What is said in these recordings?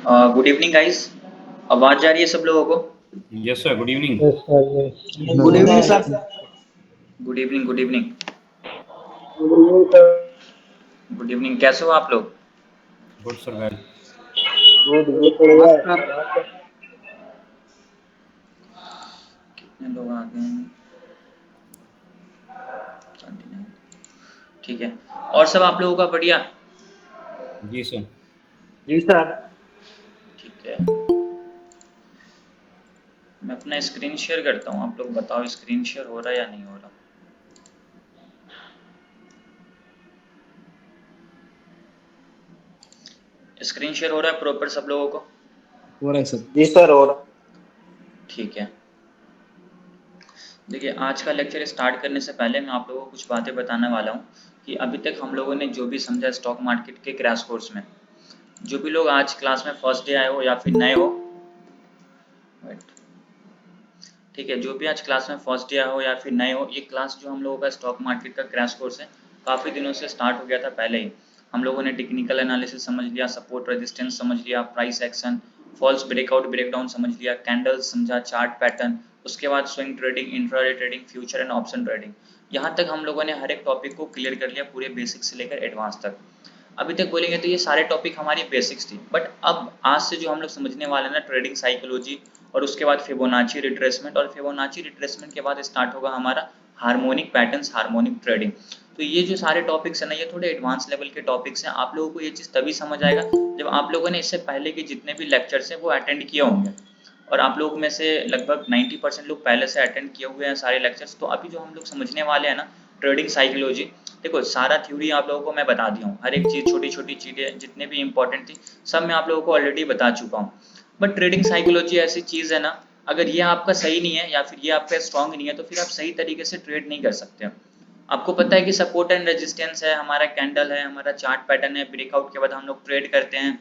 Good evening guys. आवाज जा रही है सब लोगों को? Yes sir, good evening. Yes sir, yes. Good evening sir. Good evening, good evening. Good evening sir. Good evening, कैसे हो आप लोग? Good sir, well. गुड बहुत गुड बढ़िया। मस्त सर। कितने लोग आ गए हैं? 29। ठीक है। और सब आप लोगों का बढ़िया? जी सर। जी सर। ठीक है। मैं अपना स्क्रीन शेयर करता हूँ, आप लोग बताओ स्क्रीन शेयर हो रहा है या नहीं हो रहा। स्क्रीन शेयर हो रहा है प्रॉपर सब लोगों को? हो रहा है सर। जी सर हो रहा। ठीक है। देखिए, आज का लेक्चर स्टार्ट करने से पहले मैं आप लोगों को कुछ बातें बताने वाला हूँ कि अभी तक हम लोगों ने जो भी समझा स्टॉक मार्केट के क्रैश कोर्स में, जो भी लोग आज क्लास में फर्स्ट डे आए हो या फिर नए हो, ठीक है, जो भी आज क्लास में फर्स्ट ईयर हो या फिर नए हो, ये क्लास जो हम लोगों का स्टॉक मार्केट का क्रैश कोर्स है, काफ़ी दिनों से स्टार्ट हो गया था पहले ही। हम लोगों ने टेक्निकल एनालिसिस समझ लिया, सपोर्ट रेजिस्टेंस समझ लिया, price action, false breakout breakdown समझ लिया, कैंडल्स समझा, चार्ट पैटर्न, उसके बाद swing trading, intraday trading, future and option trading. यहाँ तक हम लोगों ने हर एक टॉपिक को क्लियर कर लिया, पूरे बेसिक से लेकर एडवांस तक। अभी तक बोलेंगे तो ये सारे टॉपिक हमारी बेसिक्स थी, बट अब आज से जो हम लोग समझने वाले हैं ना, ट्रेडिंग साइकोलॉजी, और उसके बाद फिबोनाची रिट्रेसमेंट, और फिबोनाची रिट्रेसमेंट के बाद स्टार्ट होगा हमारा हार्मोनिक पैटर्न्स, हार्मोनिक ट्रेडिंग। तो ये जो सारे टॉपिक्स है ना, ये थोड़े एडवांस लेवल के टॉपिक्स हैं। आप लोगों को ये चीज़ तभी समझ आएगा जब आप लोगों ने इससे पहले के जितने भी लेक्चर्स हैं वो अटेंड किए होंगे। और आप लोग में से लगभग 90% लोग पहले से अटेंड किए हुए हैं सारे लेक्चर्स। तो अभी जो हम लोग समझने वाले हैं ना, ट्रेडिंग साइकोलॉजी, देखो सारा थ्योरी आप लोगों को मैं बता दिया हूँ, हर एक चीज़, छोटी छोटी चीज़ें जितने भी इंपॉर्टेंट थी सब मैं आप लोगों को ऑलरेडी बता चुका हूँ। बट ट्रेडिंग साइकोलॉजी ऐसी चीज़ है ना, अगर ये आपका सही नहीं है या फिर ये आपका स्ट्रांग नहीं है तो फिर आप सही तरीके से ट्रेड नहीं कर सकते। आपको पता है कि सपोर्ट एंड रेजिस्टेंस है, हमारा कैंडल है, हमारा चार्ट पैटर्न है, ब्रेकआउट के बाद हम लोग ट्रेड करते हैं,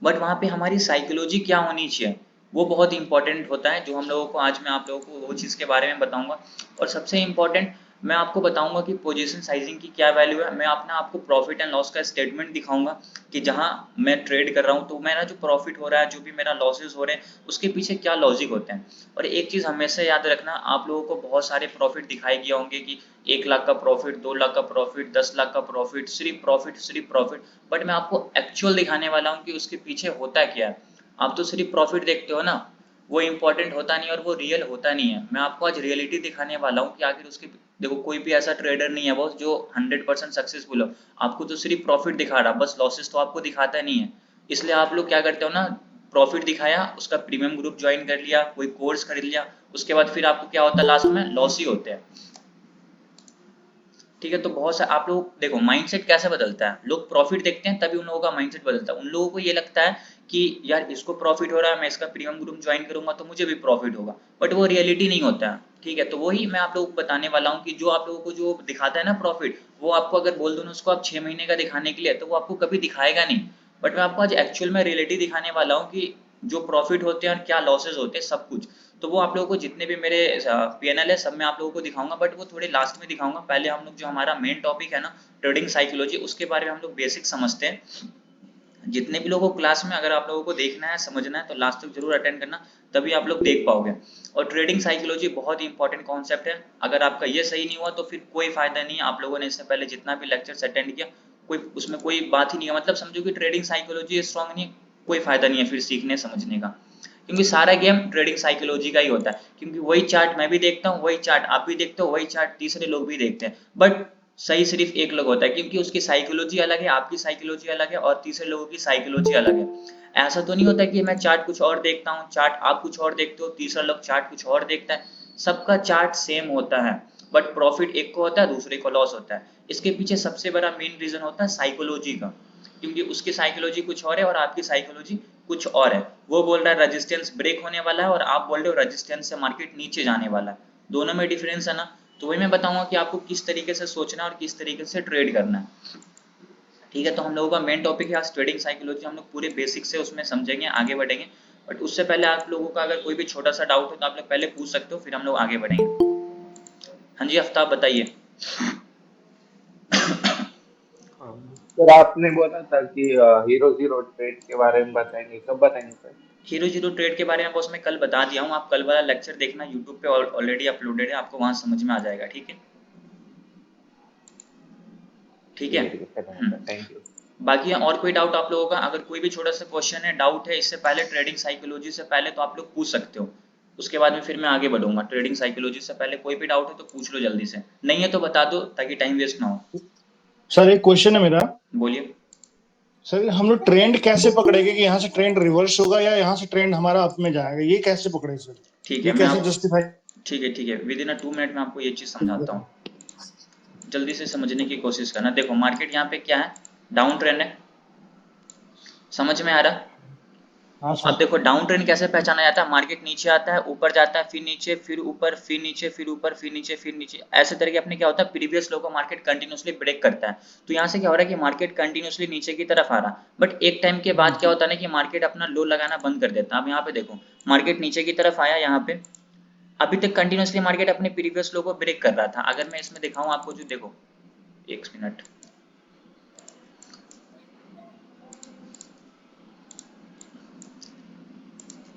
बट वहाँ पे हमारी साइकोलॉजी क्या होनी चाहिए वो बहुत इंपॉर्टेंट होता है, जो हम लोगों को आज मैं आप लोगों को वो चीज़ के बारे में बताऊंगा। और सबसे इम्पोर्टेंट मैं आपको बताऊंगा कि पोजीशन साइजिंग की क्या वैल्यू है। मैं अपना आपको प्रॉफिट एंड लॉस का स्टेटमेंट दिखाऊंगा कि जहां मैं ट्रेड कर रहा हूं तो मेरा जो प्रॉफिट हो रहा है, जो भी मेरा लॉसेस हो रहे हैं, उसके पीछे क्या लॉजिक होते हैं। और एक चीज़ हमेशा याद रखना, आप लोगों को बहुत सारे प्रॉफिट दिखाई दिए होंगे कि 1 लाख का प्रॉफिट, 2 लाख का प्रॉफिट, 10 लाख का प्रॉफिट, सिर्फ प्रॉफिट सिर्फ प्रॉफिट। बट मैं आपको एक्चुअल दिखाने वाला हूँ कि उसके पीछे होता क्या है। आप तो सिर्फ प्रॉफिट देखते हो ना, वो इम्पोर्टेंट होता नहीं और वो रियल होता नहीं है। मैं आपको आज रियलिटी दिखाने वाला हूँ कि आखिर उसके, देखो कोई भी ऐसा ट्रेडर नहीं है बॉस जो 100% सक्सेसफुल हो। आपको तो सिर्फ प्रॉफिट दिखा रहा, बस लॉसेस तो आपको दिखाता नहीं है। इसलिए आप लोग क्या करते हो ना, प्रॉफिट दिखाया, उसका प्रीमियम ग्रुप ज्वाइन कर लिया, कोई कोर्स खरीद लिया, उसके बाद फिर आपको क्या होता है, लास्ट में लॉस ही होते हैं। ठीक है, तो बहुत सा आप लोग देखो माइंडसेट कैसे बदलता है, लोग प्रॉफिट देखते हैं तभी उन लोगों का माइंडसेट बदलता है। उन लोगों को ये लगता है कि यार इसको प्रॉफिट हो रहा है, मैं इसका प्रीमियम ग्रुप ज्वाइन करूंगा तो मुझे भी प्रॉफिट होगा, बट वो रियलिटी नहीं होता है। ठीक है, तो वही मैं आप लोगों को बताने वाला हूँ कि जो आप लोगों को जो दिखाता है ना प्रॉफिट, वो आपको अगर बोल दो ना उसको आप 6 महीने का दिखाने के लिए, तो वो आपको कभी दिखाएगा नहीं। बट मैं आपको आज एक्चुअल में रियलिटी दिखाने वाला हूँ कि जो प्रॉफिट होते हैं और क्या लॉसेज होते हैं, सब कुछ। तो वो आप लोगों को जितने भी मेरे पीएनएल है सब मैं आप लोगों को दिखाऊंगा, बट वो थोड़े लास्ट में दिखाऊंगा। पहले हम लोग जो हमारा मेन टॉपिक है ना, ट्रेडिंग साइकोलॉजी, उसके बारे में हम लोग बेसिक समझते हैं। जितने भी लोगों को क्लास में अगर आप लोगों को देखना है, समझना है, तो लास्ट तक जरूर अटेंड करना, तभी आप लोग देख पाओगे। और ट्रेडिंग साइकोलॉजी बहुत ही इंपॉर्टेंट कॉन्सेप्ट है, अगर आपका ये सही नहीं हुआ तो फिर कोई फायदा नहीं है। आप लोगों ने इससे पहले जितना भी लेक्चर्स अटेंड किया, कोई उसमें कोई बात ही नहीं है, मतलब समझो कि ट्रेडिंग साइकोलॉजी स्ट्रांग नहीं है, कोई फायदा नहीं है फिर सीखने समझने का। क्योंकि सारा गेम ट्रेडिंग साइकोलॉजी का ही होता है, क्योंकि वही चार्ट मैं भी देखता हूँ, वही चार्ट आप भी देखते हो, वही चार्ट तीसरे लोग भी देखते हैं, बट सही सिर्फ एक लोग होता है, क्योंकि उसकी साइकोलॉजी अलग है, आपकी साइकोलॉजी अलग है, और तीसरे लोगों की साइकोलॉजी अलग है। ऐसा तो नहीं होता कि मैं चार्ट कुछ और देखता हूँ, चार्ट आप कुछ और देखते हो, तीसरा लोग चार्ट कुछ और देखता है। सबका चार्ट सेम होता है, बट प्रॉफिट एक को होता है, दूसरे को लॉस होता है। इसके पीछे सबसे बड़ा मेन रीजन होता है साइकोलॉजी का, क्योंकि उसकी साइकोलॉजी कुछ और है और आपकी साइकोलॉजी कुछ और है। वो बोल रहा है रेजिस्टेंस ब्रेक होने वाला है और आप बोल रहे हो रेजिस्टेंस से मार्केट नीचे जाने वाला है, दोनों में डिफरेंस है ना। तो वही मैं बताऊंगा कि आपको किस तरीके से सोचना है और किस तरीके से ट्रेड करना है। ठीक है, तो हम लोगों का मेन टॉपिक है आज ट्रेडिंग साइकोलॉजी, हम लोग पूरे बेसिक से उसमें समझेंगे, आगे बढ़ेंगे। बट उससे पहले आप लोगों का अगर कोई भी छोटा सा डाउट हो तो आप लोग पहले पूछ सकते हो, फिर हम लोग आगे बढ़ेंगे। हाँ जी आफ्ताब बताइए। सर आपने बोला था कि हीरो जीरो ट्रेड के बारे में बताएंगे, कब बताएंगे सर? हीरो जीरो ट्रेड के बारे में बॉस मैं कल बता दिया हूँ, आप कल वाला लेक्चर देखना, यूट्यूब पे ऑलरेडी अपलोडेड है, आपको वहां समझ में आ जाएगा। ठीक है, ठीक है। ठीक है सर, धन्यवाद, थैंक यू। बाकी और कोई डाउट आप लोगों का? अगर कोई भी छोटा सा क्वेश्चन है, डाउट है इससे पहले, ट्रेडिंग साइकोलॉजी से पहले, तो आप लोग पूछ सकते हो। उसके बाद में फिर मैं आगे बढ़ूंगा। ट्रेडिंग साइकोलॉजी से पहले कोई भी डाउट है तो पूछ लो जल्दी से, नहीं है तो बता दो ताकि टाइम वेस्ट ना हो। सर एक क्वेश्चन है मेरा। बोलिए। सर हम लोग ट्रेंड कैसे पकड़ेंगे कि यहाँ से ट्रेंड रिवर्स होगा या यहाँ से ट्रेंड हमारा अप में जाएगा, ये कैसे पकड़े सर? ठीक है, ये मैं कैसे आप जस्टिफाई? ठीक है, विद इन 2 मिनट में आपको ये चीज समझाता हूँ, जल्दी से समझने की कोशिश करना। देखो मार्केट यहाँ पे क्या है, डाउन ट्रेंड है, समझ में आ रहा? हाँ अब सर। देखो डाउन ट्रेंड कैसे पहचाना जाता है, मार्केट नीचे आता है, ऊपर जाता है, फिर नीचे, फिर ऊपर, फिर नीचे, फिर ऊपर, फिर नीचे, फिर नीचे, ऐसे तरीके अपने क्या होता है, प्रीवियस लो को मार्केट कंटिन्यूसली ब्रेक करता है। तो यहाँ से क्या हो रहा है कि मार्केट कंटिन्यूसली नीचे की तरफ आ रहा, बट एक टाइम के बाद क्या होता है ना कि मार्केट अपना लो लगाना बंद कर देता है। अब यहाँ पे देखो मार्केट नीचे की तरफ आया, यहाँ पे अभी तक कंटिन्यूसली मार्केट अपने प्रीवियस लो को ब्रेक कर रहा था। अगर मैं इसमें दिखाऊं आपको, जो देखो, एक मिनट,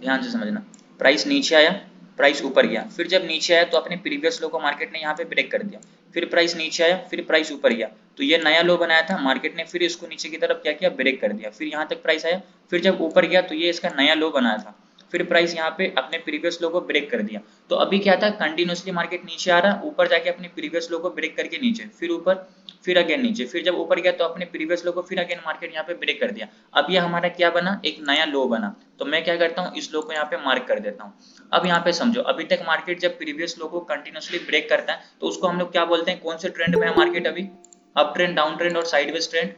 ध्यान से समझना। प्राइस नीचे आया, प्राइस ऊपर गया, फिर जब नीचे आया तो अपने प्रीवियस लो को मार्केट ने यहाँ पे ब्रेक कर दिया, फिर प्राइस नीचे आया, फिर प्राइस ऊपर गया, तो ये नया लो बनाया था मार्केट ने, फिर इसको नीचे की तरफ क्या किया, ब्रेक कर दिया, फिर यहाँ तक प्राइस आया, फिर जब ऊपर गया तो ये इसका नया लो बनाया था, फिर प्राइस यहाँ पे अपने प्रीवियस लो को ब्रेक कर दिया। तो अभी क्या था, कंटिन्यूसली मार्केट नीचे आ रहा, ऊपर जाके अपने प्रीवियस लो को ब्रेक करके नीचे, फिर ऊपर, फिर अगेन नीचे, फिर जब ऊपर गया तो अपने प्रीवियस लो को फिर अगेन मार्केट यहाँ पे ब्रेक कर दिया। अब ये हमारा क्या बना, एक नया लो बना। तो मैं क्या करता हूँ, इस लो को यहाँ पे मार्क कर देता हूँ। अब यहाँ पे समझो, अभी तक मार्केट जब प्रीवियस लो को कंटिन्यूसली ब्रेक करता है तो उसको हम लोग क्या बोलते हैं, कौन से ट्रेंड में है मार्केट अभी, अप ट्रेंड, डाउन ट्रेंड और साइडवेज ट्रेंड?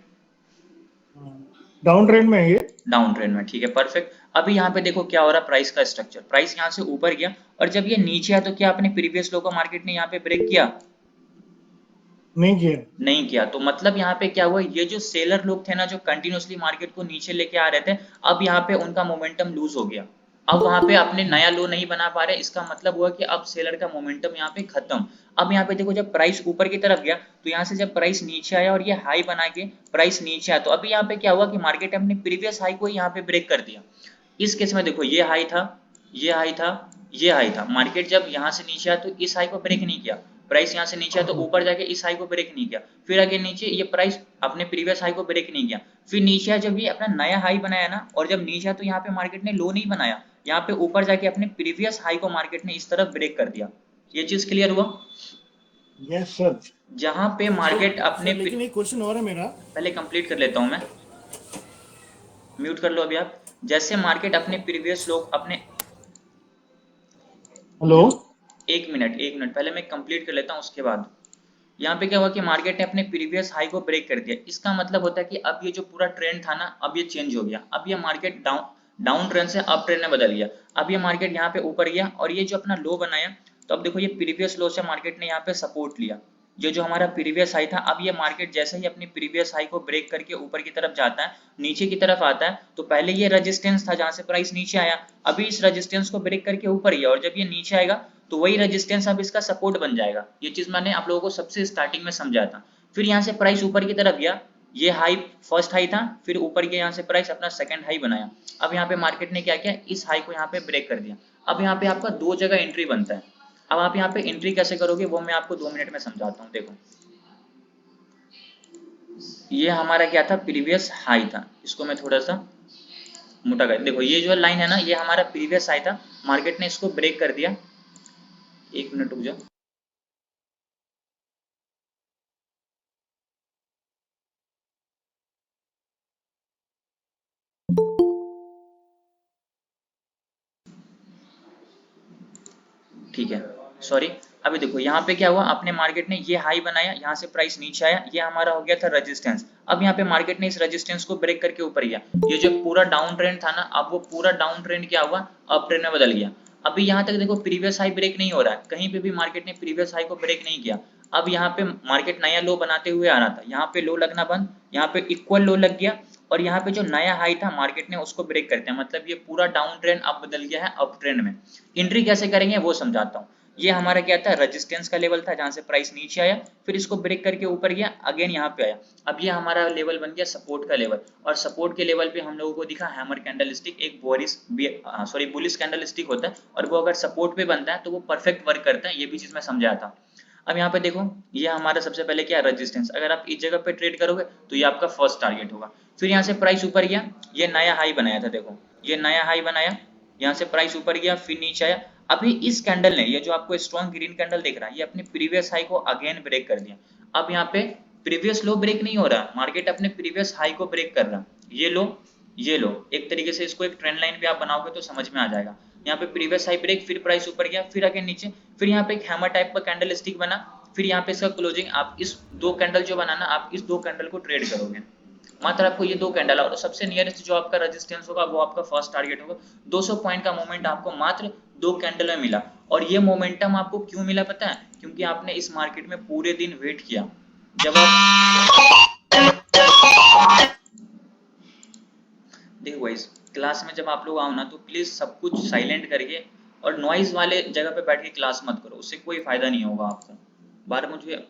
डाउन ट्रेंड में है ये। डाउन ट्रेंड में, ठीक है, परफेक्ट। अभी यहाँ पे देखो क्या हो रहा है, प्राइस का स्ट्रक्चर, प्राइस यहाँ से ऊपर गया और जब ये नीचे आया तो क्या अपने प्रीवियस लो को मार्केट ने यहाँ पे ब्रेक किया? नहीं किया। नहीं किया। तो मतलब यहाँ पे क्या हुआ, ये जो सेलर लोग थे ना, जो कंटिन्यूसली मार्केट को नीचे लेके आ रहे थे, अब यहाँ पे उनका मोमेंटम लूज हो गया। अब वहां पे अपने नया लो नहीं बना पा रहे, इसका मतलब हुआ कि अब सेलर का मोमेंटम यहाँ पे खत्म। अब यहाँ पे देखो जब प्राइस ऊपर की तरफ गया तो यहाँ से जब प्राइस नीचे आया और ये हाई बना के प्राइस नीचे आया, तो अभी यहाँ पे क्या हुआ कि मार्केट अपने प्रीवियस हाई को यहाँ पे ब्रेक कर दिया। इस केस में देखो ये हाई था, ये हाई था, ये हाई था, मार्केट जब यहाँ से नीचे आया तो इस हाई को ब्रेक नहीं किया, प्राइस यहाँ से नीचे आया तो ऊपर जाके इस हाई को ब्रेक नहीं किया, फिर आगे नीचे, ये प्राइस अपने प्रीवियस हाई को ब्रेक नहीं किया, फिर नीचे आया, जब ये अपना नया हाई बनाया ना, और जब नीचे आया तो यहाँ पे मार्केट ने लो नहीं बनाया, यहाँ पे ऊपर जाके अपने प्रीवियस हाई को मार्केट ने इस तरफ ब्रेक कर दिया। ये चीज क्लियर हुआ? Yes sir. जहां पे मार्केट अपने सर लेकिन एक क्वेश्चन और है मेरा। पहले कंप्लीट कर लेता हूं मैं, म्यूट कर लो अभी आप। जैसे मार्केट अपने प्रीवियस लो अपने, हेलो। एक मिनट पहले मैं कंप्लीट कर लेता हूं, उसके बाद यहाँ पे क्या हुआ कि मार्केट ने अपने प्रीवियस हाई को ब्रेक कर दिया। इसका मतलब होता है कि अब ये जो पूरा ट्रेंड था ना, अब ये चेंज हो गया, अब ये मार्केट डाउन ट्रेंड से अप ट्रेंड में बदल गया। अब ये मार्केट यहाँ पे ऊपर गया और ये जो अपना लो बनाया, तो अब देखो ये प्रीवियस लो से मार्केट ने यहाँ पे सपोर्ट लिया, ये जो हमारा प्रीवियस हाई था, अब ये मार्केट जैसे ही अपनी प्रीवियस हाई को ब्रेक करके ऊपर की तरफ जाता है, नीचे की तरफ आता है, तो पहले ये रेजिस्टेंस था जहां से प्राइस नीचे आया, अभी इस रेजिस्टेंस को ब्रेक करके ऊपर गया, और जब ये नीचे आएगा तो वही रेजिस्टेंस अब इसका सपोर्ट बन जाएगा। ये चीज मैंने आप लोगों को सबसे स्टार्टिंग में समझाया था। फिर यहाँ से प्राइस ऊपर की तरफ गया, ये हाई फर्स्ट हाई था, फिर ऊपर गया, यहाँ से प्राइस अपना सेकंड हाई बनाया। अब यहाँ पे मार्केट ने क्या किया, इस हाई को यहाँ पे ब्रेक कर दिया। अब यहाँ पे आपका दो जगह एंट्री बनता है। अब आप यहाँ पे एंट्री कैसे करोगे वो मैं आपको 2 मिनट में समझाता हूँ। देखो ये हमारा क्या था, प्रीवियस हाई था, इसको मैं थोड़ा सा मोटा कर, देखो ये जो लाइन है ना, ये हमारा प्रीवियस हाई था, मार्केट ने इसको ब्रेक कर दिया। एक मिनट रुक जाओ। ठीक है, सॉरी। अभी देखो यहाँ पे क्या हुआ, अपने मार्केट ने ये हाई बनाया, यहाँ से प्राइस नीचे आया, ये हमारा हो गया था रेजिस्टेंस। अब यहाँ पे मार्केट ने इस रेजिस्टेंस को ब्रेक करके ऊपर गया, ये जो पूरा डाउन ट्रेंड था ना, अब वो पूरा डाउन ट्रेंड क्या हुआ, अप ट्रेंड में बदल गया। अभी यहाँ तक देखो प्रीवियस हाई ब्रेक नहीं हो रहा है, कहीं पे भी मार्केट ने प्रीवियस हाई को ब्रेक नहीं किया। अब यहाँ पे मार्केट नया लो बनाते हुए आ रहा था, यहाँ पे लो लगना बंद, यहाँ पे इक्वल लो लग गया, और यहाँ पे जो नया हाई था मार्केट ने उसको ब्रेक करते हैं, मतलब ये पूरा डाउन ट्रेंड अब बदल गया है अप ट्रेंड में। एंट्री कैसे करेंगे वो समझाता हूँ। ये हमारा क्या था, रेजिस्टेंस का लेवल था जहां से प्राइस नीचे आया, फिर इसको ब्रेक करके ऊपर गया, अगेन यहाँ पे आया। अब ये हमारा लेवल बन गया सपोर्ट का लेवल, और सपोर्ट के लेवल पे हम लोगों को दिखा हैमर कैंडल स्टिक, एक बुलिश कैंडल स्टिक होता है, और वो अगर सपोर्ट पे बनता है तो वो परफेक्ट वर्क करता है, ये भी चीज मैं समझाया था। अब यहाँ पे देखो, ये हमारा सबसे पहले क्या, रेजिस्टेंस, अगर आप इस जगह पे ट्रेड करोगे तो ये आपका फर्स्ट टारगेट होगा। फिर यहाँ से प्राइस ऊपर गया, ये नया हाई बनाया था, देखो ये नया हाई बनाया, यहाँ से प्राइस ऊपर गया, फिर नीचे आया। अभी इस कैंडल ने, ये जो आपको स्ट्रॉन्ग ग्रीन कैंडल दिख रहा है, ये अपने प्रीवियस हाई को अगेन ब्रेक कर दिया। अब यहाँ पे प्रीवियस लो ब्रेक नहीं हो रहा, मार्केट अपने प्रीवियस हाई को ब्रेक कर रहा, ये लो, ये लो, एक तरीके से इसको एक ट्रेंड लाइन पे आप बनाओगे तो समझ में आ जाएगा। यहाँ पे प्रीवियस हाई ब्रेक, फिर प्राइस ऊपर गया, फिर अगेन नीचे, फिर यहाँ पे एक हैमर टाइप का कैंडल स्टिक बना, फिर यहाँ पे इसका क्लोजिंग, आप इस दो कैंडल जो बनाना, आप इस दो कैंडल को ट्रेड करोगे, मात्र आपको ये दो कैंडल, और सबसे नियरेस्ट जो आपका रेजिस्टेंस होगा वो आपका फर्स्ट टारगेट होगा। 200 पॉइंट का मोमेंट आपको मात्र दो कैंडल में मिला। और ये मोमेंटम आपको क्यों मिला पता है, क्योंकि आपने इस मार्केट में पूरे दिन वेट किया। जब आप देखो गाइस, क्लास में जब आप लोग आओ ना तो प्लीज सब कुछ साइलेंट करके, और नॉइज वाले जगह पे बैठ के क्लास मत करो, उससे कोई फायदा नहीं होगा आपको, बार मुझे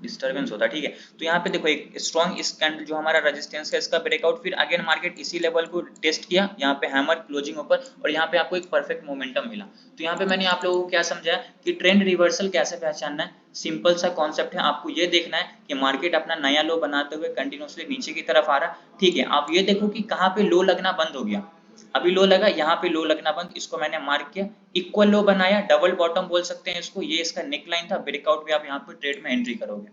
डिस्टरबेंस होता है, ठीक है। तो यहाँ पे देखो एक स्ट्रॉन्ग इस कैंडल जो हमारा रेजिस्टेंस है इसका ब्रेकआउट, फिर अगेन मार्केट इसी लेवल को टेस्ट किया, यहाँ पे हैमर क्लोजिंग ऊपर, और यहाँ पे आपको एक परफेक्ट मोमेंटम मिला। तो यहाँ पे मैंने आप लोगों को क्या समझाया कि ट्रेंड रिवर्सल कैसे पहचानना है, सिंपल सा कॉन्सेप्ट है, आपको ये देखना है कि मार्केट अपना नया लो बनाते हुए कंटिन्यूसली नीचे की तरफ आ रहा, ठीक है। आप ये देखो कि कहाँ पे लो लगना बंद हो गया, अभी लो लगा, यहाँ पे लो लगना बंद, इसको मैंने मार्क किया, इक्वल लो बनाया, डबल बॉटम बोल सकते हैं इसको, ये इसका नेक लाइन था, ब्रेकआउट भी आप यहाँ पे ट्रेड में एंट्री करोगे,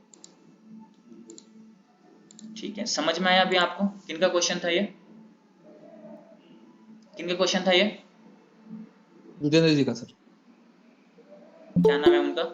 ठीक है। समझ में आया अभी आपको, किनका क्वेश्चन था ये, किनका क्वेश्चन था ये, जितेंद्र जी का सर। क्या नाम है उनका,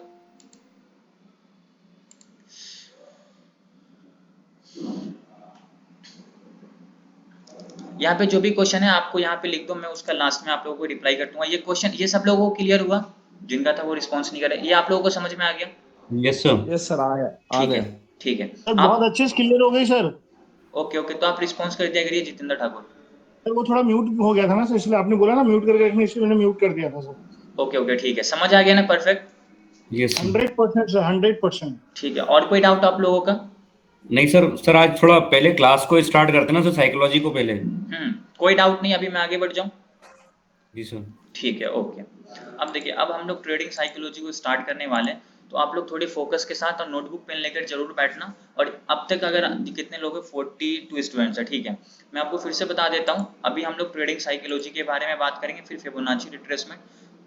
यहाँ पे जो भी क्वेश्चन है आपको यहाँ पे लिख दो, मैं उसका लास्ट में आप लोगों को रिप्लाई कर दूंगा। ये क्वेश्चन, ये सब लोगों को क्लियर हुआ, जिनका था वो रिस्पॉन्स नहीं करे, ये आप लोगों को समझ में आ गया, यस सर। यस सर, आ गया आ ठीक है, गया। ठीक है। सर बहुत आप अच्छे से क्लियर हो गई सर। ओके ओके, तो आप रिस्पॉन्स कर दिया करिए जितेंद्र ठाकुर। सर वो थोड़ा म्यूट हो गया था ना सर, इसलिए आपने बोला ना म्यूट करके रखने, इसलिए मैंने म्यूट कर दिया था सर। ओके ओके, ठीक है, समझ आ गया ना, परफेक्ट, यस सर। 100% सर, 100%। ठीक है। और कोई डाउट आप लोगों का, नहीं सर, सर आज थोड़ा पहले क्लास को स्टार्ट करते हैं ना सर, साइकोलॉजी को पहले। कोई डाउट नहीं, अभी मैं आगे बढ़ जाऊं, जी सर। ठीक है, ओके। अब देखिए, अब हम लोग ट्रेडिंग साइकोलॉजी को स्टार्ट करने वाले हैं, तो आप लोग थोड़ी फोकस के साथ और नोटबुक पेन लेकर जरूर बैठना। और अब तक अगर कितने लोग हैं, 42 स्टूडेंट्स है, ठीक है। मैं आपको फिर से बता देता हूँ, अभी हम लोग ट्रेडिंग साइकोलॉजी के बारे में बात करेंगे, फिर फिबोनाची रिट्रेसमेंट।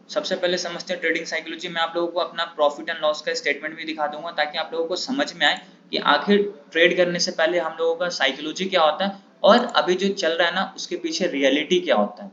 सबसे पहले समझते हैं ट्रेडिंग साइकोलॉजी में, आप लोगों को अपना प्रॉफिट एंड लॉस का स्टेटमेंट भी दिखा दूंगा, ताकि आप लोगों को समझ में आए कि आखिर ट्रेड करने से पहले हम लोगों का साइकोलॉजी क्या होता है, और अभी जो चल रहा है ना उसके पीछे रियलिटी क्या होता है।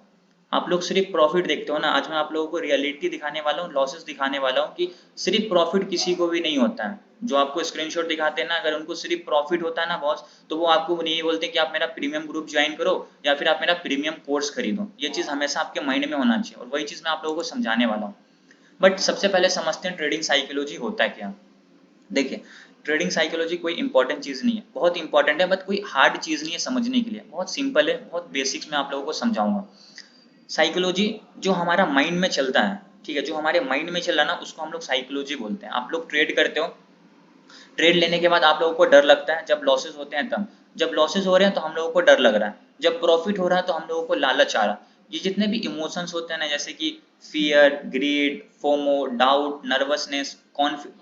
आप लोग सिर्फ प्रॉफिट देखते हो ना, आज मैं आप लोगों को रियलिटी दिखाने वाला हूँ, लॉसेस दिखाने वाला हूँ, कि सिर्फ प्रॉफिट किसी को भी नहीं होता है। जो आपको स्क्रीनशॉट दिखाते हैं ना, अगर उनको सिर्फ प्रॉफिट होता है ना बॉस, तो वो आपको नहीं बोलते कि आप मेरा प्रीमियम ग्रुप ज्वाइन करो या फिर आप मेरा प्रीमियम कोर्स खरीदो। ये चीज हमेशा आपके माइंड में होना चाहिए, और वही चीज मैं आप लोगों को समझाने वाला हूँ। बट सबसे पहले समझते हैं ट्रेडिंग साइकोलॉजी होता है क्या। देखिए, ट्रेडिंग साइकोलॉजी कोई इंपॉर्टेंट चीज नहीं है, बहुत इंपॉर्टेंट है, बट कोई हार्ड चीज नहीं है समझने के लिए, बहुत सिंपल है, बहुत बेसिक्स में आप लोगों को समझाऊंगा। साइकोलॉजी जो हमारा माइंड में चलता है, ठीक है, जो हमारे माइंड में चल रहा है ना, उसको हम लोग साइकोलॉजी बोलते हैं। आप लोग ट्रेड करते हो, ट्रेड लेने के बाद आप लोगों को डर लगता है, जब लॉसेस होते हैं तब, जब लॉसेस हो रहे हैं तो हम लोगों को डर लग रहा है, जब प्रॉफिट हो रहा है तो हम लोगों को लालच आ रहा है। ये जितने भी इमोशंस होते हैं ना, जैसे कि fear, greed, FOMO, doubt, nervousness,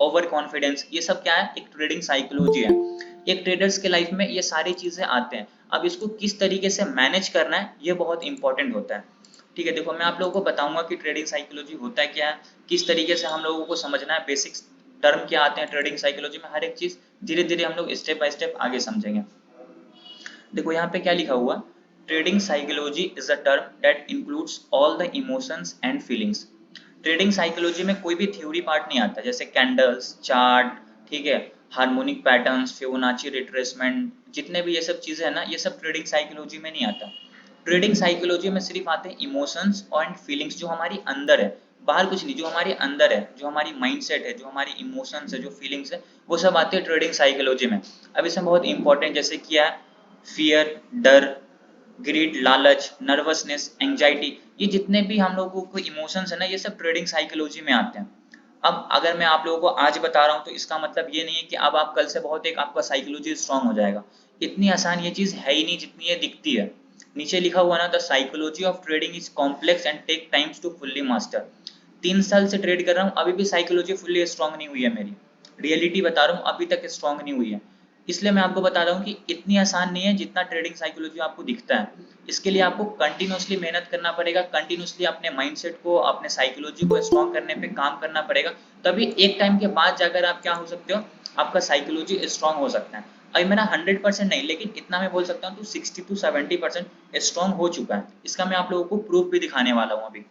over confidence, ये सब क्या है, एक ट्रेडिंग साइकोलॉजी है। एक ट्रेडर्स के लाइफ में ये सारी चीजें आते हैं। अब इसको किस तरीके से मैनेज करना है, ये बहुत इंपॉर्टेंट होता है, ठीक है। देखो, मैं आप लोगों को बताऊंगा कि ट्रेडिंग साइकोलॉजी होता है क्या है, किस तरीके से हम लोगों को समझना है, बेसिक्स टर्म क्या आते हैं ट्रेडिंग साइकोलॉजी में, हर एक चीज धीरे धीरे हम लोग स्टेप बाय स्टेप आगे समझेंगे। देखो यहाँ पे क्या लिखा हुआ, trading psychology is a term that includes all the emotions and feelings. Trading psychology में कोई भी थ्योरी पार्ट नहीं आता, जैसे कैंडल्स, चार्ट, ठीक है, हार्मोनिक पैटर्न्स, फिबोनाची रिट्रेसमेंट, जितने भी ये सब चीजें है ना, ये सब ट्रेडिंग साइकोलॉजी में नहीं आता। ट्रेडिंग साइकोलॉजी में सिर्फ आते हैं इमोशंस एंड फीलिंग्स, जो हमारी अंदर है, बाहर कुछ नहीं, जो हमारे अंदर है, जो हमारी माइंडसेट है, जो हमारी इमोशंस है, जो फीलिंग्स है, वो सब आते हैं ट्रेडिंग साइकोलॉजी में। अब इसमें बहुत इंपॉर्टेंट जैसे क्या है, फियर, डर, ग्रीड, लालच, नर्वसनेस, एंजाइटी, ये जितने भी हम लोगों को इमोशंस है ना, ये सब ट्रेडिंग साइकोलॉजी में आते हैं। अब अगर मैं आप लोगों को आज बता रहा हूँ तो इसका मतलब ये नहीं है कि अब आप कल से बहुत एक आपका साइकोलॉजी स्ट्रांग हो जाएगा। इतनी आसान ये चीज है ही नहीं जितनी ये दिखती है। नीचे लिखा हुआ ना, the psychology of trading is complex and take times to fully master. 3 साल से ट्रेड कर रहा हूँ, अभी भी साइकोलॉजी फुल्ली स्ट्रांग नहीं हुई है मेरी। रियलिटी बता रहा हूँ, अभी तक स्ट्रांग नहीं हुई है। इसलिए मैं आपको बता रहा हूँ कि इतनी आसान नहीं है जितना ट्रेडिंग साइकोलॉजी आपको दिखता है। इसके लिए आपको कंटिन्यूसली मेहनत करना पड़ेगा, कंटिन्यूसली अपने माइंडसेट को, अपने साइकोलॉजी को स्ट्रांग करने पे काम करना पड़ेगा। तभी एक टाइम के बाद जाकर आप क्या हो सकते हो, आपका साइकोलॉजी स्ट्रांग हो सकता है। अभी मेरा 100% नहीं, लेकिन इतना मैं बोल सकता हूँ तो 60 to 70% स्ट्रांग हो चुका है। इसका मैं आप लोगों को प्रूफ भी दिखाने वाला हूँ अभी।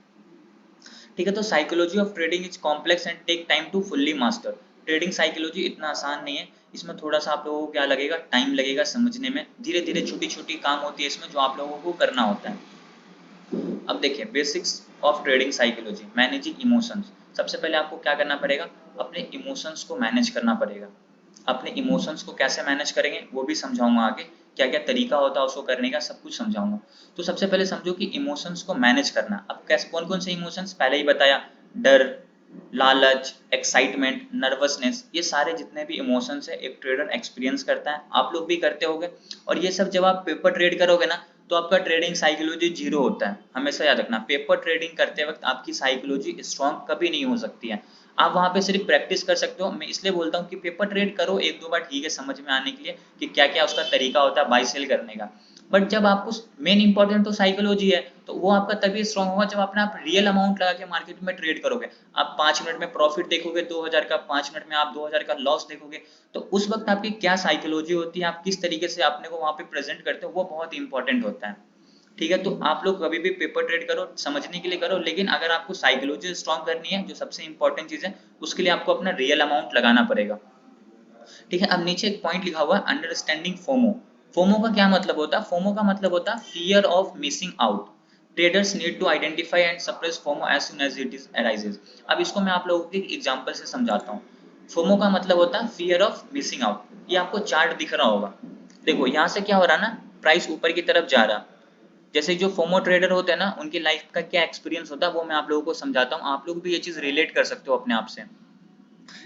ठीक है, तो psychology of trading is complex and take time to fully master. Trading psychology इतना आसान नहीं है, इसमें थोड़ा सा आप लोगों को क्या लगेगा, टाइम लगेगा समझने में। धीरे धीरे छोटी छोटी काम होती है इसमें जो आप लोगों को करना होता है। अब देखिए, basics of trading psychology, managing emotions. सबसे पहले आपको क्या करना पड़ेगा, अपने इमोशंस को मैनेज करना पड़ेगा। अपने इमोशंस को कैसे मैनेज करेंगे वो भी समझाऊंगा आगे, क्या क्या तरीका होता है उसको करने का, सब कुछ समझाऊंगा। तो सबसे पहले समझो कि इमोशंस को मैनेज करना। अब कैसे, कौन कौन से इमोशंस, पहले ही बताया, डर, लालच, एक्साइटमेंट, नर्वसनेस, ये सारे जितने भी इमोशंस है एक ट्रेडर एक्सपीरियंस करता है, आप लोग भी करते होगे। और ये सब जब आप पेपर ट्रेड करोगे ना तो आपका ट्रेडिंग साइकोलॉजी जीरो होता है। हमेशा याद रखना, पेपर ट्रेडिंग करते वक्त आपकी साइकोलॉजी स्ट्रांग कभी नहीं हो सकती है। आप वहां पे सिर्फ प्रैक्टिस कर सकते हो। मैं इसलिए बोलता हूँ कि पेपर ट्रेड करो एक दो बार, ठीक है, समझ में आने के लिए कि क्या क्या उसका तरीका होता है बाई सेल करने का। बट जब आपको मेन इंपॉर्टेंट तो साइकोलॉजी है, तो वो आपका तभी स्ट्रांग होगा जब अपना आप रियल अमाउंट लगा के मार्केट में ट्रेड करोगे। आप 5 मिनट में प्रॉफिट देखोगे 2000 का, 5 मिनट में आप 2000 का लॉस देखोगे, तो उस वक्त आपकी क्या साइकोलॉजी होती है, आप किस तरीके से अपने को वहां पे प्रेजेंट करते हो, वो बहुत इंपॉर्टेंट होता है। ठीक है, तो आप लोग कभी भी पेपर ट्रेड करो समझने के लिए करो, लेकिन अगर आपको साइकोलॉजी स्ट्रांग करनी है, जो सबसे इंपॉर्टेंट चीज है, उसके लिए आपको अपना रियल अमाउंट लगाना पड़ेगा। ठीक है, अब नीचे एक पॉइंट लिखा हुआ है, अंडरस्टैंडिंग फोमो। फोमो का क्या मतलब होता है, फोमो का मतलब होता है fear of missing out. Traders need to identify and suppress FOMO as soon as it is arises. अब इसको मैं आप लोगों को एक एग्जांपल से समझाता हूँ। फोमो का मतलब होता है फियर ऑफ मिसिंग आउट। ये आपको चार्ट दिख रहा होगा, देखो यहाँ से क्या हो रहा है ना, प्राइस ऊपर की तरफ जा रहा। जैसे जो फोमो ट्रेडर होते हैं ना, उनकी लाइफ का क्या एक्सपीरियंस होता है वो मैं आप लोगों को समझाता हूँ। आप लोग भी ये चीज रिलेट कर सकते हो अपने आप से।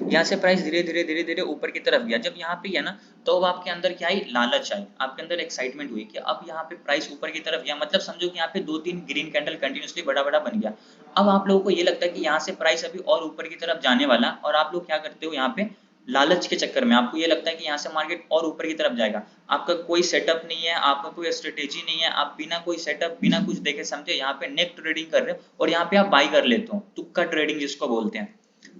यहाँ से प्राइस धीरे धीरे धीरे धीरे ऊपर की तरफ गया, जब यहाँ पे है ना, तो अब आपके अंदर क्या आई, लालच आई, आपके अंदर एक्साइटमेंट हुई कि अब यहाँ पे प्राइस ऊपर की तरफ गया, मतलब समझो कि यहाँ पे 2-3 ग्रीन कैंडल कंटिन्यूसली बड़ा बड़ा बन गया। अब आप लोगों को ये लगता है कि यहाँ से प्राइस अभी और ऊपर की तरफ जाने वाला, और आप लोग क्या करते हो, यहाँ पे लालच के चक्कर में आपको ये लगता है कि यहाँ से मार्केट और ऊपर की तरफ जाएगा। आपका कोई सेटअप नहीं है, आपका कोई स्ट्रेटेजी नहीं है, आप बिना कोई सेटअप बिना कुछ देखे समझे यहाँ पे नेट ट्रेडिंग कर रहे हो, और यहाँ पे आप बाई कर लेते हो, तुक्का ट्रेडिंग जिसको बोलते हैं।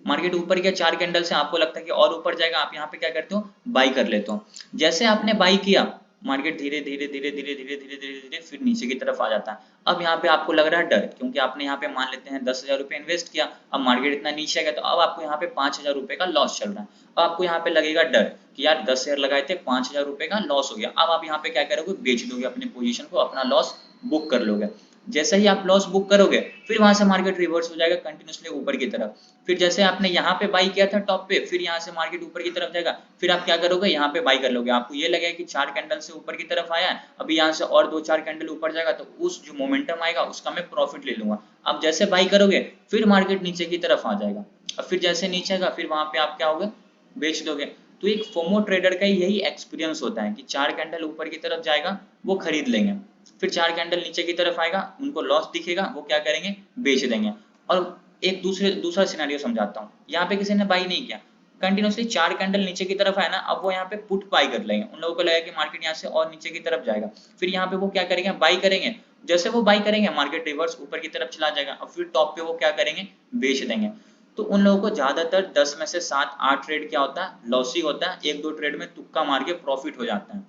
मार्केट ऊपर गया 4 कैंडल से, आपको लगता है कि और ऊपर जाएगा, आप यहाँ पे क्या करते हो, बाई कर लेते हो। जैसे आपने बाई किया, मार्केट धीरे धीरे धीरे धीरे धीरे धीरे धीरे धीरे फिर नीचे की तरफ आ जाता है। अब यहाँ पे आपको लग रहा है डर, क्योंकि आपने यहाँ पे मान लेते हैं 10,000 रुपये इन्वेस्ट किया, अब मार्केट इतना नीचे आ गया, तो अब आपको यहाँ पे 5,000 रुपये का लॉस चल रहा है। अब आपको यहाँ पे लगेगा डर कि यार 10 शेयर लगाए थे, 5,000 रुपये का लॉस हो गया। अब आप यहाँ पे क्या करोगे, बेच दोगे अपनी पोजीशन को, अपना लॉस बुक कर लोगे। जैसे ही आप लॉस बुक करोगे, फिर वहां से मार्केट रिवर्स हो जाएगा कंटिन्यूसली ऊपर की तरफ। फिर जैसे आपने यहाँ पे बाई किया था टॉप पे, फिर यहाँ से मार्केट ऊपर की तरफ जाएगा, फिर आप क्या करोगे, यहाँ पे बाई कर लोगे। आपको ये लगेगा कि 4 कैंडल से ऊपर की तरफ आया है, अभी यहाँ से और 2-4 कैंडल ऊपर जाएगा, तो उस जो मोमेंटम आएगा उसका मैं प्रॉफिट ले लूंगा। अब जैसे बाई करोगे, फिर मार्केट नीचे की तरफ आ जाएगा, और फिर जैसे नीचे आएगा, फिर वहां पे आप क्या होगा, बेच दोगे। तो एक फोमो ट्रेडर का यही एक्सपीरियंस होता है कि 4 कैंडल ऊपर की तरफ जाएगा, वो खरीद लेंगे, फिर 4 कैंडल नीचे की तरफ आएगा, उनको लॉस दिखेगा, वो क्या करेंगे, बेच देंगे। और एक दूसरा सिनेरियो समझाता हूँ, यहाँ पे किसी ने बाई नहीं किया, कंटिन्यूसली 4 कैंडल नीचे की तरफ आया ना, अब वो यहाँ पे पुट बाई कर लेंगे। उन लोगों को लगेगा कि मार्केट यहाँ से और नीचे की तरफ जाएगा, फिर यहाँ पे वो क्या करेंगे, बाई करेंगे। जैसे वो बाई करेंगे, मार्केट रिवर्स ऊपर की तरफ चला जाएगा, और फिर टॉप पे वो क्या करेंगे, बेच देंगे। तो उन लोगों को ज्यादातर 10 में से 7-8 ट्रेड क्या होता है, लॉस ही होता है। 1-2 ट्रेड में तुक्का मार के प्रॉफिट हो जाता है।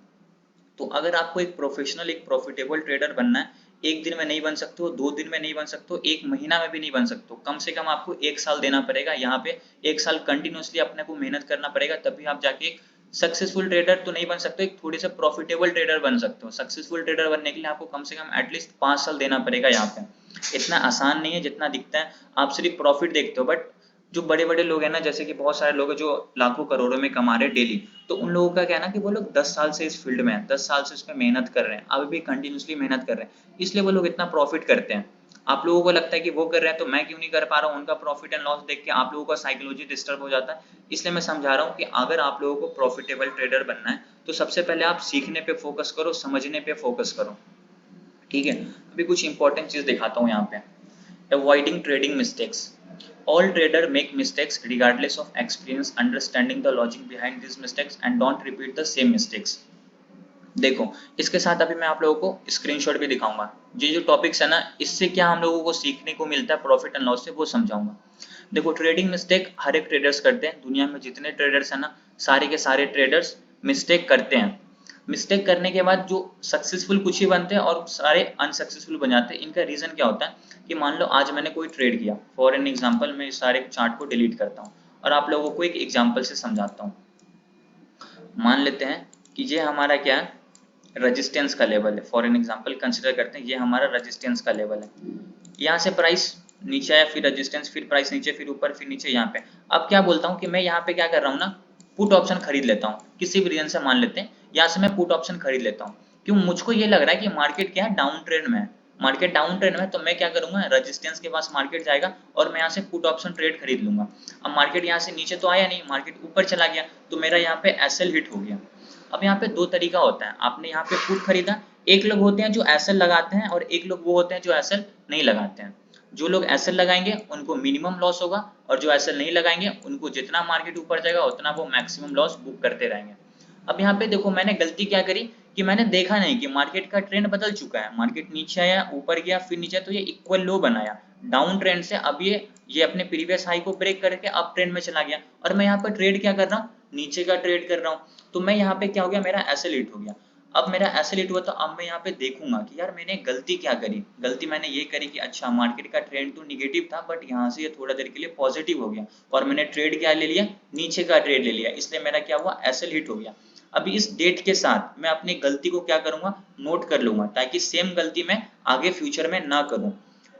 तो अगर आपको एक प्रोफेशनल, एक प्रॉफिटेबल ट्रेडर बनना है, एक दिन में नहीं बन सकते हो, 2 दिन में नहीं बन सकते हो, 1 महीना में भी नहीं बन सकते हो, कम से कम आपको 1 साल देना पड़ेगा। यहाँ पे 1 साल कंटिन्यूसली अपने को मेहनत करना पड़ेगा, तभी आप जाके एक सक्सेसफुल ट्रेडर तो नहीं बन सकते, एक थोड़े से प्रॉफिटेबल ट्रेडर बन सकते हो। सक्सेसफुल ट्रेडर बनने के लिए आपको कम से कम एटलीस्ट 5 साल देना पड़ेगा। यहाँ पे इतना आसान नहीं है जितना दिखता है। आप सिर्फ प्रॉफिट देखते हो, बट जो बड़े बड़े लोग हैं ना, जैसे कि बहुत सारे लोग हैं जो लाखों करोड़ों में कमा रहे डेली, तो उन लोगों का क्या है ना कि वो लोग 10 साल से इस फील्ड में है, 10 साल से इसमें मेहनत कर रहे हैं, अभी भी कंटिन्यूसली मेहनत कर रहे हैं, इसलिए वो लोग इतना प्रॉफिट करते हैं। आप लोगों को लगता है कि वो कर रहे हैं तो मैं क्यों नहीं कर पा रहा हूँ, उनका प्रॉफिट एंड लॉस देख के आप लोगों का साइकोलॉजी डिस्टर्ब हो जाता है। इसलिए मैं समझा रहा हूँ कि अगर आप लोगों को प्रॉफिटेबल ट्रेडर बनना है तो सबसे पहले आप सीखने पे फोकस करो, समझने पे फोकस करो, ठीक है। अभी कुछ इंपॉर्टेंट चीज दिखाता हूँ यहाँ पे। Avoiding trading mistakes. All traders make mistakes regardless of experience. Understanding the logic behind these mistakes and don't repeat the same mistakes. देखो, इसके साथ अभी मैं आप लोगों को स्क्रीनशॉट भी दिखाऊंगा। ये जो टॉपिक्स है ना, इससे क्या हम लोगों को सीखने को मिलता है प्रॉफिट एंड लॉस से, वो समझाऊंगा। देखो, ट्रेडिंग मिस्टेक हर एक ट्रेडर्स करते हैं। दुनिया में जितने ट्रेडर्स हैं ना, सारे के सारे ट्रेडर्स मिस्टेक करते हैं। मिस्टेक करने के बाद जो सक्सेसफुल कुछ ही बनते हैं और सारे अनसक्सेसफुल बन जाते हैं। इनका रीजन क्या होता है कि मान लो आज मैंने कोई ट्रेड किया, फॉर एन एग्जांपल मैं इस सारे चार्ट को डिलीट करता हूँ और आप लोगों को एक एग्जांपल से समझाता हूँ। मान लेते हैं कि ये हमारा क्या है, रेजिस्टेंस का लेवल है। फॉर एन एग्जांपल कंसिडर करते हैं ये हमारा रेजिस्टेंस का लेवल है। यहाँ से प्राइस नीचे आया, फिर रेजिस्टेंस, फिर प्राइस नीचे, फिर ऊपर, फिर नीचे। यहाँ पे अब क्या बोलता हूँ कि मैं यहाँ पे क्या कर रहा हूँ ना, पुट ऑप्शन खरीद लेता हूँ। किसी भी रीजन से मान लेते हैं यहाँ से मैं पुट ऑप्शन खरीद लेता हूँ। क्यों? मुझको ये लग रहा है कि मार्केट क्या है, डाउन ट्रेंड में है। मार्केट डाउन ट्रेंड में, तो मैं क्या करूंगा, रेजिस्टेंस के पास मार्केट जाएगा और मैं यहाँ से पुट ऑप्शन ट्रेड खरीद लूंगा। अब मार्केट यहाँ से नीचे तो आया नहीं, मार्केट ऊपर चला गया, तो मेरा यहाँ पे एसएल हिट हो गया। अब यहाँ पे दो तरीका होता है, आपने यहाँ पे पुट खरीदा। एक लोग होते हैं जो एसएल लगाते हैं और एक लोग वो होते हैं जो एसएल नहीं लगाते हैं। जो लोग एसएल लगाएंगे उनको मिनिमम लॉस होगा और जो एसएल नहीं लगाएंगे उनको जितना मार्केट ऊपर जाएगा उतना वो मैक्सिमम लॉस बुक करते रहेंगे। अब यहाँ पे देखो, मैंने गलती क्या करी कि मैंने देखा नहीं कि मार्केट का ट्रेंड बदल चुका है। मार्केट नीचे आया, ऊपर गया, फिर नीचे, तो ये इक्वल लो बनाया डाउन ट्रेंड से। अब ये अपने प्रीवियस हाई को ब्रेक करके अप ट्रेंड में चला गया और मैं यहाँ पर ट्रेड क्या कर रहा हूँ, नीचे का ट्रेड कर रहा हूँ। तो मैं यहाँ पे क्या हो गया, मेरा एसएल हिट हो गया। अब मेरा एसएल हिट हुआ तो अब मैं यहाँ पे देखूंगा कि यार मैंने गलती क्या करी। गलती मैंने ये करी कि अच्छा, मार्केट का ट्रेंड तो निगेटिव था बट यहाँ से ये थोड़ा देर के लिए पॉजिटिव हो गया और मैंने ट्रेड क्या ले लिया, नीचे का ट्रेड ले लिया, इसलिए मेरा क्या हुआ, एसएल हिट हो गया। अभी इस डेट के साथ मैं अपनी गलती को क्या करूंगा, नोट कर लूंगा, ताकि सेम गलती मैं आगे फ्यूचर में ना करूं।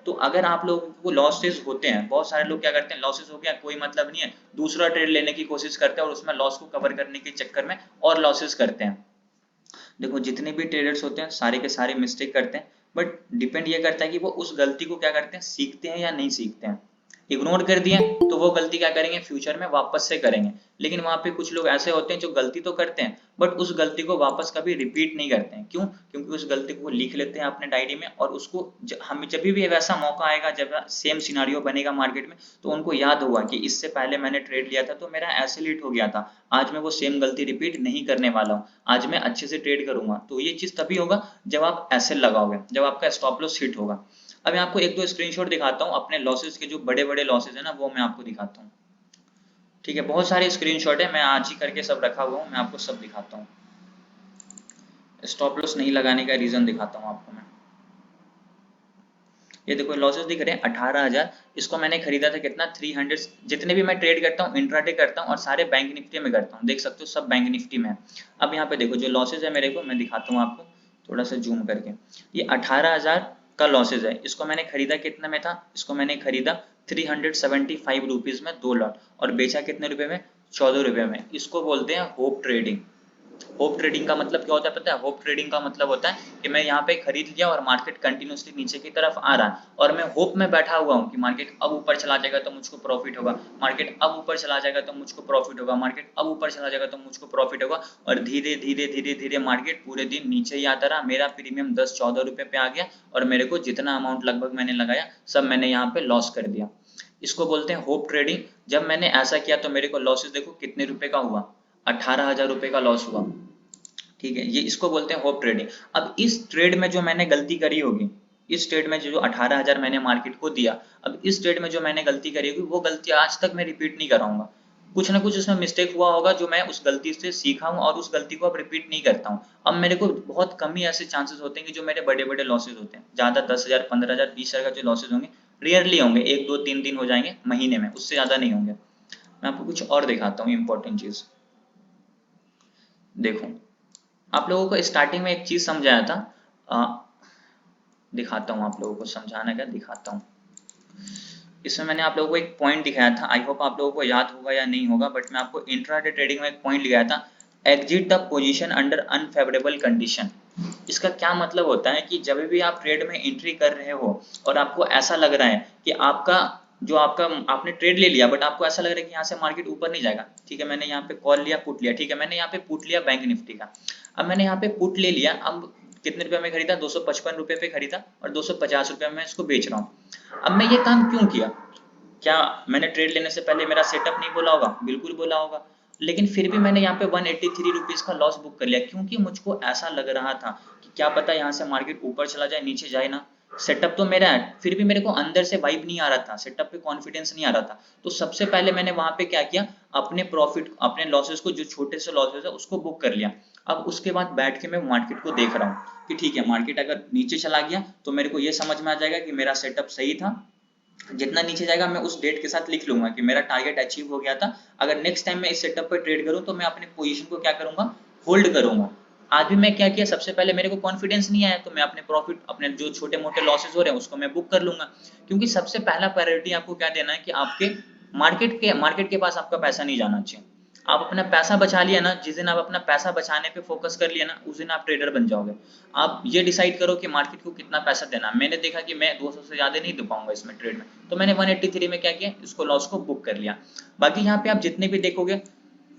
तो अगर आप लोगों को लॉसेस होते हैं, बहुत सारे लोग क्या करते हैं, लॉसेस हो गया कोई मतलब नहीं है, दूसरा ट्रेड लेने की कोशिश करते हैं और उसमें लॉस को कवर करने के चक्कर में और लॉसेस करते हैं। देखो, जितने भी ट्रेडर्स होते हैं सारे के सारे मिस्टेक करते हैं, बट डिपेंड ये करता है कि वो उस गलती को क्या करते हैं, सीखते हैं या नहीं सीखते हैं। इग्नोर कर दिया तो वो गलती क्या करेंगे, फ्यूचर में वापस से करेंगे। लेकिन वहां पे कुछ लोग ऐसे होते हैं जो गलती तो करते हैं बट उस गलती को वापस कभी रिपीट नहीं करते हैं। क्यों? क्योंकि उस गलती को लिख लेते हैं अपने डायरी में और उसको हमें जब भी वैसा मौका आएगा, जब सेम सिनारियो बनेगा मार्केट में, तो उनको याद होगा कि इससे पहले मैंने ट्रेड लिया था तो मेरा ऐसे हिट हो गया था, आज मैं वो सेम गलती रिपीट नहीं करने वाला हूँ, आज मैं अच्छे से ट्रेड करूंगा। तो ये चीज तभी होगा जब आप ऐसे लगाओगे, जब आपका स्टॉप लॉस हिट होगा। अब मैं आपको एक दो स्क्रीनशॉट दिखाता हूँ अपने लॉसेस के, जो बड़े बड़े लॉसेस है ना, वो मैं आपको दिखाता हूँ। ठीक है, बहुत सारे स्क्रीनशॉट है, मैं आज ही करके सब रखा हुआ हूँ, मैं आपको सब दिखाता हूँ। स्टॉप लॉस नहीं लगाने का रीजन दिखाता हूँ आपको मैं। ये देखो लॉसेस दिख रहे हैं 18,000। इसको मैंने खरीदा था कितना, 300। जितने भी मैं ट्रेड करता हूँ इंट्राडे करता हूँ और सारे बैंक निफ्टी में करता हूँ, देख सकते हो सब बैंक निफ्टी में है। अब यहाँ पे देखो जो लॉसेज है मेरे को, मैं दिखाता हूँ आपको थोड़ा सा जूम करके। ये 18,000 का लॉसेज है। इसको मैंने खरीदा कितने में था, इसको मैंने खरीदा 375 रुपीज में 2 लॉट और बेचा कितने रुपए में, 14 रुपए में। इसको बोलते हैं होप ट्रेडिंग। होप ट्रेडिंग का मतलब क्या होता है पता है? होप ट्रेडिंग का मतलब होता है कि मैं यहाँ पे खरीद लिया और मार्केट कंटिन्यूसली नीचे की तरफ आ रहा है और मैं होप में बैठा हुआ हूँ कि मार्केट अब ऊपर चला जाएगा तो मुझको प्रॉफिट होगा, मार्केट अब ऊपर चला जाएगा तो मुझको प्रॉफिट होगा, मार्केट अब ऊपर चला जाएगा तो मुझको प्रॉफिट होगा। और धीरे धीरे धीरे धीरे मार्केट पूरे दिन नीचे ही आता रहा, मेरा प्रीमियम 10-14 रुपए पे आ गया और मेरे को जितना अमाउंट लगभग मैंने लगाया सब मैंने यहाँ पे लॉस कर दिया। इसको बोलते हैं होप ट्रेडिंग। जब मैंने ऐसा किया तो मेरे को लॉसेस देखो कितने रुपए का हुआ, 18,000 रुपए का लॉस हुआ। ठीक है, ये इसको बोलते हैं होप ट्रेडिंग। अब इस ट्रेड में जो मैंने गलती करी होगी, इस ट्रेड में जो 18,000 मैंने मार्केट को दिया, अब इस ट्रेड में जो मैंने गलती करी होगी वो गलती आज तक मैं रिपीट नहीं कराऊंगा। कुछ ना कुछ उसमें मिस्टेक हुआ होगा जो मैं उस गलती से सीखा हूं और उस गलती को अब रिपीट नहीं करता हूं। अब मेरे को बहुत कम ही ऐसे चांसेस होते हैं कि जो मेरे बड़े बड़े लॉसेज होते हैं, ज्यादा 10,000 15,000 20,000 का जो लॉसेज होंगे रेयरली होंगे, 1 2 3 दिन हो जाएंगे महीने में, उससे ज्यादा नहीं होंगे। मैं आपको कुछ और दिखाता हूँ इंपॉर्टेंट चीज। देखो, आप लोगों को स्टार्टिंग में एक चीज समझाया था, दिखाता हूँ आप लोगों को, समझाना क्या दिखाता हूँ। इसमें मैंने आप लोगों को एक पॉइंट दिखाया था, आई होप आप लोगों को याद होगा या नहीं होगा, बट मैं आपको इंट्राडे ट्रेडिंग में एक पॉइंट दिखाया था, exit the position under unfavourable condition. इसका क्या मतलब होता है कि जब भी आप ट्रेड में एंट्री कर रहे हो और आपको ऐसा लग रहा है कि आपने ट्रेड ले लिया, बट आपको ऐसा लग रहा है कि यहाँ से मार्केट ऊपर नहीं जाएगा, ठीक है, मैंने यहाँ पे कॉल लिया, पुट लिया, ठीक है, मैंने यहाँ पे पुट लिया बैंक निफ्टी का। अब मैंने यहाँ पे पुट ले लिया, अब कितने रुपए में खरीदा, 255 रुपए पे खरीदा और 250 रुपए में इसको बेच रहा हूँ। अब मैं ये काम क्यों किया? क्या मैंने ट्रेड लेने से पहले मेरा सेटअप नहीं बोला होगा? बिल्कुल बोला होगा, लेकिन फिर भी मैंने यहाँ पे 183 रुपीज का लॉस बुक कर लिया, क्योंकि मुझको ऐसा लग रहा था कि क्या पता यहाँ से मार्केट ऊपर चला जाए, नीचे जाए ना। सेटअप तो मेरा है, फिर भी मेरे को अंदर से वाइब नहीं आ रहा था, सेटअप पे कॉन्फिडेंस नहीं आ रहा था। तो सबसे पहले मैंने वहां पे क्या किया, अपने प्रॉफिट, अपने लॉसेस को, जो छोटे से लॉसेस है उसको बुक कर लिया। अब उसके बाद बैठ के मैं मार्केट को देख रहा हूँ कि ठीक है, मार्केट अगर नीचे चला गया तो मेरे को ये समझ में आ जाएगा कि मेरा सेटअप सही था, जितना नीचे जाएगा मैं उस डेट के साथ लिख लूंगा कि मेरा टारगेट अचीव हो गया था। अगर नेक्स्ट टाइम मैं इस सेटअप पर ट्रेड करूं तो मैं अपने पोजीशन को क्या करूंगा, होल्ड करूंगा। आज भी मैं क्या किया, सबसे पहले मेरे को कॉन्फिडेंस नहीं आया तो मैं अपने प्रॉफिट, अपने जो छोटे मोटे लॉसेस हो रहे हैं उसको मैं बुक कर लूंगा। क्योंकि सबसे पहला प्रायोरिटी आपको क्या देना है कि आपके मार्केट के पास आपका पैसा नहीं जाना चाहिए। आप अपना पैसा बचा लिया ना, जिस दिन आप अपना पैसा बचाने पे फोकस कर लिया ना, उस दिन आप ट्रेडर बन जाओगे। आप ये डिसाइड करो कि मार्केट को कितना पैसा देना। मैंने देखा कि मैं 200 से ज्यादा नहीं दे पाऊंगा इसमें ट्रेड में, तो मैंने 183 में क्या किया, इसको लॉस को बुक कर लिया। बाकी यहाँ पे आप जितने भी देखोगे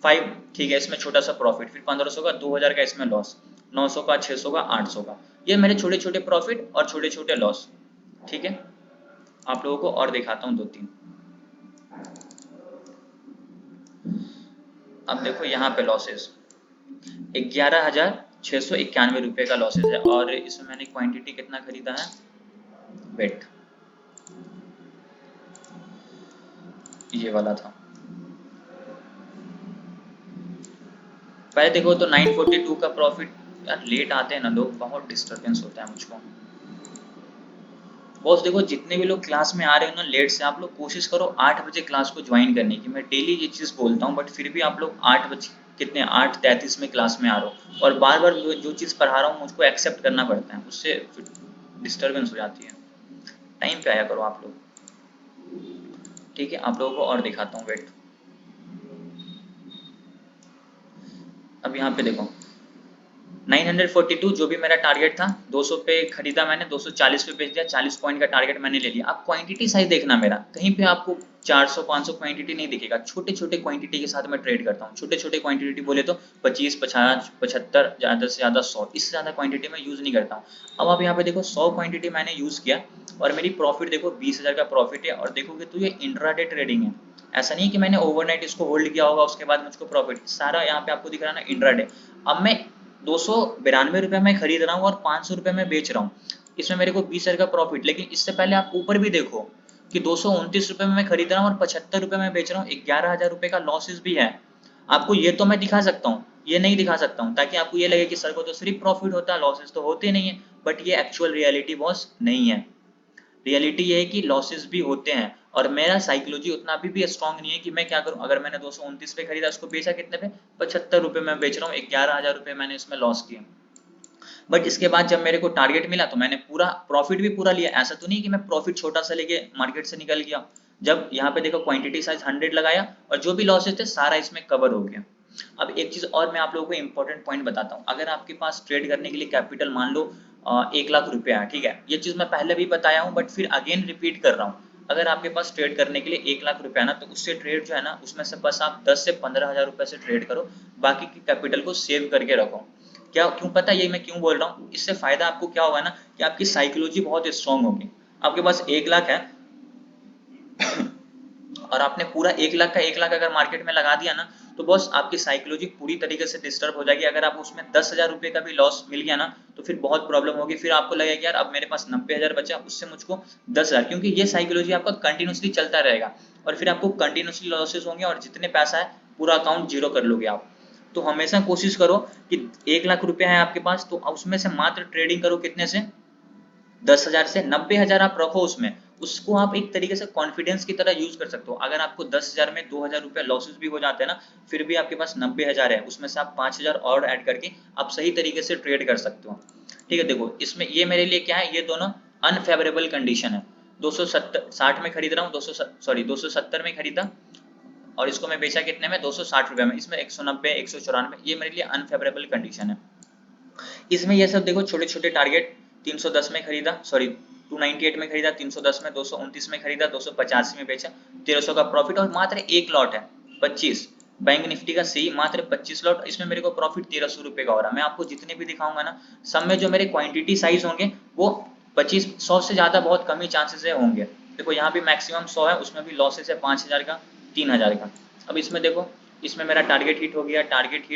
5, ठीक है, इसमें छोटा सा प्रॉफिट, फिर 1500 का, 2000 का इसमें लॉस, 900 का, 600 का, 800 का, ये मेरे छोटे छोटे प्रॉफिट और छोटे छोटे लॉस। ठीक है, आप लोगों को और दिखाता हूँ 2-3। अब देखो यहाँ पे लॉसेस 11,691 रुपए का लॉसेस है, और इसमें मैंने क्वांटिटी कितना खरीदा है, वेट, ये वाला था। पहले देखो तो 942 का प्रॉफिट। यार लेट आते हैं ना लोग, बहुत डिस्टरबेंस होता है मुझको। बॉस देखो, जितने भी लोग क्लास में आ रहे हो ना लेट से, आप लोग कोशिश करो 8 बजे क्लास को ज्वाइन करने की। मैं डेली ये चीज़ बोलता हूँ, बट फिर भी आप लोग 8 बजे, कितने, 8:33 में क्लास में आ रहे हो, और बार बार जो चीज़ पढ़ा रहा हूँ मुझको एक्सेप्ट करना पड़ता है, उससे डिस्टर्बेंस हो जाती है। टाइम पे आया करो आप लोग, ठीक है। आप लोगों को और दिखाता हूँ, वेट। अब यहाँ पे देखो 942 जो भी मेरा टारगेट था, 200 पे खरीदा मैंने, 240 पे बेच दिया, 40 पॉइंट का टारगेट मैंने ले लिया। अब क्वांटिटी साइज देखना मेरा, कहीं पे आपको 400-500 क्वांटिटी नहीं दिखेगा। छोटे छोटे क्वांटिटी के साथ मैं ट्रेड करता हूँ। छोटे छोटे क्वांटिटी बोले तो 25, 50, 75, ज़्यादा से ज़्यादा 100, इससे ज़्यादा क्वांटिटी मैं यूज़ नहीं करता हूँ। अब आप यहाँ पे देखो 100 क्वांटिटी मैंने यूज़ किया और मेरी प्रॉफिट देखो 20,000 का प्रॉफिट है। और देखोगे तो ये इंट्राडे ट्रेडिंग है, ऐसा नहीं कि मैंने ओवरनाइट इसको होल्ड किया होगा उसके बाद मुझको प्रॉफिट। सारा यहाँ पे आपको दिख रहा है ना, इंट्राडे। अब मैं 292 रुपए में खरीद रहा हूँ और 500 रुपए में बेच रहा हूँ, इसमें मेरे को 20,000 का प्रॉफिट। लेकिन इससे पहले आप ऊपर भी देखो कि 229 रुपए में मैं खरीद रहा हूँ और 75 रुपए में बेच रहा हूँ, 11,000 रुपए का लॉसेस भी है। आपको ये तो मैं दिखा सकता हूँ, ये नहीं दिखा सकता हूँ, ताकि आपको ये लगे कि सर को तो सिर्फ प्रॉफिट होता है, लॉसेस तो होते नहीं है। बट ये एक्चुअल रियलिटी बॉस नहीं है। रियलिटी ये है कि लॉसेस भी होते हैं, और मेरा साइकोलॉजी उतना अभी भी स्ट्रांग नहीं है कि मैं क्या करूं। अगर मैंने 229 पे खरीदा, उसको बेचा कितने पे, 75 रुपए में बेच रहा हूँ, 11,000 रुपए मैंने इसमें लॉस किया। बट इसके बाद जब मेरे को टारगेट मिला तो मैंने पूरा प्रॉफिट भी पूरा लिया। ऐसा तो नहीं कि मैं प्रॉफिट छोटा सा लेके मार्केट से निकल गया। जब यहाँ पे देखो क्वांटिटी साइज 100 लगाया और जो भी लॉसेस थे सारा इसमें कवर हो गया। अब एक चीज और मैं आप लोगों को इंपॉर्टेंट पॉइंट बताता हूँ। अगर आपके पास ट्रेड करने के लिए कैपिटल मान लो 1,00,000 रुपया है, ठीक है, ये चीज मैं पहले भी बताया हूँ बट फिर अगेन रिपीट कर रहा हूँ। अगर आपके पास ट्रेड करने के लिए 1,00,000 रुपया ना, तो उससे ट्रेड जो है ना, उसमें से बस आप 10 से 15,000 रुपए से ट्रेड करो, बाकी की कैपिटल को सेव करके रखो। क्या, क्यों पता ये मैं क्यों बोल रहा हूँ? इससे फायदा आपको क्या होगा ना, कि आपकी साइकोलॉजी बहुत स्ट्रांग होगी। आपके पास 1,00,000 है और आपने पूरा 1,00,000 का 1,00,000 अगर मार्केट में लगा दिया ना, तो बस आपकी साइकोलॉजी पूरी तरीके से डिस्टर्ब हो जाएगी। अगर आप उसमें 10,000 रुपए का भी लॉस मिल गया ना, तो फिर बहुत प्रॉब्लम होगी। फिर आपको लगेगा यार अब मेरे पास 90,000 बचा, उससे मुझको 10,000, क्योंकि ये साइकोलॉजी आपका कंटिन्यूसली चलता रहेगा और फिर आपको कंटिन्यूसली लॉसेस होंगे और जितने पैसा है पूरा अकाउंट जीरो कर लोगे आप। तो हमेशा कोशिश करो कि 1,00,000 रुपया है आपके पास, तो उसमें से मात्र ट्रेडिंग करो कितने से, 10,000 से। 90,000 आप रखो उसमें, उसको आप एक तरीके से कॉन्फिडेंस की तरह यूज कर सकते हो। अगर आपको 10,000 में 2,000 रुपया लॉसेस भी हो जाते हैं ना, फिर भी आपके पास 90,000 है, उसमें से आप 5,000 और ऐड करके आप सही तरीके से ट्रेड कर सकते हो। ठीक है, देखो इसमें ये मेरे लिए क्या है, ये दोनों अनफेवरेबल कंडीशन है। 260 में खरीद रहा हूँ, 270 में खरीदा और इसको मैं बेचा कितने में, 260 रुपए में। इसमें 190, 194, ये मेरे लिए अनफेवरेबल कंडीशन है। इसमें ये सब देखो छोटे छोटे टारगेट, 310 में खरीदा, सॉरी 298 में खरीदा, 310 में, 229 में खरीदा, 285 में बेचा, 1300 का प्रॉफिट, और मात्र एक लॉट है 25, बैंक निफ्टी का सी मात्र 25 लॉट, इसमें मेरे को प्रॉफिट 1300 रुपए का हो रहा है। मैं आपको जितने भी दिखाऊंगा ना, सब में जो मेरे क्वांटिटी साइज होंगे वो 25 100 से ज्यादा बहुत कम ही चांसेस है होंगे। देखो यहाँ भी मैक्सिमम 100 है, उसमें भी लॉसेस है 5000 का, 3000 का। अब इसमें देखो, इसमें मेरा टारगेट हिट हो गया, टारगेट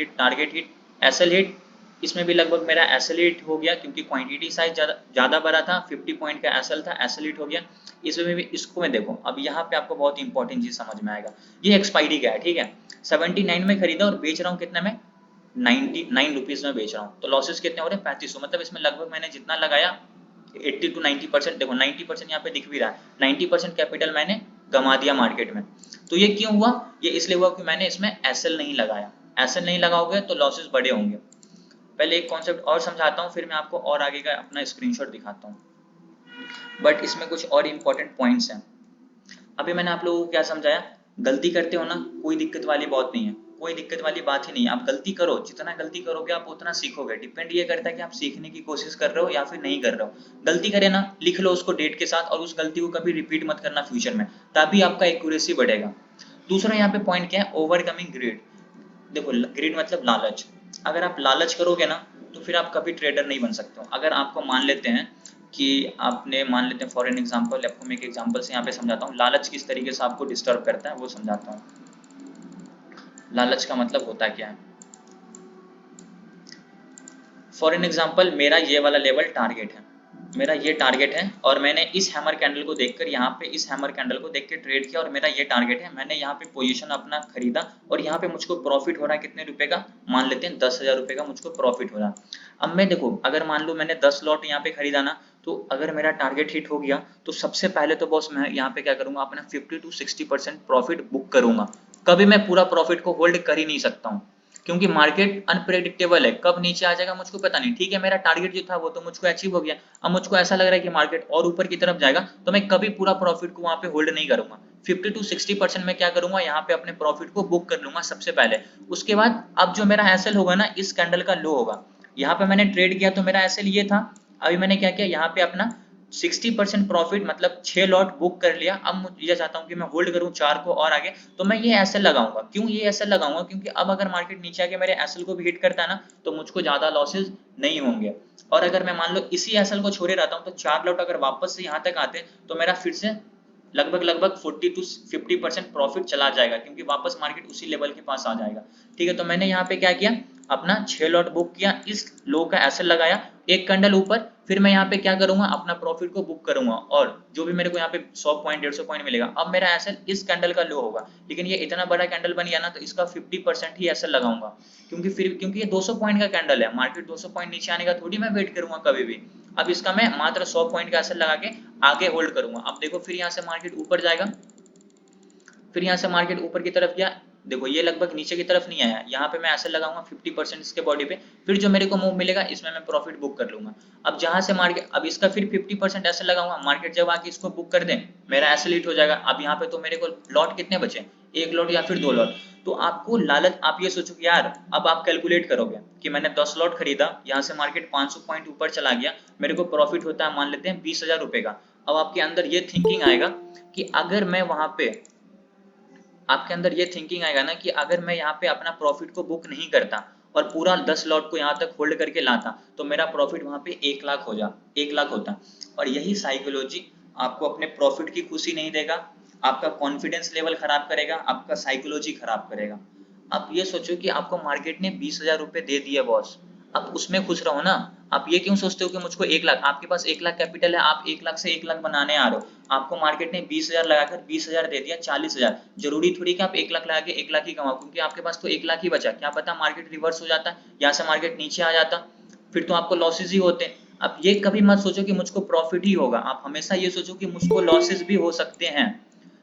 हिट, एसएल हिट, इसमें भी लगभग मेरा एसएल हिट हो गया क्योंकि क्वांटिटी साइज ज्यादा बड़ा था, 50 पॉइंट का एसएल था, एसएल हिट हो गया। इसमें भी, इसको में देखो, अब यहाँ पे आपको बहुत इंपॉर्टेंट चीज समझ में आएगा, ये एक्सपायरी का है, ठीक है। 79 में खरीदा और बेच रहा हूँ कितने में, 99 रुपीज में बेच रहा हूँ, तो लॉसेस कितने हो रहे हैं, 3500। मतलब इसमें लगभग मैंने जितना लगाया 80 to 90%, देखो 90% यहाँ पे दिख भी रहा है, 90% कैपिटल मैंने गंवा दिया मार्केट में। तो ये क्यों हुआ, ये इसलिए हुआ कि मैंने इसमें एसएल नहीं लगाया, एसएल नहीं लगाओगे तो लॉसेस बड़े होंगे। पहले एक कॉन्सेप्ट और समझाता हूँ, फिर मैं आपको और आगे का अपना स्क्रीनशॉट दिखाता हूँ, बट इसमें कुछ और इंपॉर्टेंट पॉइंट्स हैं। अभी मैंने आप लोगों को क्या समझाया, गलती करते हो ना, कोई दिक्कत वाली बात नहीं है, कोई दिक्कत वाली बात ही नहीं है, आप गलती करो, जितना गलती करोगे आप उतना सीखोगे। डिपेंड ये करता है कि आप सीखने की कोशिश कर रहे हो या फिर नहीं कर रहे हो। गलती करे ना, लिख लो उसको डेट के साथ, और उस गलती को कभी रिपीट मत करना फ्यूचर में, तभी आपका एक्यूरेसी बढ़ेगा। दूसरा यहाँ पे पॉइंट क्या है, ओवरकमिंग ग्रीड। देखो ग्रीड मतलब लालच, अगर आप लालच करोगे ना तो फिर आप कभी ट्रेडर नहीं बन सकते हो। अगर आपको मान लेते हैं कि आपने, मान लेते हैं फॉर एन एग्जांपल, आपको मैं एक एग्जांपल से यहाँ पे समझाता हूँ लालच किस तरीके से आपको डिस्टर्ब करता है, वो समझाता हूँ। लालच का मतलब होता क्या है। फॉर एन एग्जांपल, मेरा ये वाला लेवल टारगेट है, मेरा ये टारगेट है, और मैंने इस हैमर कैंडल को देखकर, यहाँ पे इस हैमर कैंडल को देख के ट्रेड किया, और मेरा ये टारगेट है, मैंने यहाँ पे पोजीशन अपना खरीदा, और यहाँ पे मुझको प्रॉफिट हो रहा है कितने रुपए का, मान लेते हैं 10,000 रुपए का मुझको प्रॉफिट हो रहा है। अब मैं देखो, अगर मान लो मैंने 10 लॉट यहाँ पे खरीदा ना, तो अगर मेरा टारगेट हिट हो गया तो सबसे पहले तो बॉस मैं यहाँ पे क्या करूंगा, अपना 50 to 60% प्रॉफिट बुक करूंगा। कभी मैं पूरा प्रॉफिट को होल्ड कर ही नहीं सकता हूँ, क्योंकि मार्केट अनप्रेडिक्टेबल है, कब नीचे आ जाएगा मुझको पता नहीं। ठीक है, मेरा टारगेट जो था वो तो मुझको अचीव हो गया, अब मुझको ऐसा लग रहा है कि मार्केट और ऊपर की तरफ जाएगा, तो मैं कभी पूरा प्रॉफिट को वहां पे होल्ड नहीं करूंगा। 50 to 60% में क्या करूंगा, यहाँ पे अपने प्रॉफिट को बुक कर लूंगा सबसे पहले। उसके बाद अब जो मेरा एसएल होगा ना, इस कैंडल का लो होगा, यहाँ पे मैंने ट्रेड किया तो मेरा एसएल ये था, अभी मैंने क्या किया, यहाँ पे अपना 60% प्रॉफिट मतलब 6 लॉट बुक कर लिया। अब ये चाहता हूँ कि मैं होल्ड करूँ 4 को और आगे, तो मैं ये एसएल लगाऊंगा। क्यों ये एसएल लगाऊंगा, क्योंकि अब अगर मार्केट नीचे आके मेरे एसएल को भी हिट करता है ना, तो मुझको ज्यादा लॉसेस नहीं होंगे। और अगर मैं मान लो इसी एसएल को छोड़े रहता हूँ, तो 4 लॉट अगर वापस से यहाँ तक आते तो मेरा फिर से लगभग 40 to 50% प्रॉफिट चला जाएगा, क्योंकि वापस मार्केट उसी लेवल के पास आ जाएगा। ठीक है, तो मैंने यहाँ पे क्या किया, अपना 6 लॉट बुक किया, इस लो का एसएल लगाया, एक कैंडल ऊपर, फिर मैं यहाँ पे क्या करूंगा, अपना प्रॉफिट को बुक करूंगा, और जो भी मेरे को यहाँ पे 100 पॉइंट 150 पॉइंट मिलेगा। अब मेरा एसएल इस कैंडल का लो होगा, लेकिन ये इतना बड़ा कैंडल बन गया ना, तो इसका 50% ही एसएल लगाऊंगा, क्योंकि ये 200 पॉइंट का कैंडल है, मार्केट 200 पॉइंट नीचे आने का थोड़ी मैं वेट करूंगा कभी भी। अब इसका मैं मात्र 100 पॉइंट का एसएल लगा के आगे होल्ड करूंगा। अब देखो फिर यहाँ से मार्केट ऊपर जाएगा, फिर यहाँ से मार्केट ऊपर की तरफ गया, देखो ये लगभग नीचे की तरफ नहीं आया, यहाँ पे मैं ऐसे लगाऊंगा 50% इसके बॉडी पे, फिर जो मेरे को मूव मिलेगा इसमें मैं प्रॉफिट बुक कर लूंगा। अब जहां से मार्केट, अब इसका फिर 50% ऐसे लगाऊंगा, मार्केट जब आके इसको बुक कर दे मेरा ऐसे लीट हो जाएगा। अब यहाँ पे तो मेरे को लॉट कितने बचे, एक लॉट या फिर 2 लॉट। तो आपको लालच, आप ये सोचो कि यार अब आप कैलकुलेट करोगे कि मैंने 10 लॉट खरीदा, यहाँ से मार्केट 500 पॉइंट ऊपर चला गया, मेरे को प्रॉफिट होता है मान लेते हैं 20,000 रुपए का। अब आपके अंदर ये थिंकिंग आएगा कि अगर मैं वहां पे, आपके अंदर ये थिंकिंग आएगा ना कि अगर मैं यहाँ पे अपना प्रॉफिट को बुक नहीं करता और पूरा 10 लॉट को यहाँ तक होल्ड करके लाता, तो मेरा प्रॉफिट वहां पे 1 लाख हो जा 1 लाख होता। और यही साइकोलॉजी आपको अपने प्रॉफिट की खुशी नहीं देगा, आपका कॉन्फिडेंस लेवल खराब करेगा, आपका साइकोलॉजी खराब करेगा। आप ये सोचो कि आपको मार्केट ने 20,000 रुपए दे दिए बॉस, आप उसमें खुश रहो ना। आप ये क्यों सोचते हो कि मुझको 1 लाख, आपके पास 1 लाख कैपिटल है, आप 1 लाख से 1 लाख बनाने आ रहे हो, आपको मार्केट ने 20,000 लगाकर 20,000 दे दिया, 40,000। जरूरी थोड़ी कि आप 1 लाख लगा के 1 लाख ही कमाओ, क्योंकि आपके पास तो 1 लाख ही बचा, क्या पता मार्केट रिवर्स हो जाता, यहाँ से मार्केट नीचे आ जाता, फिर तो आपको लॉसेस ही होते। आप ये कभी मत सोचो कि मुझको प्रॉफिट ही होगा, आप हमेशा ये सोचो कि मुझको लॉसेस भी हो सकते हैं।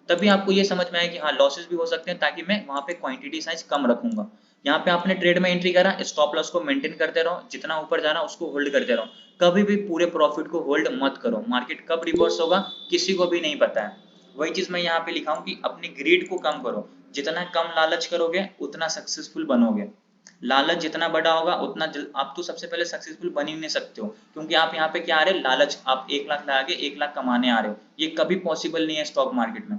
तभी आपको ये समझ में आए कि हाँ लॉसेस भी हो सकते हैं, ताकि मैं वहां पे क्वांटिटी साइज कम रखूंगा। यहाँ पे आपने ट्रेड में एंट्री करा, स्टॉप लॉस को मेंटेन करते रहो, जितना ऊपर जा रहा उसको होल्ड करते रहो, कभी भी पूरे प्रॉफिट को होल्ड मत करो। मार्केट कब रिवर्स होगा किसी को भी नहीं पता है। वही चीज मैं यहाँ पे लिखा हूँ कि अपनी ग्रीड को कम करो, जितना कम लालच करोगे उतना सक्सेसफुल बनोगे। लालच जितना बड़ा होगा उतना आप तो सबसे पहले सक्सेसफुल बन ही नहीं सकते हो, क्योंकि आप यहाँ पे क्या आ रहे हो, लालच, आप 1 लाख लगा के 1 लाख कमाने आ रहे हो, ये कभी पॉसिबल नहीं है स्टॉक मार्केट में।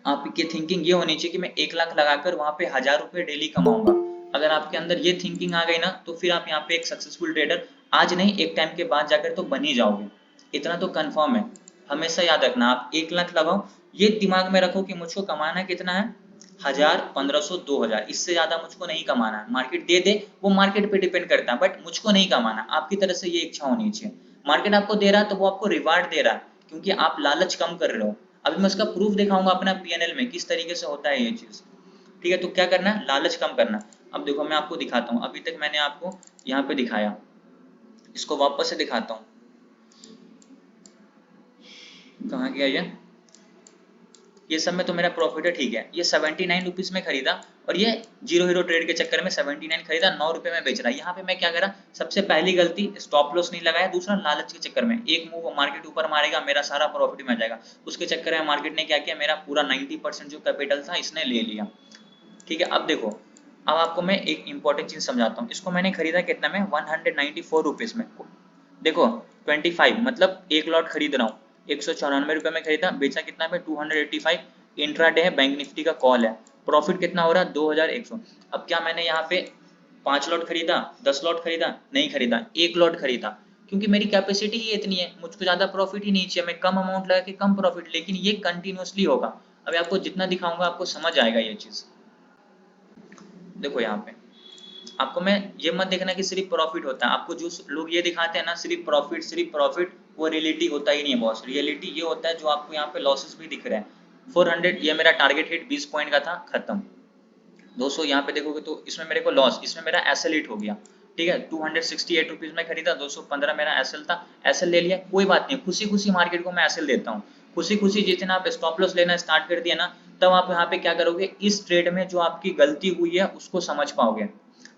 आपकी थिंकिंग ये होनी चाहिए कि मैं 1 लाख लगाकर वहां पे 1000 रुपए डेली कमाऊंगा। अगर आपके अंदर ये थिंकिंग आ गई ना, तो फिर आप यहाँ पे एक सक्सेसफुल ट्रेडर आज नहीं, एक टाइम के बाद जाकर तो बन ही जाओगे, इतना तो कंफर्म है। हमेशा याद रखना, आप 1 लाख लगाओ, ये दिमाग में रखो कि मुझको कमाना कितना है, 1000, 1500, 2000, इससे ज्यादा मुझको नहीं कमाना है। मार्केट दे दे वो मार्केट पे डिपेंड करता है, बट मुझको नहीं कमाना, आपकी तरफ से ये इच्छा होनी चाहिए। मार्केट आपको दे रहा है तो वो आपको रिवार्ड दे रहा है, क्योंकि आप लालच कम कर रहे हो। अभी मैं उसका प्रूफ दिखाऊंगा अपना पीएनएल में किस तरीके से होता है ये चीज। ठीक है, तो क्या करना है, लालच कम करना। अब देखो मैं आपको दिखाता हूँ, अभी तक मैंने आपको यहाँ पे दिखाया, इसको वापस से दिखाता हूँ, कहाँ गया ये सब में तो मेरा प्रॉफिट है। ठीक है, ये 79 रुपीज में खरीदा, और ये जीरो हीरो ट्रेड के चक्कर में 79 खरीदा, 9 रुपए में बेच रहा है। यहाँ पे मैं क्या करा, सबसे पहली गलती स्टॉप लॉस नहीं लगाया, दूसरा लालच के चक्कर में, एक मूव मार्केट ऊपर मारेगा मेरा सारा प्रॉफिट में आ जाएगा, उसके चक्कर में मार्केट ने क्या किया, मेरा पूरा 90% जो कैपिटल था इसने ले लिया। ठीक है, अब देखो, अब आपको मैं एक इंपॉर्टेंट चीज समझाता हूँ। इसको मैंने खरीदा कितना में, 194 रुपीज में। देखो 25 मतलब एक लॉट खरीद रहा हूँ, 194 रुपए में खरीदा, बेचा कितना में, 285। इंट्राडे है, बैंक निफ्टी का कॉल है, प्रॉफिट कितना हो रहा है, 2100। अब क्या मैंने यहाँ पे 5 लॉट खरीदा, 10 लॉट खरीदा, नहीं खरीदा, एक लॉट खरीदा, क्योंकि मेरी कैपेसिटी ही इतनी है, मुझको ज्यादा प्रॉफिट ही नहीं चाहिए, मैं कम अमाउंट लगा के कम प्रॉफिट, लेकिन ये कंटिन्यूअसली होगा। अभी आपको जितना दिखाऊंगा आपको समझ आएगा ये चीज। देखो यहाँ पे आपको मैं ये मत देखना कि सिर्फ प्रॉफिट होता है, आपको जो लोग ये दिखाते हैं ना सिर्फ प्रॉफिट, वो रियलिटी होता ही नहीं है बॉस। रियलिटी ये होता है जो आपको यहाँ पे लॉसेस भी दिख रहे हैं। 400, ये मेरा टारगेट हिट 20 पॉइंट का था, खत्म। 200 यहाँ पे देखोगे तो इसमें मेरे को लॉस, इसमें मेरा एसएल हिट हो गया। ठीक है, 268 रुपीज में खरीदा, 215 मेरा एसएल था, एसएल ले लिया, कोई बात नहीं, खुशी खुशी मार्केट को मैं एसएल देता हूँ, खुशी खुशी। जिस दिन आप स्टॉप लॉस लेना स्टार्ट कर दिया ना, तब आप यहाँ पे क्या करोगे, इस ट्रेड में जो आपकी गलती हुई है उसको समझ पाओगे।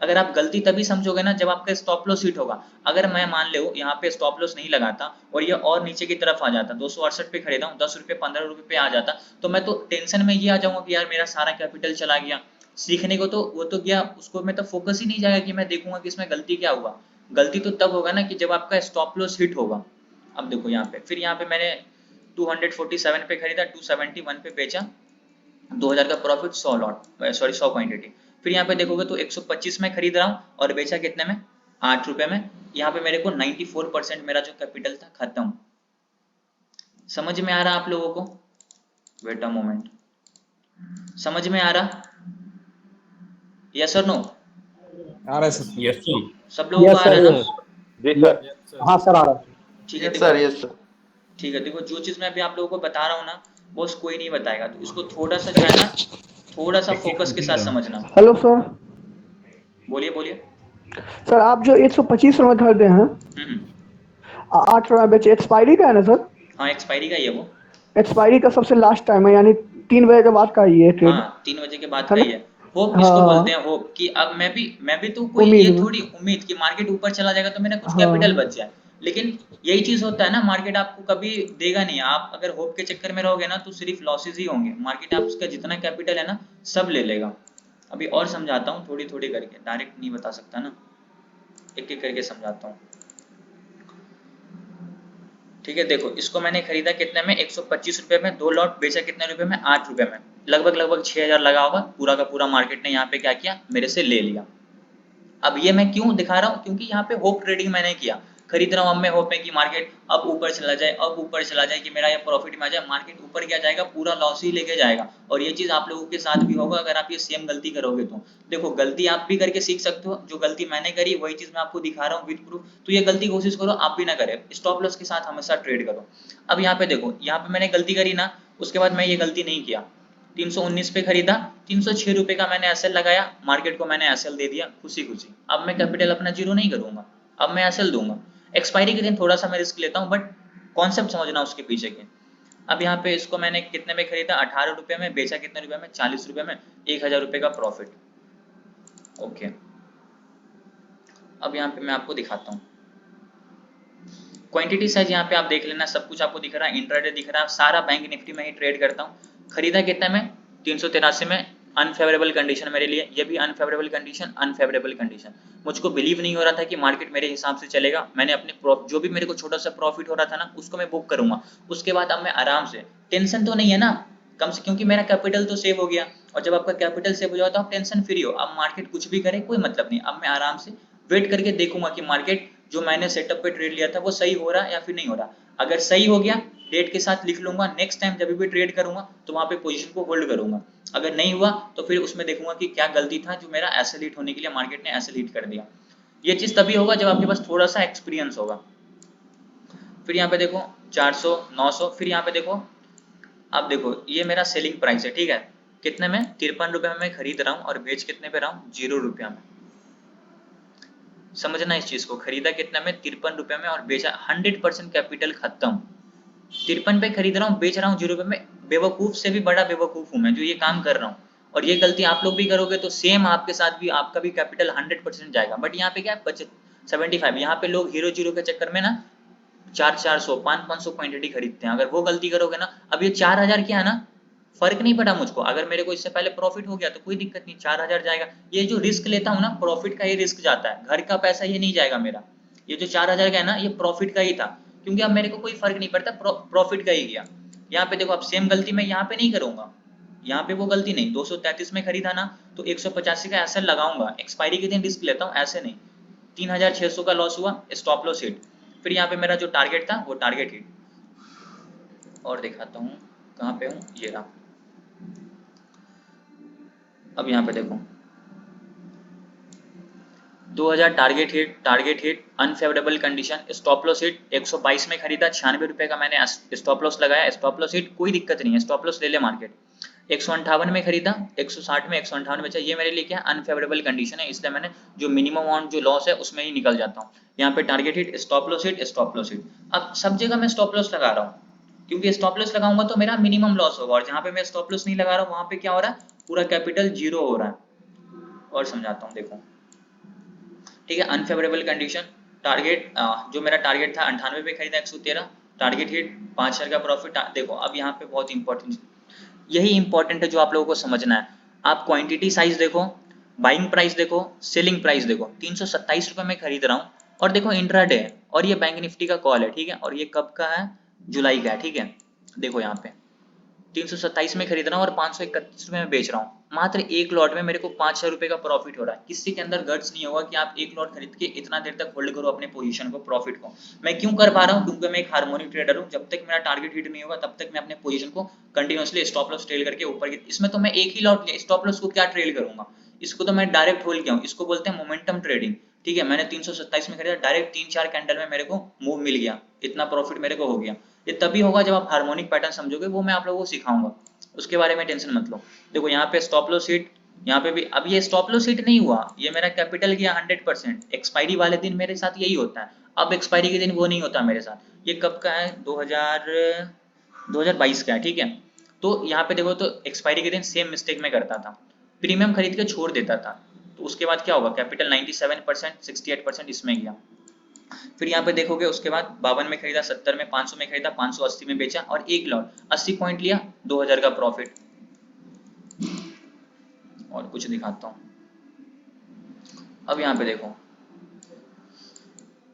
अगर आप गलती तभी समझोगे ना जब आपका स्टॉप लॉस हिट होगा। अगर मैं मान लो यहाँ पे स्टॉप लॉस नहीं लगाता और ये और नीचे की तरफ आ जाता, 268 पे खरीदा हूँ, 10 रुपये 15 रुपये पे आ जाता, तो मैं तो टेंशन में ये आ जाऊंगा कि यार मेरा सारा कैपिटल चला गया। सीखने को तो वो तो गया, उसको में तो फोकस ही नहीं जाएगा कि मैं देखूंगा कि इसमें गलती क्या हुआ। गलती तो तब होगा ना कि जब आपका स्टॉप लॉस हिट होगा। अब देखो यहाँ पे, फिर यहाँ पे मैंने 247 पे खरीदा, 271 पे बेचा, 2000 का प्रॉफिट, 100 लॉट, सॉरी 100 क्वांटिटी। फिर यहाँ पे देखोगे तो 125 में खरीद रहा हूँ और बेचा कितने में, 8 रुपए में। यहाँ पे मेरे को 94% मेरा जो कैपिटल था खत्म। समझ में आ रहा आप लोगों को, वेट अ मोमेंट, समझ में आ रहा, यस और नो, आ रहा है सर। Yes sir. सब लोगों को यस आ रहा सर, है ना। यस। जी सर। हाँ सर, आ रहा है। ठीक है यस देखो, सर, यस सर। ठीक है देखो, जो चीज मैं अभी आप लोगों को बता रहा हूँ ना, बॉस कोई नहीं बताएगा, तो इसको थोड़ा सा जो है ना, थोड़ा सा फोकस के साथ समझना। Hello sir. बोलिए बोलिए। सर आप जो 125 रुपए खरीदे हैं, हम्म 8 रुपए बेचे, एक्सपायरी का है ना सर? हाँ एक्सपायरी का ही है वो। एक्सपायरी का सबसे लास्ट टाइम है, यानी 3 बजे के बाद का ही है ट्रेड, हाँ 3 बजे के बाद है का ना? ही है। होप किसको बोलते हाँ, हैं, होप कि अब मैं भी तो कोई उम्मीद ये में। थोड़ी उम्मीद कि मार्केट ऊपर चला जाएगा तो मेरा कुछ कैपिटल हाँ बच जाए। लेकिन यही चीज होता है ना, मार्केट आपको कभी देगा नहीं। आप अगर होप के चक्कर में रहोगे ना तो सिर्फ लॉसेस ही होंगे। मार्केट आपका जितना कैपिटल है ना सब ले लेगा। अभी और समझाता हूँ थोड़ी थोड़ी करके, डायरेक्ट नहीं बता सकता ना, एक एक करके समझाता हूँ। ठीक है देखो, इसको मैंने खरीदा कितने में, 125 रुपए में, 2 लॉट, बेचा कितने रुपए में, 8 रुपए में। लगभग 6000 लगा होगा, पूरा का पूरा मार्केट ने यहाँ पे क्या किया, मेरे से ले लिया। अब ये मैं क्यों दिखा रहा हूँ, क्योंकि यहाँ पे होप ट्रेडिंग मैंने किया, खरीद रहा हूँ अब मैं होप में कि मार्केट अब ऊपर चला जाए, अब ऊपर चला जाए, कि मेरा ये प्रॉफिट में आ जाए। मार्केट ऊपर क्या जाएगा, पूरा लॉस ही लेके जाएगा। और ये चीज आप लोगों के साथ भी होगा अगर आप ये सेम गलती करोगे तो। देखो गलती आप भी करके सीख सकते हो, जो गलती मैंने करी वही चीज मैं आपको दिखा रहा हूँ विद प्रूफ। तो ये गलती कोशिश करो आप भी ना करें, स्टॉप लॉस के साथ हमेशा ट्रेड करो। अब यहाँ पे देखो, यहाँ पे मैंने गलती करी ना, उसके बाद मैं ये गलती नहीं किया, 319 पे खरीदा, 306 रुपए का मैंने एसएल लगाया, मार्केट को मैंने एसएल दे दिया खुशी खुशी। अब मैं कैपिटल अपना जीरो नहीं करूंगा, अब मैं एसएल दूंगा। एक्सपायरी के दिन थोड़ा सा मैं रिस्क लेता हूँ, बट कॉन्सेप्ट समझना उसके पीछे के। अब यहाँ पे इसको मैंने कितने में खरीदा, 18 रुपए में, बेचा कितने रुपए में, 40 रुपए में, 1000 रुपए का प्रॉफिट। ओके, अब यहाँ पे मैं आपको दिखाता हूँ क्वांटिटी साइज। यहाँ पे आप देख लेना, सब कुछ आपको दिख रहा है, इंट्राडे दिख रहा है, सारा बैंक निफ्टी में ही ट्रेड करता हूँ। खरीदा कितने में, 383 में, अनफेवरेबल कंडीशन मेरे लिए, ये भी अनफेवरेबल कंडीशन, अनफेवरेबल कंडीशन। मुझको बिलीव नहीं हो रहा था कि मार्केट मेरे हिसाब से चलेगा। मैंने अपने जो भी मेरे को छोटा सा प्रॉफिट हो रहा था ना, उसको मैं बुक करूंगा। उसके बाद अब मैं आराम से, टेंशन तो नहीं है ना कम से, क्योंकि मेरा कैपिटल तो सेव हो गया। और जब आपका कैपिटल सेव हो जाए तो आप टेंशन फ्री हो। अब मार्केट कुछ भी करे कोई मतलब नहीं, अब मैं आराम से वेट करके देखूंगा कि मार्केट जो मैंने सेटअप पे ट्रेड लिया था वो सही हो रहा है या फिर नहीं हो रहा। अगर सही हो गया, डेट के साथ लिख लूंगा, नेक्स्ट टाइम जब भी ट्रेड करूंगा तो वहां पे पोजीशन को होल्ड करूंगा। अगर नहीं हुआ तो फिर उसमें देखूंगा कि क्या गलती था जो मेरा ऐसे लीड होने के लिए मार्केट ने ऐसे लीड कर दिया। ये चीज तभी होगा जब आपके पास थोड़ा सा एक्सपीरियंस होगा। फिर यहाँ पे देखो 400, 900, फिर यहाँ पे देखो, अब देखो ये मेरा सेलिंग प्राइस है, ठीक है, कितने में, 53 रुपए में मैं खरीद रहा हूँ और बेच कितने पे रहा हूँ, 0 रुपया में। समझना इस चीज को, खरीदा कितने में, 53 रुपए में, और बेचा 100% कैपिटल खत्म। 53 पे खरीद रहा हूँ, बेच रहा हूँ 0 रुपए में। बेवकूफ से भी बड़ा बेवकूफ हूँ मैं जो ये काम कर रहा हूँ। और ये गलती आप लोग भी करोगे तो सेम आपके साथ भी, आपका भी कैपिटल 100% जाएगा। बट यहाँ पे क्या है, बचत 75। यहाँ पे लोग हीरो जीरो के चक्कर में ना 400, 500 क्वांटिटी खरीदते हैं। अगर वो गलती करोगे ना, अब ये 4000 क्या है ना, फर्क नहीं पड़ा मुझको। अगर मेरे को इससे पहले प्रॉफिट हो गया तो कोई दिक्कत नहीं, 4000 जाएगा। ये जो रिस्क लेता हूँ ना, प्रॉफिट का ही रिस्क जाता है, घर का पैसा ये नहीं जाएगा मेरा। ये जो 4000 का है ना, ये प्रॉफिट का ही था, क्योंकि अब मेरे को कोई फर्क नहीं पड़ता, प्रॉफिट का ही गया। यहाँ पे देखो, अब सेम गलती मैं यहाँ पे नहीं करूंगा। यहाँ पे वो गलती नहीं, 233 में खरीदा ना तो 185 का ऐसे लगाऊंगा, एक्सपायरी के दिन रिस्क लेता हूँ, ऐसे नहीं। 3600 का लॉस हुआ, स्टॉप लॉस हिट। फिर यहाँ पे मेरा जो टारगेट था वो टारगेट हिट। और दिखाता हूँ कहाँ पे हूँ, ये रहा। अब यहाँ पे देखो 2000 target hit, unfavourable condition, stop loss hit. 122 में खरीदा, 96 रुपए का मैंने स्टॉप लॉस लगाया, स्टॉप लॉस हिट, कोई दिक्कत नहीं है, स्टॉप लॉस ले ले मार्केट। 158 में खरीदा, 160 में 158 बेचा। ये मेरे लिए क्या, अनफेवरेबल कंडीशन है, इसलिए मैंने जो मिनिमम अमाउंट जो लॉस है उसमें ही निकल जाता हूँ। यहाँ पे target hit, stop loss hit, stop loss hit. अब सब जगह मैं स्टॉप लॉस लगा रहा हूँ, क्योंकि स्टॉप लॉस लगाऊंगा तो मेरा मिनिमम लॉस होगा, और जहाँ पे मैं स्टॉप लॉस नहीं लगा रहा हूँ वहां पे क्या हो रहा है, पूरा कैपिटल जीरो हो रहा है। और समझाता हूँ, देखो ठीक है। अनफेवरेबल कंडीशन, टारगेट जो मेरा टारगेट था 98 पे खरीदा, 113, टारगेट हिट, 5000 का प्रॉफिट। देखो अब यहाँ पे बहुत इंपॉर्टेंट, यही इंपॉर्टेंट है जो आप लोगों को समझना है। आप क्वांटिटी साइज देखो, बाइंग प्राइस देखो, सेलिंग प्राइस देखो। 327 रुपए में खरीद रहा हूँ, और देखो इंट्राडे है, और ये बैंक निफ्टी का कॉल है, ठीक है, और ये कब का है, जुलाई का है, ठीक है। देखो यहाँ पे 327 में खरीद रहा हूँ और 531 रुपए में बेच रहा हूँ। मात्र एक लॉट में मेरे को 5,000 रुपए का प्रॉफिट हो रहा है। किसी के अंदर गट्स नहीं होगा कि आप एक लॉट खरीद के इतना देर तक होल्ड करो अपने पोजीशन को, प्रॉफिट को। मैं क्यों कर पा रहा हूँ, क्योंकि मैं एक हार्मोनिक ट्रेडर हूँ। जब तक मेरा टारगेट हिट नहीं होगा तब तक मैं अपने पोजीशन को कंटिन्यूअसली स्टॉप लॉस ट्रेल करके ऊपर की, इसमें तो मैं एक ही लॉट लिया, स्टॉप लॉस को क्या ट्रेल करूंगा, इसको तो मैं डायरेक्ट होल्ड किया हूँ, इसको बोलते हैं मोमेंटम ट्रेडिंग, ठीक है। मैंने 327 में खरीदा, डायरेक्ट 3-4 कैंडल में मेरे को मूव मिल गया, इतना प्रॉफिट मेरे को हो गया। ये तभी होगा जब आप हार्मोनिक पैटर्न समझोगे, वो मैं आप लोगों को सिखाऊंगा, उसके बारे में टेंशन मत लो। देखो यहाँ पे स्टॉप लॉस हिट, यहाँ पे भी। अब ये स्टॉप लॉस हिट नहीं हुआ, ये मेरा कैपिटल गया 100%। एक्सपायरी वाले दिन मेरे साथ यही होता है, अब एक्सपायरी के दिन वो नहीं होता मेरे साथ। ये कब का है, 2022 का है, ठीक है। तो यहाँ पे देखो, तो एक्सपायरी के दिन सेम मिस्टेक में करता था, प्रीमियम खरीद के छोड़ देता था, तो उसके बाद क्या होगा, कैपिटल 97%, 68% इसमें गया। फिर यहाँ पे देखोगे उसके बाद 52 में खरीदा, 70 में, 500 में खरीदा, 580 में बेचा, और एक लॉट 80 पॉइंट लिया, 2000 का प्रॉफिट। और कुछ दिखाता हूँ। अब यहाँ पे देखो,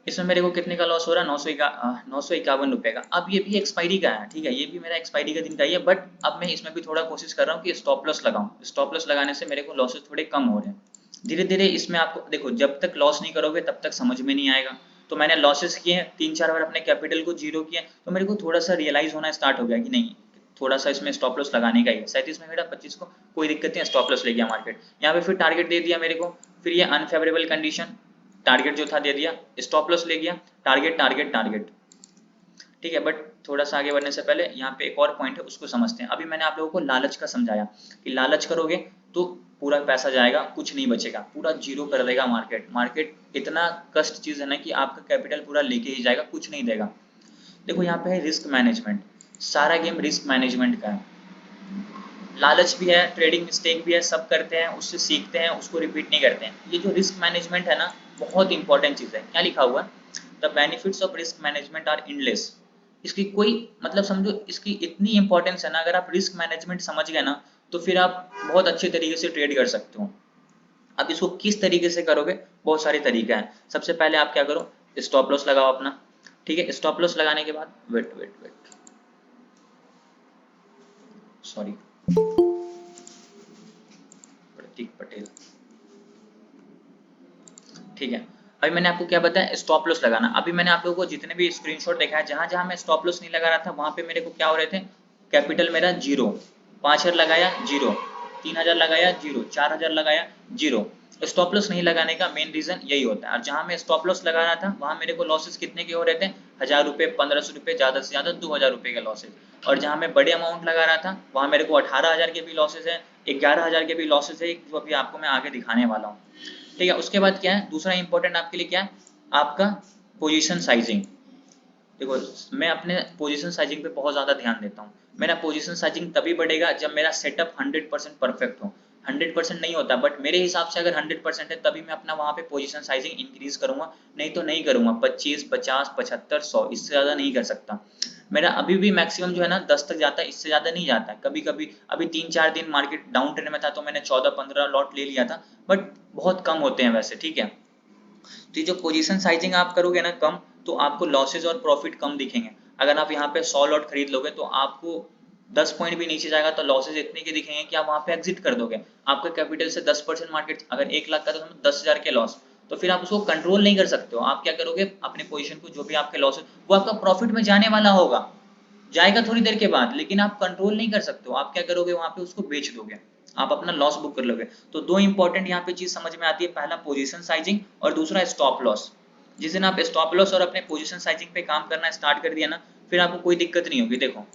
इसमें मेरे को कितने का लॉस हो रहा है, 951 रुपए का। अब ये भी एक्सपायरी का है, ठीक है, ये भी मेरा एक्सपायरी का दिन का ही है। बट अब मैं इसमें भी थोड़ा कोशिश कर रहा हूँ कि स्टॉप लॉस लगाऊं। स्टॉप लॉस लगाने से मेरे को लॉसेस थोड़े कम हो रहे हैं धीरे धीरे। इसमें आपको देखो, जब तक लॉस नहीं करोगे तब तक समझ में नहीं आएगा। तो मैंने लॉसेस किए, 3-4 बार अपने कैपिटल को जीरो किया, तो मेरे को थोड़ा सा रियलाइज होना स्टार्ट हो गया कि नहीं, थोड़ा सा इसमें स्टॉप लॉस लगाने का ही है। 37 में खरीदा, 25 को, कोई दिक्कत नहीं, स्टॉप लॉस ले गया मार्केट। यहाँ पे फिर टारगेट दे दिया मेरे को, फिर ये अनफेवरेबल कंडीशन, टारगेट जो था दे दिया, स्टॉप लॉस ले गया, टारगेट टारगेट टारगेट, ठीक है। बट थोड़ा सा आगे बढ़ने से पहले यहाँ पे एक और पॉइंट है, उसको समझते हैं। अभी मैंने आप लोगों को लालच का समझाया कि लालच करोगे तो पूरा पैसा जाएगा, कुछ नहीं बचेगा, पूरा जीरो कर देगा मार्केट। मार्केट इतना कष्ट चीज है ना कि आपका कैपिटल पूरा लेके ही जाएगा, कुछ नहीं देगा। देखो यहाँ पे है रिस्क मैनेजमेंट, सारा गेम रिस्क मैनेजमेंट का है। लालच भी है, ट्रेडिंग मिस्टेक भी है, सब करते हैं, उससे सीखते हैं, उसको रिपीट नहीं करते हैं। ये जो रिस्क मैनेजमेंट है ना, बहुत इंपॉर्टेंट चीज है। क्या लिखा हुआ है, the benefits of risk management are endless. इसकी कोई मतलब समझो, इसकी इतनी इंपॉर्टेंस है ना, अगर आप रिस्क मैनेजमेंट समझ गए ना तो फिर आप बहुत अच्छे तरीके से ट्रेड कर सकते हो। अब इसको किस तरीके से करोगे, बहुत सारे तरीका है। सबसे पहले आप क्या करो, स्टॉप लॉस लगाओ अपना, ठीक है। स्टॉप लॉस लगाने के बाद वेट सॉरी प्रतीक पटेल, ठीक है। अभी मैंने आपको क्या बताया, स्टॉप लॉस लगाना। अभी मैंने आप लोगों को जितने भी स्क्रीनशॉट देखा है, जहां जहां मैं स्टॉप लॉस नहीं लगा रहा था वहां पे मेरे को क्या हो रहे थे, कैपिटल मेरा जीरो, 5000 लगाया जीरो, 3000 लगाया जीरो, 4000 लगाया जीरो। स्टॉप लॉस नहीं लगाने का मेन रीजन यही होता है। और जहां मैं स्टॉप लॉस लगा रहा था वहां मेरे को लॉसेस कितने के हो रहे थे, 1000 रुपए, 1500 रुपए, ज्यादा से ज्यादा 2000 रुपए के लॉसेस। और जहां मैं बड़े अमाउंट लगा रहा था वहां मेरे को 18000 के भी लॉसेस है, 11000 के भी लॉसेस है, जो अभी आपको मैं आगे दिखाने वाला हूँ, ठीक है। उसके बाद क्या है, दूसरा इंपॉर्टेंट आपके लिए क्या है, आपका पोजीशन साइजिंग। देखो मैं अपने पोजीशन साइजिंग पे बहुत ज़्यादा ध्यान देता हूँ। मेरा पोजीशन साइजिंग तभी बढ़ेगा जब मेरा सेटअप 100% परफेक्ट हो। 100% नहीं होता, बट मेरे हिसाब से अगर 100% है तभी मैं अपना वहाँ पे पोजीशन साइजिंग इंक्रीज करूंगा, नहीं तो नहीं करूंगा। 25, 50, 75, 100 इससे ज़्यादा नहीं कर सकता। मेरा अभी भी मैक्सिमम जो है ना 10 तक जाता है, इससे ज़्यादा नहीं जाता है। कभी कभी अभी 3-4 दिन मार्केट डाउन ट्रेंड में था तो मैंने 14-15 लॉट ले लिया था, बट बहुत कम होते हैं वैसे, ठीक है। तो ये जो पोजीशन साइजिंग आप करोगे ना कम, तो आपको लॉसेज और प्रॉफिट कम दिखेंगे। अगर आप यहाँ पे 100 लॉट खरीद लोगे तो आपको 10 पॉइंट भी नीचे जाएगा तो लॉसेज इतने के दिखेंगे कि आप वहाँ पे एग्जिट कर दोगे। आपके कैपिटल से 10% मार्केट अगर 1 लाख का तो 10,000 के लॉस, तो फिर आप उसको कंट्रोल नहीं कर सकते हो। आप क्या करोगे, अपने पोजीशन को जो भी आपके लॉसेज वो आपका प्रॉफिट में जाने वाला होगा, जाएगा थोड़ी देर के बाद, लेकिन आप कंट्रोल नहीं कर सकते हो। आप क्या करोगे, वहां पे उसको बेच दोगे, आप अपना लॉस बुक कर लोगे। तो दो इंपॉर्टेंट यहाँ पे चीज समझ में आती है, पहला पोजीशन साइजिंग और दूसरा स्टॉप लॉस। जिस दिन आप स्टॉप लॉस और अपने पोजीशन साइजिंग पे काम करना स्टार्ट कर दिया ना, फिर आपको कोई दिक्कत नहीं होगी। देखो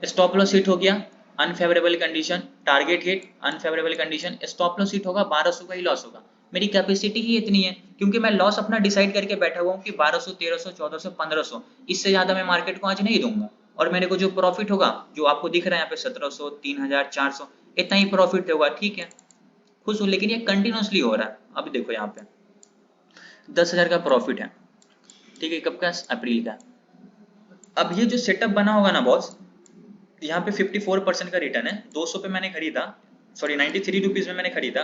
स्टॉप लॉस हिट हो गया, unfavourable condition, target hit, unfavourable condition, stop loss hit होगा, 1200 का ही लॉस होगा। मेरी कैपेसिटी ही इतनी है, क्योंकि मैं लॉस अपना डिसाइड करके बैठा हुआ हूँ कि 1200, 1300, 1400, 1500, इससे ज्यादा मैं मार्केट को आज नहीं दूंगा। और मेरे को जो प्रॉफिट होगा, जो आपको दिख रहा है यहाँ पे 1700, 3000, 400, इतना ही प्रॉफिट होगा, ठीक है, खुश हूँ। लेकिन ये कंटिन्यूसली हो रहा है। अभी देखो यहाँ पे 10,000 का प्रॉफिट है, ठीक है, कब का, अप्रैल का। अब ये जो सेटअप बना होगा ना बॉस, यहाँ पे 54% का रिटर्न है। 200 पे मैंने खरीदा, सॉरी 93 रुपीज में मैंने खरीदा,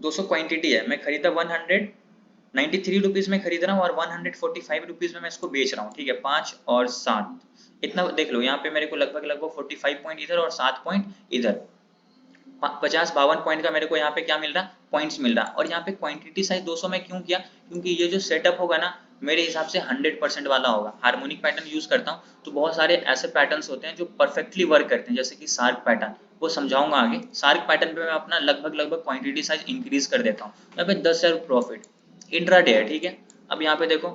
200 क्वांटिटी है, मैं खरीदा 193 रुपीज में खरीद रहा हूँ और 145 रुपीज में मैं इसको बेच रहा हूँ, ठीक है। 5 और 7 इतना देख लो, यहाँ पे मेरे को लगभग 45 पॉइंट इधर और 7 पॉइंट इधर, 50-52 पॉइंट का मेरे को यहाँ पे क्या मिल रहा, पॉइंट्स मिल रहा। और यहाँ पे क्वांटिटी साइज 200 में क्यों किया, क्योंकि ये जो सेटअप होगा ना मेरे हिसाब से 100% वाला होगा। हार्मोनिक पैटर्न यूज करता हूँ, तो बहुत सारे ऐसे पैटर्न्स होते हैं जो परफेक्टली वर्क करते हैं, जैसे कि सार्क पैटर्न, वो समझाऊंगा आगे। सार्क पैटर्न पे मैं अपना लगभग क्वांटिटी साइज इंक्रीज कर देता हूँ। यहाँ पे 10,000 प्रॉफिट इंट्राडे है, ठीक है। अब यहाँ पे देखो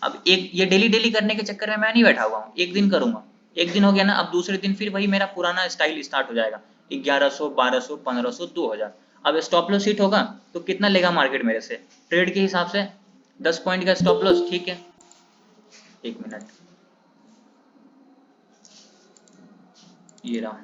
अब एक ये डेली डेली करने के चक्कर में मैं नहीं बैठा हुआ हूँ, एक दिन करूंगा, एक दिन हो गया ना, अब दूसरे दिन फिर वही मेरा पुराना स्टाइल स्टार्ट हो जाएगा, 1100, 1200, 1500, 2000। अब स्टॉप लॉस हिट होगा तो कितना लेगा मार्केट मेरे से, ट्रेड के हिसाब से 10 पॉइंट का स्टॉप लॉस, ठीक है। एक मिनट, ये रहा,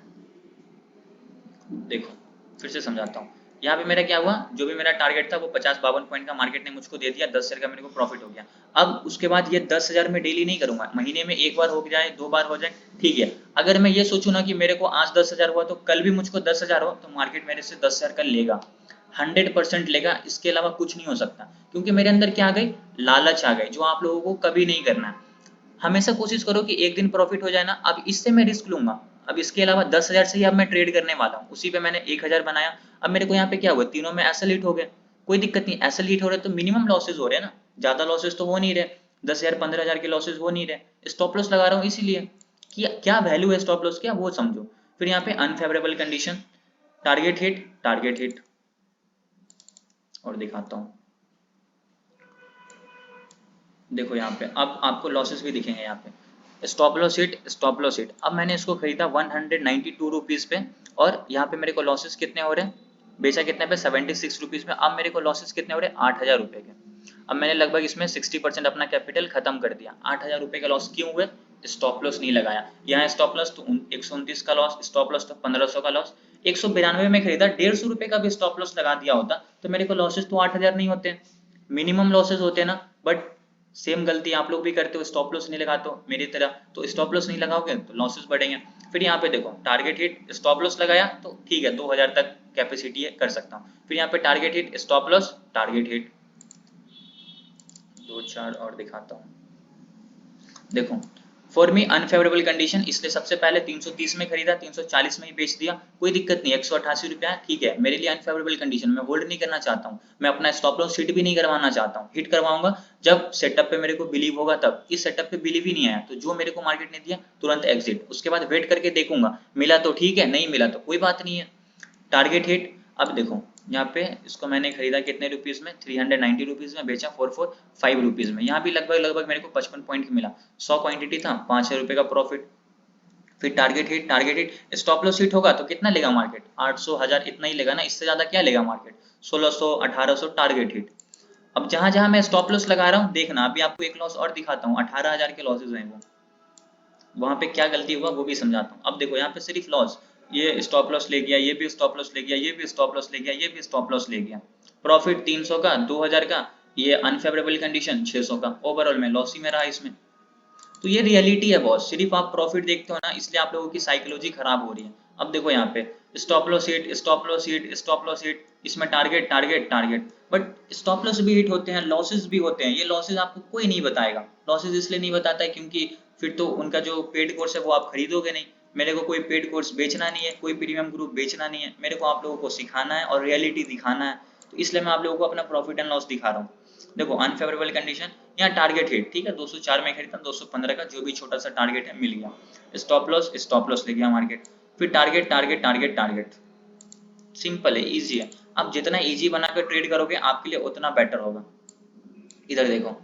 देखो फिर से समझाता हूँ। यहाँ पे मेरा क्या हुआ, जो भी मेरा टारगेट था वो 50-52 पॉइंट का मार्केट ने मुझको दे दिया, 10,000 का मेरे को प्रॉफिट हो गया। अब उसके बाद ये 10,000 में डेली नहीं करूंगा, महीने में एक बार हो जाए, 2 बार हो जाए, ठीक है। अगर मैं ये सोचूं ना कि मेरे को आज 10,000 हुआ तो कल भी मुझको 10,000 हो, तो मार्केट मेरे से 10,000 का लेगा, 100% लेगा, इसके अलावा कुछ नहीं हो सकता। क्योंकि मेरे अंदर क्या आ गई, लालच आ गई, जो आप लोगों को कभी नहीं करना है। हमेशा कोशिश करो कि एक दिन प्रॉफिट हो जाए ना, अब इससे मैं रिस्क लूंगा। अब इसके अलावा 10,000 से ही अब मैं ट्रेड करने वाला हूँ, उसी पे मैंने 1,000 बनाया। अब मेरे को यहाँ पे क्या हुआ, तीनों में एसल हिट हो गए, कोई दिक्कत नहीं, एसल हिट हो रहे तो मिनिमम लॉसेज हो रहे हैं ना, ज्यादा लॉसेज तो हो नहीं रहे, 10,000 15,000 के लॉसेज हो नहीं रहे। स्टॉप लॉस लगा रहा हूँ इसीलिए कि क्या वैल्यू है स्टॉप लॉस, क्या वो समझो। फिर यहाँ पे unfavourable condition, target hit, target hit, और दिखाता हूँ, देखो यहाँ पे अब आपको लॉसेस भी दिखेंगे। यहाँ पे stop loss hit, stop loss hit. अब मैंने इसको खरीदा 192 रुपीज पे, और यहाँ पे मेरे को लॉसेस कितने हो रहे हैं, बेचा कितने पे, 76 रुपीज में। अब मेरे को लॉसेस कितने हो रहे हैं, 8,000 रुपए के। अब मैंने लगभग इसमें 60% अपना कैपिटल खत्म कर दिया। 8,000 रुपए का लॉस क्यों हुए, स्टॉप लॉस नहीं लगाया। यहाँ स्टॉप लॉस तो 129 का लॉस, स्टॉप लॉस तो 1500 का लॉस, 192 में खरीदा, 150 रुपए का भी स्टॉप लॉस लगा दिया होता तो मेरे को लॉसेस तो 8,000 नहीं होते, मिनिमम लॉसेस होते ना। बट सेम गलती आप लोग भी करते हो, स्टॉप लॉस नहीं लगाते हो मेरी तरह, तो स्टॉप लॉस नहीं लगाओगे तो लॉसेस बढ़ेंगे। फिर यहाँ पे देखो टारगेट हिट स्टॉप लॉस लगाया तो ठीक है 2000 तक कैपेसिटी है, कर सकता हूँ। फिर यहाँ पे target hit stop loss target hit, 2-4 और दिखाता हूँ। देखो फॉर मी अनफेवरेबल कंडीशन, इसलिए सबसे पहले 330 में खरीदा, 340 में ही बेच दिया, कोई दिक्कत नहीं, 188 रुपया ठीक है मेरे लिए अनफेवरेबल कंडीशन, मैं होल्ड नहीं करना चाहता हूँ, मैं अपना स्टॉप लॉस हिट भी नहीं करवाना चाहता हूँ। हिट करवाऊंगा जब सेटअप पे मेरे को बिलीव होगा तब, इस सेटअप पे बिलीव ही नहीं आया तो जो मेरे को मार्केट ने दिया तुरंत एग्जिट, उसके बाद वेट करके देखूंगा, मिला तो ठीक है, नहीं मिला तो कोई बात नहीं है। टारगेट हिट, अब देखो यहाँ पे इसको मैंने खरीदा कितने रुपीज में, 390 रुपीज में, बेचा 445 रुपीज में, यहाँ भी लगभग मेरे को 55 पॉइंट मिला, 100 क्वांटिटी था, 5,000 रुपए का प्रॉफिट। फिर target hit stop loss hit होगा तो कितना लेगा मार्केट, 800 1000 इतना ही लेगा ना, इससे ज्यादा क्या लेगा मार्केट, 1600 1800 टारगेट हिट। अब जहां जहां मैं स्टॉप लॉस लगा रहा हूँ देखना, अभी आपको एक लॉस और दिखाता हूँ, 18,000 के लॉसेज हैं वो, वहां पे क्या गलती हुआ वो भी समझाता हूँ। अब देखो यहाँ पे सिर्फ लॉस, ये स्टॉप लॉस ले गया, ये भी स्टॉप लॉस ले गया, ये भी स्टॉप लॉस ले गया, ये भी स्टॉप लॉस ले गया, प्रॉफिट 300 का, 2000 का, ये अनफेवरेबल कंडीशन 600 का, ओवरऑल में लॉस ही में रहा इसमें। तो ये रियलिटी है बॉस, सिर्फ आप प्रॉफिट देखते हो ना, इसलिए आप लोगों की साइकोलॉजी खराब हो रही है। अब देखो यहाँ पे stop loss hit stop loss hit stop loss hit, इसमें target target target, but stop loss भी हिट होते हैं, लॉसेस भी होते हैं, ये लॉसेस आपको कोई नहीं बताएगा। लॉसेस इसलिए नहीं बताता है क्योंकि फिर तो उनका जो पेड कोर्स है वो आप खरीदोगे नहीं, मेरे को कोई पेड कोर्स बेचना नहीं है, कोई प्रीमियम ग्रुप बेचना नहीं है, मेरे को आप लोगों को सिखाना है और रियलिटी दिखाना है, तो इसलिए मैं आप लोगों को अपना प्रॉफिट एंड लॉस दिखा रहा हूँ। देखो अनफेवरेबल कंडीशन, यहाँ टारगेट हिट ठीक है, 204 में खरीदा, 215 का जो भी छोटा सा टारगेट है मिल गया, स्टॉप लॉस ले गया मार्केट, फिर target target target target, simple है, इजी है। आप जितना इजी बनाकर ट्रेड करोगे आपके लिए उतना बेटर होगा। इधर देखो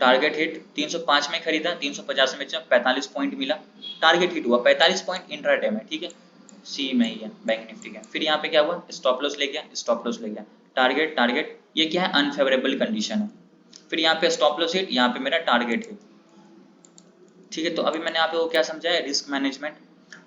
टारगेट हिट 305 में खरीदा, 350 में बेचा, 45 पॉइंट मिला, टारगेट हिट हुआ 45 पॉइंट इंट्राडे में, ठीक है, सी में ही है बैंक निफ्टी का। फिर यहाँ पे क्या हुआ, स्टॉप लॉस ले गया, स्टॉप लॉस ले गया, टारगेट टारगेट, ये क्या है अनफेवरेबल कंडीशन है। फिर यहाँ पे स्टॉप लॉस हिट, यहाँ पे मेरा टारगेट हिट, ठीक है। तो अभी मैंने आप लोगों को क्या समझाया, रिस्क मैनेजमेंट।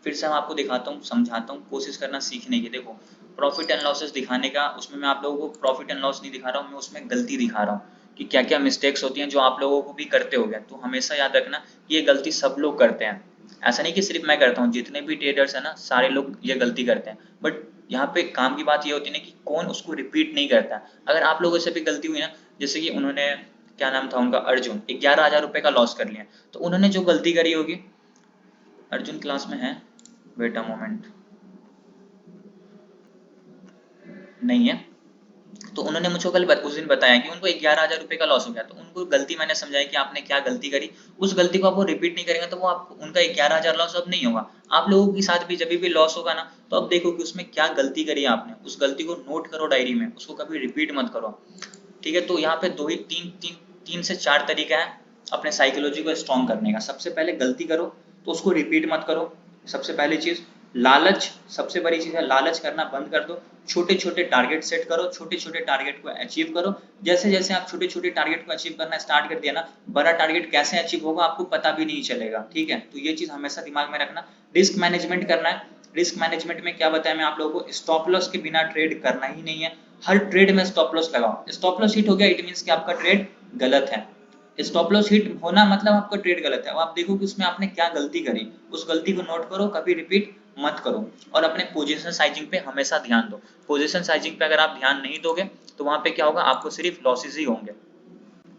फिर से मैं आपको दिखाता हूँ, समझाता हूँ, कोशिश करना सीखने की। देखो प्रॉफिट एंड लॉसेस दिखाने का, उसमें मैं आप लोगों को प्रॉफिट एंड लॉस नहीं दिखा रहा हूँ, मैं उसमें गलती दिखा रहा हूँ कि क्या क्या मिस्टेक्स होती हैं जो आप लोगों को भी करते हो गए। तो हमेशा याद रखना कि ये गलती सब लोग करते हैं, ऐसा नहीं कि सिर्फ मैं करता हूँ, जितने भी ट्रेडर्स हैं ना सारे लोग ये गलती करते हैं। बट यहाँ पे काम की बात ये होती है ना कि कौन उसको रिपीट नहीं करता। अगर आप लोगों से भी गलती हुई ना, जैसे कि उन्होंने, क्या नाम था उनका, अर्जुन, 11,000 रुपए का लॉस कर लिया, तो उन्होंने जो गलती करी होगी, अर्जुन क्लास में है, वेट अ मोमेंट, नहीं है, तो उन्होंने मुझे कल उस दिन बताया कि उनको 11,000 रुपए का लॉस हो गया। तो उनको गलती मैंने समझाई कि आपने क्या गलती करी, उस गलती को आप वो रिपीट नहीं करेंगे तो वो आपको उनका 11,000 लॉस अब नहीं होगा। आप लोगों के साथ भी जब भी लॉस होगा ना, तो अब देखो कि उसमें क्या गलती करी आपने, उस गलती को नोट करो डायरी में, उसको कभी रिपीट मत करो, ठीक है। तो यहाँ पे दो ही तीन से चार तरीका है अपने साइकोलॉजी को स्ट्रॉन्ग करने का। सबसे पहले गलती करो तो उसको रिपीट मत करो, सबसे पहली चीज। लालच सबसे बड़ी चीज है, लालच करना बंद कर दो, छोटे छोटे टारगेट सेट करो, छोटे छोटे टारगेट को अचीव करो। जैसे जैसे आप छोटे छोटे टारगेट को अचीव करना स्टार्ट कर दिया ना, बड़ा टारगेट कैसे अचीव होगा आपको पता भी नहीं चलेगा, ठीक है। तो ये चीज हमेशा दिमाग में रखना। रिस्क मैनेजमेंट करना है, रिस्क मैनेजमेंट में क्या बताया मैं आप लोगों को, स्टॉप लॉस के बिना ट्रेड करना ही नहीं है, हर ट्रेड में स्टॉप लॉस लगाओ। स्टॉप लॉस हिट हो गया इट मींस कि आपका ट्रेड गलत है, स्टॉप लॉस हिट होना मतलब आपका ट्रेड गलत है। अब आप देखो कि उसमें आपने क्या गलती करी, उस गलती को नोट करो, कभी रिपीट मत करो, और अपने पोजीशन साइजिंग पे हमेशा ध्यान दो। पोजीशन साइजिंग पे अगर आप ध्यान नहीं दोगे तो वहां पे क्या होगा, आपको सिर्फ लॉसेस ही होंगे,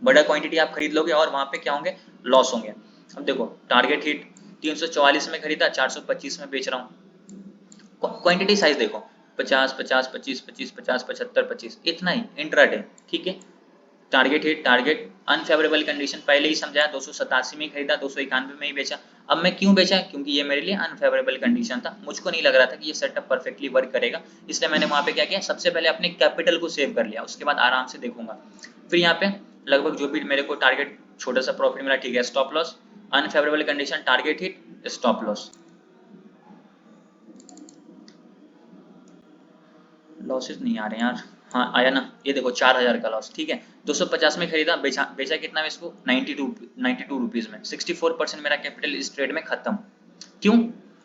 बड़ा क्वांटिटी आप खरीद लोगे और वहां पे क्या होंगे, लॉस होंगे। अब देखो टारगेट हिट 344 में खरीदा, 425 में बेच रहा हूँ, क्वांटिटी साइज देखो 50 50 25 25 50 75 25, इतना ही इंट्राडे, ठीक है। Target hit target, unfavourable condition पहले ही समझाया, 287 में खरीदा, 291 में ही बेचा। अब मैं क्यों बेचा, क्योंकि ये मेरे लिए अनफेवरेबल कंडीशन था, मुझको नहीं लग रहा था कि ये सेटअप परफेक्टली वर्क करेगा, इसलिए मैंने वहां पे क्या किया, सबसे पहले अपने कैपिटल को सेव कर लिया, उसके बाद आराम से देखूंगा। फिर यहाँ पे लगभग जो भी मेरे को टारगेट छोटा सा प्रॉफिट मिला, ठीक है, stop loss, unfavourable condition, target hit, stop loss, losses नहीं आ रहे हैं यार, हाँ आया ना, ये देखो 4,000 का लॉस, ठीक है। 250 में खरीदा, बेचा कितना में इसको, 92 रुपीज में, 64% मेरा कैपिटल इस ट्रेड में खत्म। क्यों,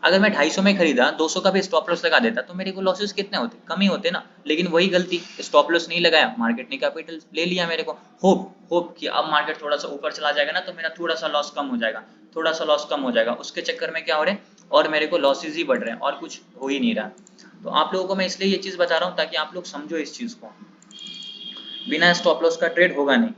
अगर मैं 250 में खरीदा, 200 का भी स्टॉप लॉस लगा देता तो मेरे को लॉसेस कितने होते, कम ही होते ना। लेकिन वही गलती, स्टॉप लॉस नहीं लगाया, मार्केट ने कैपिटल ले लिया मेरे को, होप कि अब मार्केट थोड़ा सा ऊपर चला जाएगा ना तो मेरा थोड़ा सा लॉस कम हो जाएगा, थोड़ा सा लॉस कम हो जाएगा, उसके चक्कर में क्या हो रहे हैं, और मेरे को लॉसेज ही बढ़ रहे हैं और कुछ हो ही नहीं रहा। तो आप लोगों को मैं इसलिए ये चीज़ बता रहा हूँ ताकि आप लोग समझो इस चीज़ को, बिना स्टॉप लॉस का ट्रेड होगा नहीं।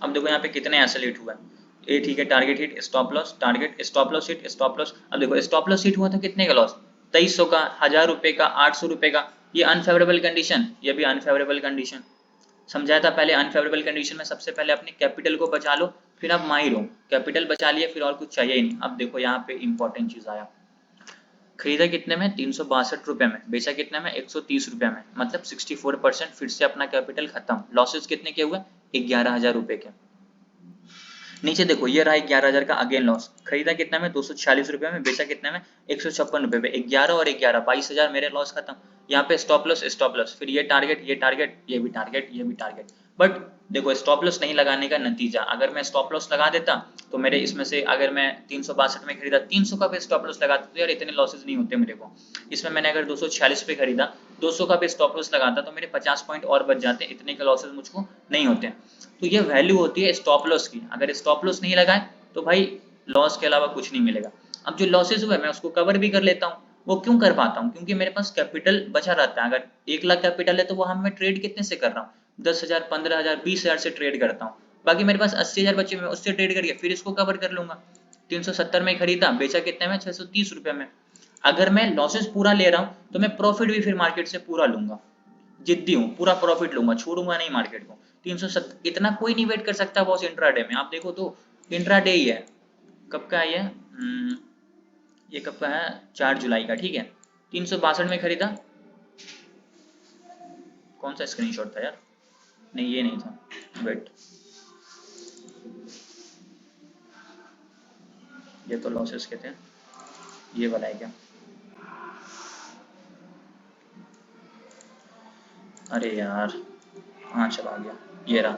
अब देखो यहाँ पे कितने ऐसे हिट हुआ है, ये ठीक है, target hit, stop loss, target, stop loss hit, stop loss. अब देखो स्टॉप लॉस हिट हुआ तो कितने का लॉस, 2300 का, 1000 रुपये का, 800 रुपये का। ये अनफेवरेबल कंडीशन, ये भी अनफेवरेबल कंडीशन। समझाया था पहले, अनफेवरेबल कंडीशन में सबसे पहले अपने कैपिटल को बचा लो, फिर आप माहिर हो। कैपिटल बचा लिए, फिर और कुछ चाहिए ही नहीं। अब देखो यहाँ पे इंपॉर्टेंट चीज आया, खरीदा कितने में, 362 रुपए में, बेचा कितने में, 130 रुपए में, मतलब 64%। फिर से अपना कैपिटल खत्म। लॉसेस कितने के हुए, 11,000 रुपए के। नीचे देखो ये रहा 11,000 का अगेन लॉस। खरीदा कितना में, 246 रुपए में, बेचा कितने में, 156 रुपए पे। 11 और 11, 22,000 मेरे लॉस खत्म। यहाँ पे स्टॉप लॉस, स्टॉप लॉस, फिर ये टारगेट, ये टारगेट, ये भी टारगेट, ये भी टारगेट। बट देखो स्टॉप लॉस नहीं लगाने का नतीजा, अगर मैं स्टॉप लॉस लगा देता तो मेरे इसमें से, अगर मैं 362 में खरीदा, 300 का भी स्टॉप लॉस लगाता तो यार इतने लॉसेज नहीं होते मेरे को। इसमें मैंने अगर 246 पे खरीदा, 200 का भी स्टॉप लॉस लगाता तो मेरे 50 पॉइंट और बच जाते, इतने के लॉसेज मुझको नहीं होते। तो ये वैल्यू होती है स्टॉप लॉस की। अगर स्टॉप लॉस नहीं लगाए तो भाई लॉस के अलावा कुछ नहीं मिलेगा। अब जो लॉसेज हुए मैं उसको कवर भी कर लेता हूँ। वो क्यों कर पाता हूँ, क्योंकि मेरे पास कैपिटल बचा रहता है। अगर 1 लाख कैपिटल है तो वो मैं ट्रेड कितने से कर रहा हूँ, 10,000, 15,000, 20,000 से ट्रेड करता हूँ। बाकी मेरे पास 80,000 बचे, मैं उससे ट्रेड करके फिर इसको कवर कर लूंगा। 370 में खरीदा, बेचा कितने में, 630 रुपए में। अगर मैं लॉसेस पूरा ले रहा हूँ तो मैं प्रॉफिट भी फिर मार्केट से पूरा लूंगा। जिद्दी हूँ, पूरा प्रॉफिट लूंगा, छोड़ूंगा नहीं मार्केट को। 370 इतना कोई नहीं वेट कर सकता बॉस इंट्राडे में। आप देखो तो इंट्राडे ही है, कब का है ये, ये कब का है, 4 जुलाई का, ठीक है। 362 में खरीदा, कौन सा स्क्रीनशॉट था यार, नहीं ये नहीं था, वेट, ये तो लॉसेस के थे, ये वाला है क्या, अरे यार हाँ चला गया, ये रहा,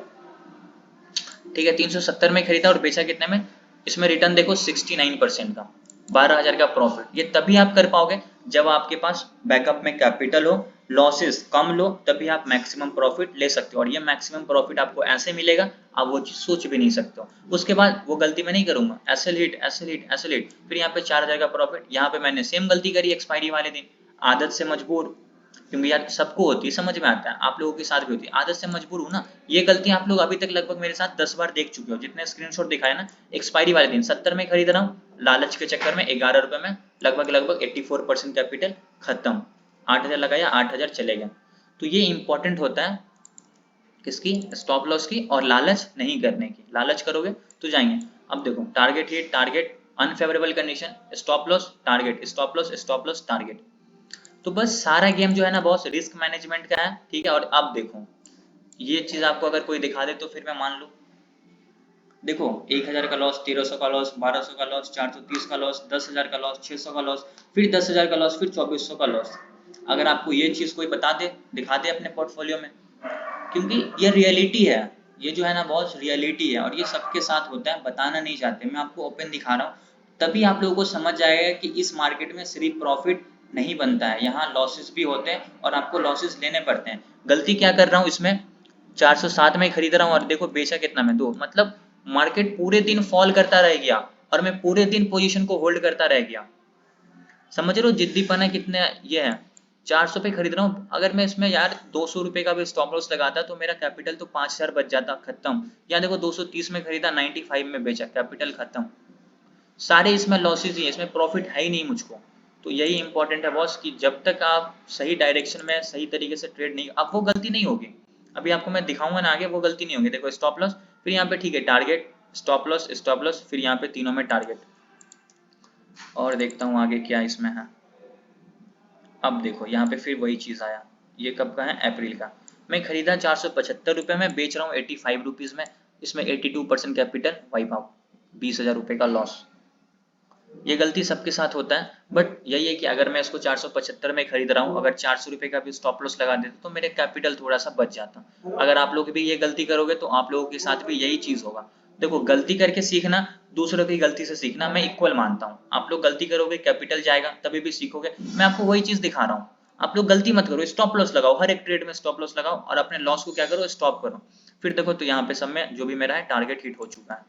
ठीक है। 370 में खरीदा और बेचा कितने में, इसमें रिटर्न देखो 69% का, 12,000 का प्रॉफिट। ये तभी आप कर पाओगे जब आपके पास बैकअप में कैपिटल हो, लॉसेस कम लो, तभी आप मैक्सिमम प्रॉफिट ले सकते हो। और ये मैक्सिमम प्रॉफिट आपको ऐसे मिलेगा, आप वो चीज सोच भी नहीं सकते हो। उसके बाद वो गलती मैं नहीं करूंगा, SL hit, SL hit, SL hit, फिर यहाँ पे 4,000 का प्रॉफिट। यहाँ पे मैंने सेम गलती करी एक्सपायरी वाले दिन, आदत से मजबूर, क्योंकि यार सबको होती है, समझ में आता है, आप लोगों के साथ भी होती है, आदत से मजबूर हूं ना। ये गलती आप लोग अभी तक लगभग मेरे साथ 10 बार देख चुके हो, जितने स्क्रीनशॉट दिखाए ना। एक्सपायरी वाले दिन 70 में खरीद रहा हूँ, लालच के चक्कर में 11 रुपए में लगभग 84% कैपिटल खत्म। 8,000 लगाया, 8,000 चले गए। तो ये इंपॉर्टेंट होता है किसकी, स्टॉप लॉस की, और लालच नहीं करने की। लालच करोगे तो जाएंगे। अब देखो target hit, target, unfavourable condition, stop loss, target, stop loss, stop loss, target. तो बस सारा गेम जो है ना बॉस रिस्क मैनेजमेंट का है, ठीक है। और अब देखो ये चीज आपको अगर कोई दिखा दे तो फिर मैं मान लूं, देखो 1,000 का लॉस, 1,300 का लॉस, 1,200 का लॉस, 430 का लॉस, 10,000 का लॉस, 600 का लॉस, फिर 10,000 का लॉस, फिर 2,400 का लॉस। अगर आपको ये चीज कोई बता दे, दिखा दे अपने पोर्टफोलियो में, क्योंकि ये रियलिटी है, ये जो है ना बॉस रियलिटी है, और ये सबके साथ होता है, बताना नहीं चाहते, मैं आपको ओपन दिखा रहा हूँ। तभी आप लोगों को समझ आएगा कि इस मार्केट में सिर्फ प्रॉफिट नहीं बनता है, यहाँ लॉसेस भी होते हैं और आपको लॉसेस लेने पड़ते हैं। गलती क्या कर रहा हूँ इसमें, 407 में खरीद रहा हूँ और देखो बेचा कितना में, 2, मतलब मार्केट पूरे दिन फॉल करता रह गया और मैं पूरे दिन पोजीशन को होल्ड करता रह गया। समझ रहे हो जिद्दीपना कितने ये है। 400 पे खरीद रहा हूँ, अगर मैं इसमें यार 200 रुपए का भी स्टॉप लॉस लगाता तो मेरा कैपिटल तो 5,000 बच जाता, खत्म। यहाँ देखो 230 में खरीदा, 95 में बेचा, कैपिटल खत्म। सारे इसमें लॉसेज ही है, इसमें प्रॉफिट है ही नहीं मुझको। तो यही इंपॉर्टेंट है बॉस कि जब तक आप सही डायरेक्शन में सही तरीके से ट्रेड नहीं, अब वो गलती नहीं होगी। अभी आपको मैं दिखाऊंगा ना आगे, वो गलती नहीं होगी। देखो स्टॉप लॉस, फिर यहाँ पे ठीक है target, stop loss, stop loss, फिर यहाँ पे तीनों में टारगेट। और देखता हूँ आगे क्या इसमें है। अब देखो यहाँ पे फिर वही चीज आया, ये कब का है, अप्रैल का। मैं खरीदा 475 रुपए में, बेच रहा हूँ 85 रुपीज में, इसमें 82% कैपिटल वाइप आउट, 20,000 रुपए का लॉस। ये गलती सबके साथ होता है, बट यही है कि अगर मैं इसको 475 में खरीद रहा हूँ, अगर 400 रुपए का भी स्टॉप लॉस लगा देता तो मेरे कैपिटल थोड़ा सा बच जाता। अगर आप लोग भी ये गलती करोगे तो आप लोगों के साथ भी यही चीज होगा। देखो गलती करके सीखना, दूसरों की गलती से सीखना, मैं इक्वल मानता हूँ। आप लोग गलती करोगे, कैपिटल जाएगा, तभी भी सीखोगे। मैं आपको वही चीज दिखा रहा हूँ। आप लोग गलती मत करो, स्टॉप लॉस लगाओ, हर एक ट्रेड में स्टॉप लॉस लगाओ और अपने लॉस को क्या करो, स्टॉप करो। फिर देखो तो यहाँ पे सब में जो भी मेरा है टारगेट हिट हो चुका है।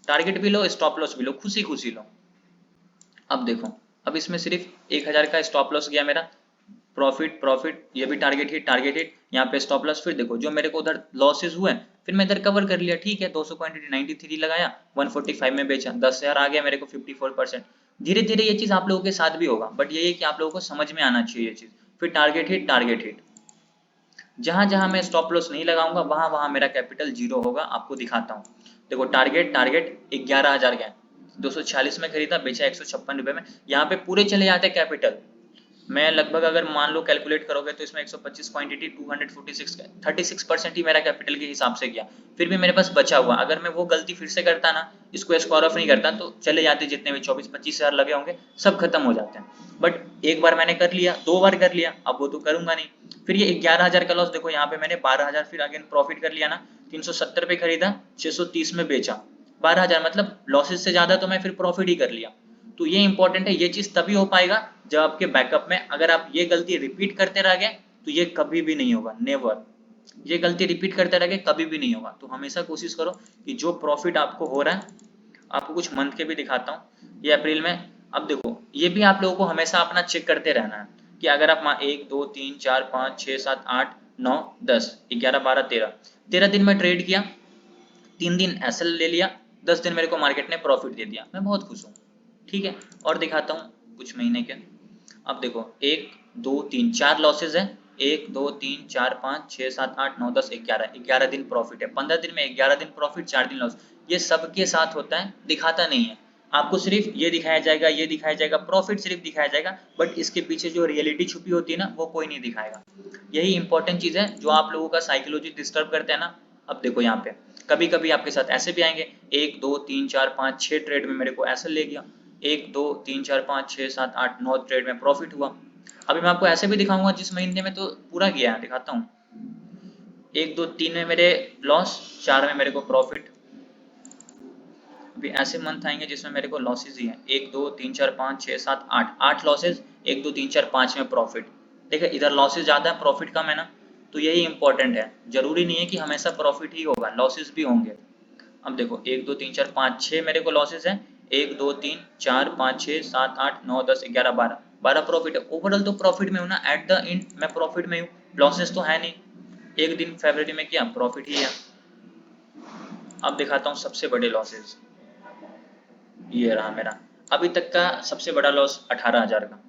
टारगेट भी लो, स्टॉप लॉस भी लो, खुशी खुशी लो। अब देखो अब इसमें सिर्फ 1000 का स्टॉप लॉस गया मेरा, प्रॉफिट ये भी टारगेट हिट, यहाँ पे स्टॉप लॉस। फिर देखो जो मेरे को उधर लॉसेस हुए फिर मैं इधर कवर कर लिया, ठीक है 200 क्वांटिटी 93 लगाया, 145 में बेचा, 10,000 आ गया मेरे को 54%। धीरे धीरे ये चीज आप लोगों के साथ भी होगा, बट ये है कि आप लोगों को समझ में आना चाहिए ये चीज। फिर टारगेट हिट, जहां जहां मैं स्टॉप लॉस नहीं लगाऊंगा वहां वहां मेरा कैपिटल जीरो होगा। आपको दिखाता हूँ, देखो टारगेट 11,000 गया, 246 में खरीदा, बेचा 156 रुपए में, यहाँ पे पूरे चले जाते कैपिटल। मैं लगभग अगर मान लो कैलकुलेट करोगे तो इसमें 125 क्वांटिटी 246 का 36% ही मेरा कैपिटल के हिसाब से गया। फिर भी मेरे पास बचा हुआ, अगर मैं वो गलती फिर से करता ना, इसको स्क्वायर ऑफ नहीं करता, तो चले जाते जितने भी 24-25 हजार लगे होंगे सब खत्म हो जाते हैं। बट एक बार मैंने कर लिया, 2 बार कर लिया, अब वो तो करूंगा नहीं। फिर ये 11,000 का लॉस, देखो यहाँ पे मैंने 12,000 फिर अगेन प्रॉफिट कर लिया ना, 370 पे खरीदा, 630 में बेचा, 12,000 मतलब लॉसेस से ज्यादा तो मैं फिर प्रॉफिट ही कर लिया। तो ये इंपॉर्टेंट है, ये चीज तभी हो पाएगा जब आपके बैकअप में अगर आप ये गलती रिपीट करते रह गए तो ये कभी भी नहीं होगा, नेवर। ये गलती रिपीट करते रह गए कभी भी नहीं होगा। तो हमेशा कोशिश करो कि जो प्रॉफिट आपको हो रहा है, आपको कुछ मंथ के भी दिखाता हूँ, ये अप्रैल में। अब देखो ये भी आप लोगों को हमेशा अपना चेक करते रहना है कि अगर आप 1 2 3 4 5 6 7 8 9 10 11 12 13 दिन में ट्रेड किया, 3 दिन एसएल ले लिया, 10 दिन मेरे को मार्केट ने प्रॉफिट दे दिया, मैं बहुत खुश हूँ, ठीक है। और दिखाता हूँ कुछ महीने के। अब देखो 1 2 3 4 लॉसेज है, 1 2 3 4 5 6 7 8 9 10 11 दिन प्रॉफिट है, 15 दिन में 11 दिन प्रॉफिट, 4 दिन लॉस। ये सबके साथ होता है, दिखाता नहीं है आपको, सिर्फ ये दिखाया जाएगा, ये दिखाया जाएगा, प्रॉफिट सिर्फ दिखाया जाएगा, बट इसके पीछे जो रियलिटी छुपी होती है ना वो कोई नहीं दिखाएगा। यही इंपॉर्टेंट चीज है जो आप लोगों का साइकोलॉजी डिस्टर्ब करते हैं ना। अब देखो यहाँ पे कभी कभी आपके साथ ऐसे भी आएंगे, 1 2 3 4 5 6 ट्रेड में मेरे को ऐसे ले गया, 1 2 3 4 5 6 7 8 9 ट्रेड में प्रॉफिट हुआ। अभी मैं आपको ऐसे भी दिखाऊंगा जिस महीने में तो पूरा गया है, दिखाता हूँ। 1 2 3 में मेरे लॉस, 4 में मेरे को प्रॉफिट। अभी ऐसे मंथ आएंगे जिसमें मेरे को लॉसेज ही है, 1 2 3 4 5 6 7 8 लॉसेज, 1 2 3 4 5 में प्रॉफिट। देखिए इधर लॉसेज ज्यादा है प्रॉफिट कम है ना, तो यही इंपॉर्टेंट है। जरूरी नहीं है कि हमेशा प्रॉफिट ही होगा, लॉसेज भी होंगे। अब देखो 1 2 3 4 5 6 मेरे को लॉसेज है, 1 2 3 4 5 6 7 8 9 10 11 12 प्रॉफिट है। ओवरऑल तो प्रॉफिट में हूँ ना, एट द एंड मैं प्रॉफिट में हूँ, लॉसेज तो है नहीं। एक दिन फरवरी में किया प्रॉफिट ही है। अब दिखाता हूँ सबसे बड़े लॉसेज, ये रहा मेरा अभी तक का सबसे बड़ा लॉस 18,000 का,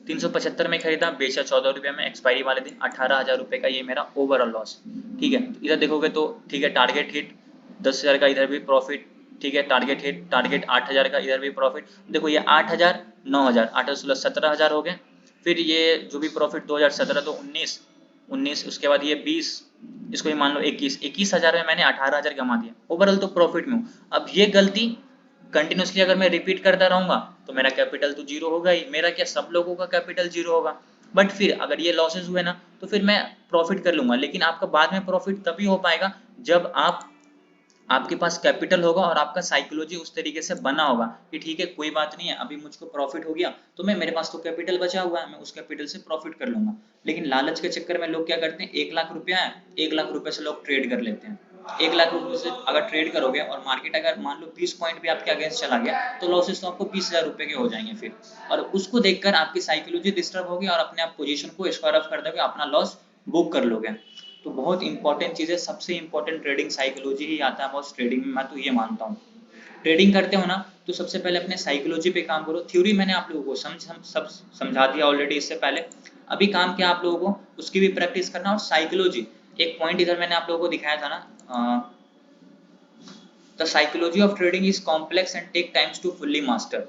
375 में खरीदा, बेचा 14 रुपये में, एक्सपायरी वाले दिन 18,000 रुपये का ये मेरा ओवरऑल लॉस, ठीक है। तो इधर देखोगे तो ठीक है, टारगेट हिट 10,000 का, इधर भी प्रॉफिट, ठीक है, टारगेट हिट, टारगेट 8,000 का, इधर भी प्रॉफिट। देखो ये 8,000 9,000 8 16 17,000 हो गए। फिर ये जो भी प्रॉफिट 2017 तो 19 उसके बाद ये 20, इसको ही मान लो 21,000 में मैंने 18,000 कमा दिया, ओवरऑल तो प्रॉफिट में हूँ। अब ये गलती कंटिन्यूसली अगर मैं रिपीट करता रहूंगा तो मेरा कैपिटल तो जीरो होगा ही, मेरा क्या सब लोगों का कैपिटल जीरो होगा। बट फिर अगर ये लॉसेस हुए ना तो फिर मैं प्रॉफिट कर लूंगा, लेकिन आपका बाद में प्रॉफिट तभी हो पाएगा जब आपके पास कैपिटल होगा और आपका साइकोलॉजी उस तरीके से बना होगा कि ठीक है कोई बात नहीं है, अभी मुझको प्रॉफिट हो गया तो मेरे पास तो कैपिटल बचा हुआ है, मैं उस कैपिटल से प्रॉफिट कर लूंगा। लेकिन लालच के चक्कर में लोग क्या करते हैं, 1 लाख रुपया है, 1 लाख रुपए से लोग ट्रेड कर लेते हैं। 1 लाख रुपए से अगर ट्रेड करोगे और मार्केट अगर मान लो 20 पॉइंट भी आपके अगेंस्ट चला गया तो लॉसेस तो आपको 20,000 रुपए के हो जाएंगे फिर, और उसको देखकर आपकी साइकोलॉजी डिस्टर्ब होगी और अपने आप पोजीशन को स्क्वायर ऑफ कर दोगे, अपना लॉस बुक कर लोगे। तो बहुत इंपॉर्टेंट चीज है, सबसे इंपॉर्टेंट ट्रेडिंग साइकोलॉजी ही आता है बॉस ट्रेडिंग में, मैं तो ये मानता हूँ। ट्रेडिंग करते हो ना तो सबसे पहले अपने साइकोलॉजी पे काम करो। थ्योरी मैंने आप लोगों को सब समझा दिया ऑलरेडी इससे पहले, अभी काम किया आप लोगों को उसकी भी प्रैक्टिस करना। और साइकोलॉजी एक पॉइंट इधर मैंने आप लोगों को दिखाया था ना, the psychology of trading is complex and take times to fully master.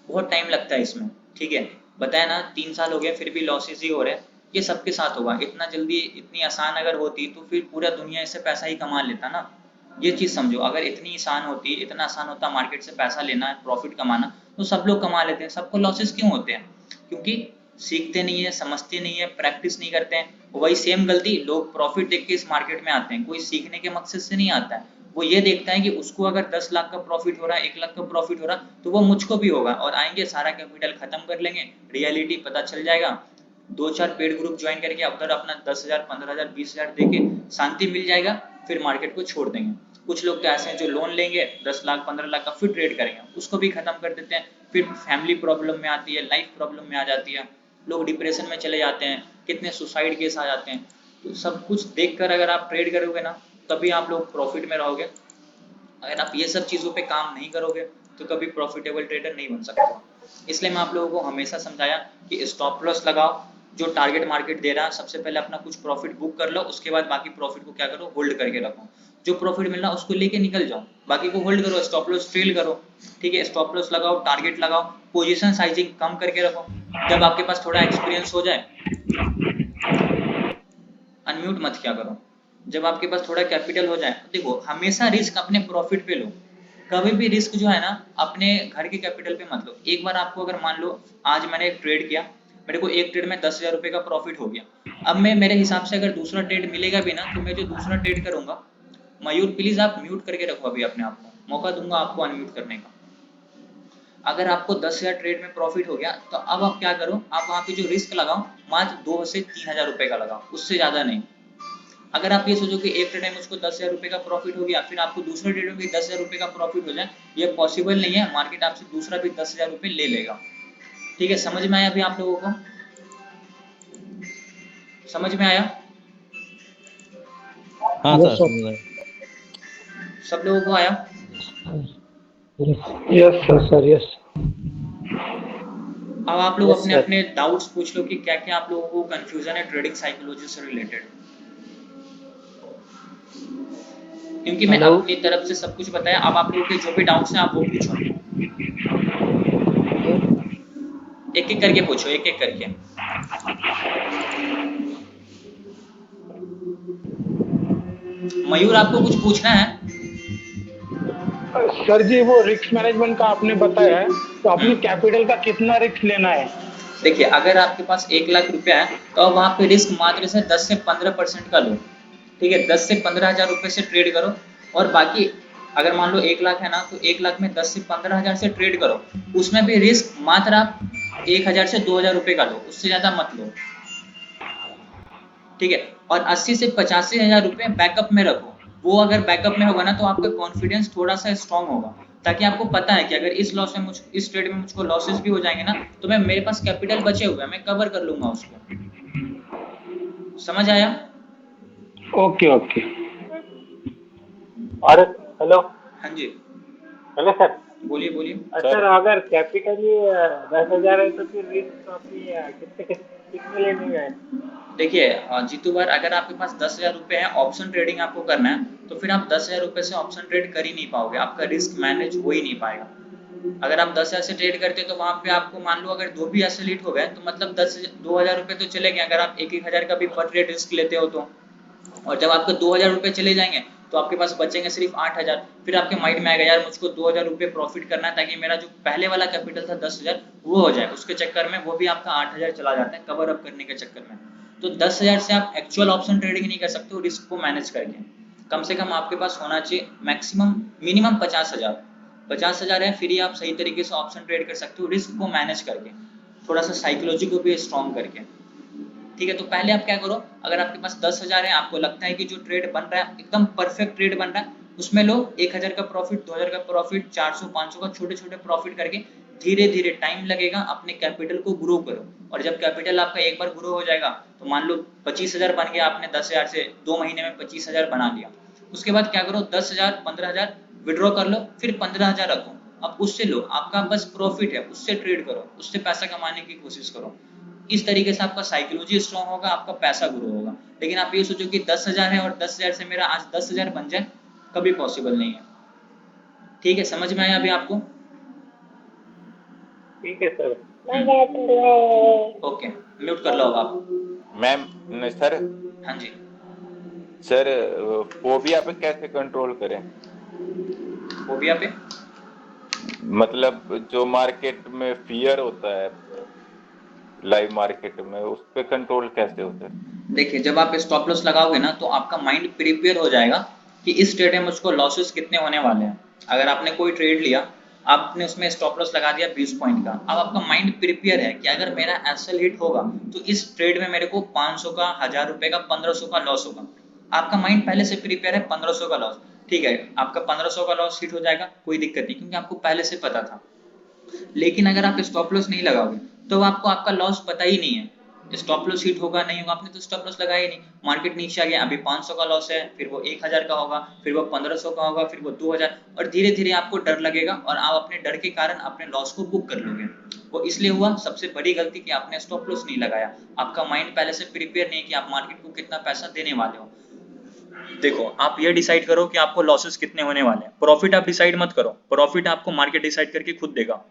बहुत टाइम लगता है इसमें, ठीक है, बताया ना 3 साल हो गए फिर भी लॉसेस ही हो रहे हैं। ये सबके साथ होगा, इतना जल्दी इतनी आसान अगर होती तो फिर पूरा दुनिया इससे पैसा ही कमा लेता ना। ये चीज समझो, अगर इतनी आसान होती, इतना आसान होता मार्केट से पैसा लेना, प्रॉफिट कमाना, तो सब लोग कमा लेते हैं। सबको लॉसेस क्यों होते हैं? क्योंकि सीखते नहीं है, समझते नहीं है, प्रैक्टिस नहीं करते हैं। वही सेम गलती लोग प्रॉफिट देख के इस मार्केट में आते हैं, कोई सीखने के मकसद से नहीं आता है। वो ये देखता है कि उसको अगर 10 लाख का प्रॉफिट हो रहा है, 1 लाख का प्रॉफिट हो रहा तो वो मुझको भी होगा, और आएंगे सारा कैपिटल खत्म कर लेंगे, रियलिटी पता चल जाएगा, 2-4 पेड ग्रुप ज्वाइन करके उधर अपना 10,000 15,000 20,000 देके शांति मिल जाएगा, फिर मार्केट को छोड़ देंगे। कुछ लोग क्या ऐसे हैं जो लोन लेंगे 10 लाख 15 लाख का फिर ट्रेड करेंगे, उसको भी खत्म कर देते हैं, फिर फैमिली प्रॉब्लम में आती है, लाइफ प्रॉब्लम में आ जाती है, लोग डिप्रेशन में चले जाते हैं, कितने सुसाइड केस आ जाते हैं। तो सब कुछ देखकर अगर आप ट्रेड करोगे ना तभी आप लोग प्रॉफिट में रहोगे। अगर आप ये सब चीज़ों पे काम नहीं करोगे तो कभी प्रॉफिटेबल ट्रेडर नहीं बन सकते हो। इसलिए मैं आप लोगों को हमेशा समझाया कि स्टॉप लॉस लगाओ, जो टारगेट मार्केट दे रहा है सबसे पहले अपना कुछ प्रॉफिट बुक कर लो, उसके बाद बाकी प्रॉफिट को क्या करो, होल्ड करके रखो। जो प्रॉफिट मिल रहा है उसको लेके निकल जाओ, बाकी को होल्ड करो, स्टॉप लॉस ट्रेल करो। ठीक है, स्टॉप लॉस लगाओ, टारगेट लगाओ, पोजीशन साइजिंग कम करके रखो। जब आपके पास थोड़ा एक्सपीरियंस हो जाए, अनम्यूट मत किया करो, जब आपके पास थोड़ा कैपिटल हो जाए, देखो हमेशा रिस्क अपने प्रॉफिट पे लो, कभी भी रिस्क जो है ना अपने घर के कैपिटल पे मत लो। एक बार आपको अगर मान लो आज मैंने एक ट्रेड किया, मेरे को एक ट्रेड में 10,000 रुपये का प्रॉफिट हो गया, अब मैं मेरे हिसाब से अगर दूसरा ट्रेड मिलेगा भी ना तो मैं जो दूसरा ट्रेड करूंगा, मयूर प्लीज आप म्यूट करके रखो, अभी अपने आप को मौका दूंगा आपको अनम्यूट करने का। अगर आपको 10,000 ट्रेड में प्रॉफिट हो गया तो अब आप क्या करो, आप वहां पे जो रिस्क लगाओ मात्र 2 से 3,000 रुपये का लगाओ, उससे ज्यादा नहीं। अगर आप ये सोचो कि एक ट्रेड में मुझको 10,000 रुपये का प्रॉफिट हो गया, फिर आपको दूसरे ट्रेड में भी 10,000 रुपये का प्रॉफिट हो जाए, ये पॉसिबल नहीं है, मार्केट आपसे दूसरा भी 10,000 रुपये ले लेगा। ठीक है, समझ में आया अभी आप लोगों को? समझ में आया? हाँ यस सर, सर। समझ गए। सब लोगों को आया? Yes sir yes. अब आप लोग Yes, अपने sir. अपने डाउट्स पूछ लो कि क्या क्या आप लोगों को कंफ्यूजन है ट्रेडिंग साइकोलॉजी से रिलेटेड, क्योंकि मैं हेलो। अपनी तरफ से सब कुछ बताया। अब आप लोगों के जो भी डाउट्स हैं आप वो पूछो, एक एक करके पूछो, एक एक करके। मयूर आपको कुछ पूछना है? सर जी, वो रिस्क मैनेजमेंट का आपने बताया है, तो अपने हम्म, कैपिटल का कितना रिस्क लेना है? देखिए अगर आपके पास 1 लाख रुपया है तो अब वहाँ पे रिस्क मात्र से 10 से 15% का लो। ठीक है, 10 से 15,000 रुपये से ट्रेड करो, और बाकी अगर मान लो 1 लाख है ना तो 1 लाख में 10 से 15,000 से ट्रेड करो, उसमें भी रिस्क मात्र आप 1,000 से 2,000 रुपये का लो, उससे ज्यादा मत लो। ठीक है, और 80 से 85,000 रुपये बैकअप में रखो। वो अगर बैकअप में होगा ना तो आपका कॉन्फिडेंस थोड़ा सा स्ट्रांग होगा, ताकि आपको पता है कि अगर इस लॉस में इस ट्रेड में मुझको लॉसेस भी हो जाएंगे ना तो मैं मेरे पास कैपिटल बचे हुए हैं, मैं कवर कर लूंगा उसको। समझ आया? Okay okay. और हेलो हाँ जी, हेलो सर। बोलिए बोलिए। सर अगर कैपिटल ही 10,000 है तो फिर रिस्क अपनी कितने लेने हैं? देखिए जीतू बार, अगर आपके पास 10,000 रुपये है, ऑप्शन ट्रेडिंग आपको करना है तो फिर आप 10,000 रुपये से ऑप्शन ट्रेड कर ही नहीं पाओगे, आपका रिस्क मैनेज हो ही नहीं पाएगा। अगर आप 10,000 से ट्रेड करते तो वहां पे आपको मान लो अगर दो भी ऐसे लीट हो गए तो मतलब 2,000 रुपये तो चले गए, अगर आप 1,000 का भी पर ट्रेड रिस्क लेते हो तो। और जब आपके 2,000 रुपये चले जाएंगे तो आपके पास बचेंगे सिर्फ 8,000। फिर आपके माइंड में आएगा यार मुझको 2,000 रुपये प्रॉफिट करना है ताकि मेरा जो पहले वाला कैपिटल था 10,000 वो हो जाए, उसके चक्कर में वो भी आपका 8,000 चला जाता है कवर अप करने के चक्कर में। तो 10,000 से आप एक्चुअल ऑप्शन ट्रेडिंग नहीं कर सकते हो रिस्क को मैनेज करके। कम से कम आपके पास होना चाहिए मैक्सिमम मिनिमम 50,000। 50,000 है फिर ही आप सही तरीके से ऑप्शन ट्रेड कर सकते हो रिस्क को मैनेज करके, थोड़ा सा साइकोलॉजी को भी स्ट्रॉन्ग करके। ठीक है, तो पहले आप क्या करो, अगर आपके पास 10,000 है, आपको लगता है कि जो ट्रेड बन रहा है एकदम परफेक्ट ट्रेड बन रहा है, उसमें लो 1,000 का प्रॉफिट, 2,000 का प्रॉफिट, 400 500 का छोटे छोटे प्रॉफिट करके धीरे धीरे टाइम लगेगा अपने कैपिटल को ग्रो करो। और जब कैपिटल आपका एक बार ग्रो हो जाएगा तो मान लो 25,000 बन गया, आपने 10,000 से 2 महीने में 25,000 बना लिया, उसके बाद क्या करो 10,000 15,000 विड्रॉ कर लो, फिर 15,000 रखो, अब उससे लो, आपका बस प्रॉफिट है उससे ट्रेड करो, उससे पैसा कमाने की कोशिश करो। इस तरीके से आपका साइकोलॉजी स्ट्रांग होगा, आपका पैसा ग्रो होगा। लेकिन आप ये सोचो कि 10,000 है और 10,000 से मेरा आज 10,000 बन जाए, कभी पॉसिबल नहीं है। ठीक है, समझ में आया अभी आपको? ठीक है सर। ओके, म्यूट कर लो अब आप। Ma'am sir. हाँ जी, सर फोबिया पे कैसे कंट्रोल करें? फोबिया पे मतलब जो मार्केट में फियर होता है लाइव मार्केट में, उस पे कंट्रोल कैसे होता है? देखिए, जब आप स्टॉप लॉस लगाओगे ना तो आपका माइंड प्रिपेयर हो जाएगा कि इस ट्रेड में मुझको लॉसेस कितने होने वाले हैं। अगर आपने कोई ट्रेड लिया, आपने उसमें स्टॉप लॉस लगा दिया 20 पॉइंट का, अब आपका माइंड प्रिपेयर है कि अगर मेरा एसएल हिट होगा तो इस ट्रेड में मेरे को 500 का, 1,000 रुपए का, 1,500 का लॉस होगा। आपका माइंड पहले से प्रिपेयर है 1,500 का लॉस। ठीक है, आपका 1500 का लॉस हिट हो जाएगा, कोई दिक्कत नहीं, क्योंकि आपको पहले से पता था। लेकिन अगर आप स्टॉप लॉस नहीं लगाओगे तो आपको आपका लॉस पता ही नहीं है, स्टॉप लॉस हिट होगा नहीं होगा, आपने तो स्टॉप लॉस लगाया ही नहीं। मार्केट नीचे आ गया, अभी 500 का लॉस है, फिर वो 1000 का होगा, फिर वो 1500 का होगा, फिर वो 2000, और धीरे धीरे आपको डर लगेगा और आप अपने डर के कारण अपने लॉस को बुक कर लोगे। वो इसलिए हुआ सबसे बड़ी गलती कि आपने स्टॉप लॉस नहीं लगाया, आपका माइंड पहले से प्रिपेयर नहीं कि आप मार्केट को कितना पैसा देने वाले हो। देखो, आप ये डिसाइड करो कि आपको लॉसेस कितने होने वाले हैं, प्रॉफिट आप डिसाइड मत करो, प्रॉफिट आपको मार्केट डिसाइड करके खुद देगा।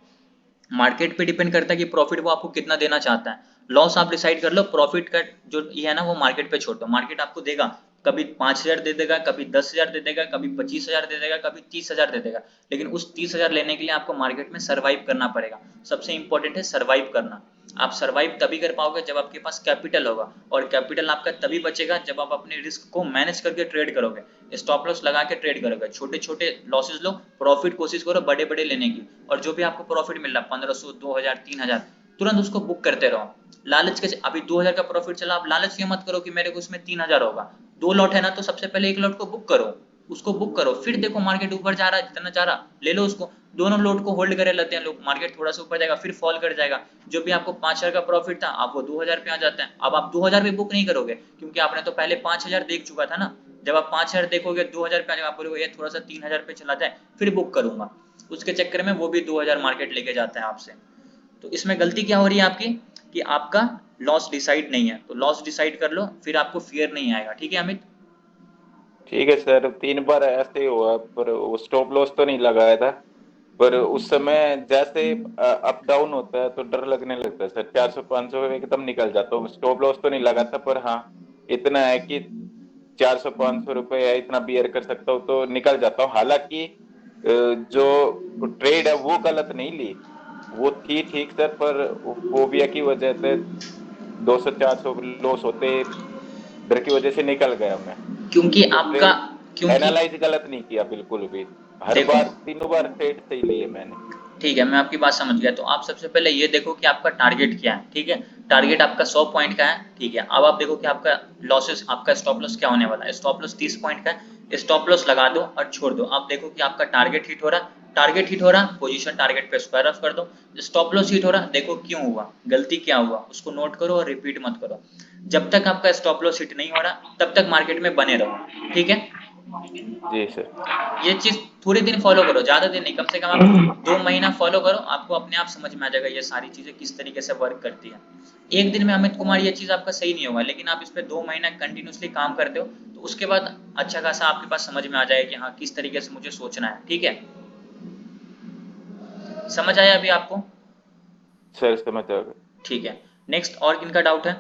मार्केट पे डिपेंड करता है कि प्रॉफिट वो आपको कितना देना चाहता है। लॉस आप डिसाइड कर लो, प्रॉफिट का जो ये है ना वो मार्केट पे छोड़ दो, मार्केट आपको देगा, कभी 5000 दे देगा, कभी 10,000 दे देगा, कभी 25,000 दे देगा, कभी 30,000 दे देगा, लेकिन उस 30,000 लेने के लिए आपको मार्केट में सर्वाइव करना पड़ेगा। सबसे इंपॉर्टेंट है सर्वाइव करना। आप सर्वाइव तभी कर पाओगे जब आपके पास कैपिटल होगा, और कैपिटल आपका तभी बचेगा जब आप अपने रिस्क को मैनेज करके ट्रेड करोगे, स्टॉप लॉस लगा के ट्रेड करोगे। छोटे छोटे लॉसेस लो, प्रॉफिट कोशिश करो बड़े बड़े लेने की, और जो भी आपको प्रॉफिट मिल रहा है 1500, 2000, 3000, तुरंत उसको बुक करते रहो। लालच के, अभी 2000 का प्रॉफिट चला, आप लालच ये मत करो कि मेरे को उसमें 3000 होगा। 2 लॉट है ना, तो सबसे पहले एक लॉट को बुक करो, उसको बुक करो, फिर देखो मार्केट ऊपर जा रहा है, जितना जा रहा ले लो उसको। दोनों लोट को होल्ड करे लेते हैं लोग, मार्केट थोड़ा सा ऊपर जाएगा फिर फॉल कर जाएगा, जो भी आपको 5000 का प्रॉफिट था आप वो 2000 पे आ जाता है। अब आप 2000 भी बुक नहीं करोगे, क्योंकि आपने तो पहले 5000 देख चुका था ना। जब आप 5000 देखोगे 2000 पे आ जाएगा, आप बोलोगे ये थोड़ा सा 3000 पे चला जाए फिर बुक करूंगा, उसके चक्कर में वो भी 2000 मार्केट लेके जाता है आपसे। तो इसमें गलती क्या हो रही है आपकी, कि आपका लॉस डिसाइड नहीं है। तो लॉस डिसाइड कर लो, फिर आपको फियर नहीं आएगा। ठीक है अमित? ठीक है सर, 3 बार ऐसे ही हुआ, पर वो स्टॉप लॉस तो नहीं लगाया था। पर उस समय जैसे अप डाउन होता है तो डर लगने लगता है सर, 400-500 एकदम निकल जाता हूँ। स्टॉप लॉस तो नहीं लगाता, पर हाँ इतना है कि 400-500 रुपए है, इतना बियर कर सकता हूँ तो निकल जाता हूँ। हालांकि जो ट्रेड है वो गलत नहीं ली, वो थी ठीक सर, पर फोबिया की वजह से 200-400 लॉस होते डर की वजह से निकल गया मैं। क्योंकि तो आपका, ट्रेड क्योंकि एनालाइज गलत नहीं किया बिल्कुल भी, हर देखो, बार तीनों बार ट्रेड सही लिए मैंने। ठीक है मैं आपकी बात समझ गया। तो आप सबसे पहले ये देखो कि आपका टारगेट क्या है। ठीक है, टारगेट आपका 100 पॉइंट का है। ठीक है, अब आप देखो कि आपका लॉसेस, आपका स्टॉप लॉस क्या होने वाला है। स्टॉप लॉस 30 पॉइंट का है, स्टॉप लॉस लगा दो और छोड़ दो। आप देखो कि आपका टारगेट हिट हो रहा, टारगेट हिट हो रहा, पोजीशन टारगेट पे स्क्वायर ऑफ कर दो। स्टॉप लॉस हिट हो रहा, देखो क्यों हुआ, गलती क्या हुआ, उसको नोट करो और रिपीट मत करो। जब तक आपका स्टॉप लॉस हिट नहीं हो रहा तब तक मार्केट में बने रहो। ठीक है, जी सर। ये चीज थोड़े दिन फॉलो करो, ज्यादा दिन नहीं, कम से कम आप 2 महीना फॉलो करो, आपको अपने आप समझ में आ जाएगा ये सारी चीजें किस तरीके से वर्क करती है। एक दिन में अमित कुमार ये चीज आपका सही नहीं होगा, लेकिन आप इस पे 2 महीना कंटिन्यूसली काम करते हो तो उसके बाद अच्छा खासा आपके पास समझ में आ जाएगा कि हाँ किस तरीके से मुझे सोचना है। ठीक है, समझ आया अभी आपको? सर समझ आ गया। ठीक है, नेक्स्ट और किनका डाउट है?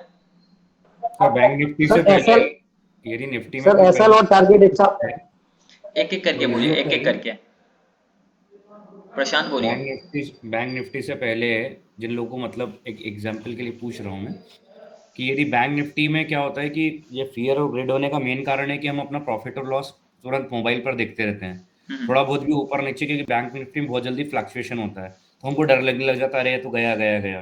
सर बैंक निफ्टी से सर पहले, एसएल, यदि निफ्टी में सर कोई एसएल और टारगेट एक साथ। एक एक करके तो यही बोलिए, होता एक है एक कि करके, प्रशांत बोलिए। बैंक निफ्टी से पहले जिन लोगों को, मतलब एक एग्जांपल के लिए पूछ रहा हूँ मैं, कि यदि बैंक निफ्टी में क्या होता है कि ये फियर और ग्रिड होने का मेन कारण है कि हम अपना प्रॉफिट और लॉस तुरंत मोबाइल पर देखते रहते हैं। थोड़ा बहुत भी ऊपर नीचे, क्योंकि बैंक निफ्टी में बहुत जल्दी फ्लक्चुएशन होता है, तो हमको डर लगने लग जाता है, अरे ये तो गया गया गया।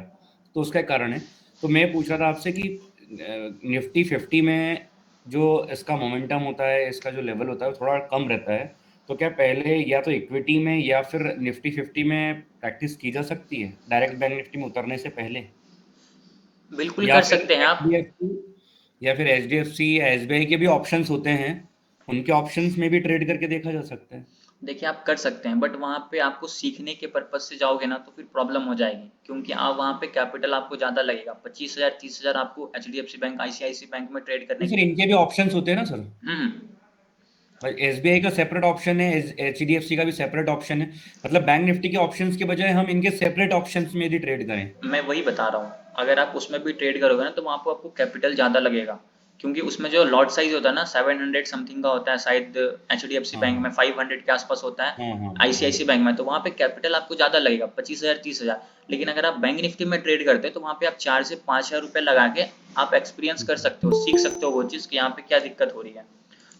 तो उसका एक कारण है। तो मैं पूछ रहा था आपसे कि निफ्टी 50 में जो इसका मोमेंटम होता है, इसका जो लेवल होता है वो थोड़ा कम रहता है, तो क्या पहले या तो इक्विटी में या फिर निफ्टी 50 में प्रैक्टिस की जा सकती है डायरेक्ट बैंक निफ्टी में उतरने से पहले, बिल्कुल या कर फिर सकते हैं आप। एचडीएफसी या एसबीआई के भी ऑप्शंस होते हैं, उनके ऑप्शंस में भी ट्रेड करके देखा जा सकता है? देखिए आप कर सकते हैं, बट वहाँ पे आपको सीखने के पर्पज से जाओगे ना तो फिर प्रॉब्लम हो जाएगी, क्योंकि आप वहाँ पे कैपिटल आपको ज़्यादा लगेगा। 25,000 30,000 आपको एचडीएफसी बैंक, आईसीआईसी बैंक में ट्रेड करने नहीं के सर, लिए। इनके भी ऑप्शंस होते हैं ना सर। एसबीआई का सेपरेट ऑप्शन है, एचडीएफसी का भी सेपरेट ऑप्शन है, मतलब बैंक निफ्टी के ऑप्शंस के बजाय हम इनके सेपरेट ऑप्शंस में यदि ट्रेड करें। मैं वही बता रहा हूँ, अगर आप उसमें भी ट्रेड करोगे ना तो वहाँ पे आपको कैपिटल ज़्यादा लगेगा, क्योंकि उसमें जो लॉट साइज होता है ना 700 समथिंग का होता है शायद, एचडीएफसी हाँ बैंक हाँ में 500 के आसपास होता है, हाँ हाँ हाँ हाँ। आईसीआईसी बैंक में, तो वहाँ पे कैपिटल आपको ज़्यादा लगेगा 25,000 30,000। लेकिन अगर आप बैंक निफ्टी में ट्रेड करते हैं तो वहाँ पे आप 4 से 5,000 रुपये लगा के आप एक्सपीरियंस कर सकते हो, सीख सकते हो वो चीज़ कि यहाँ पे क्या दिक्कत हो रही है।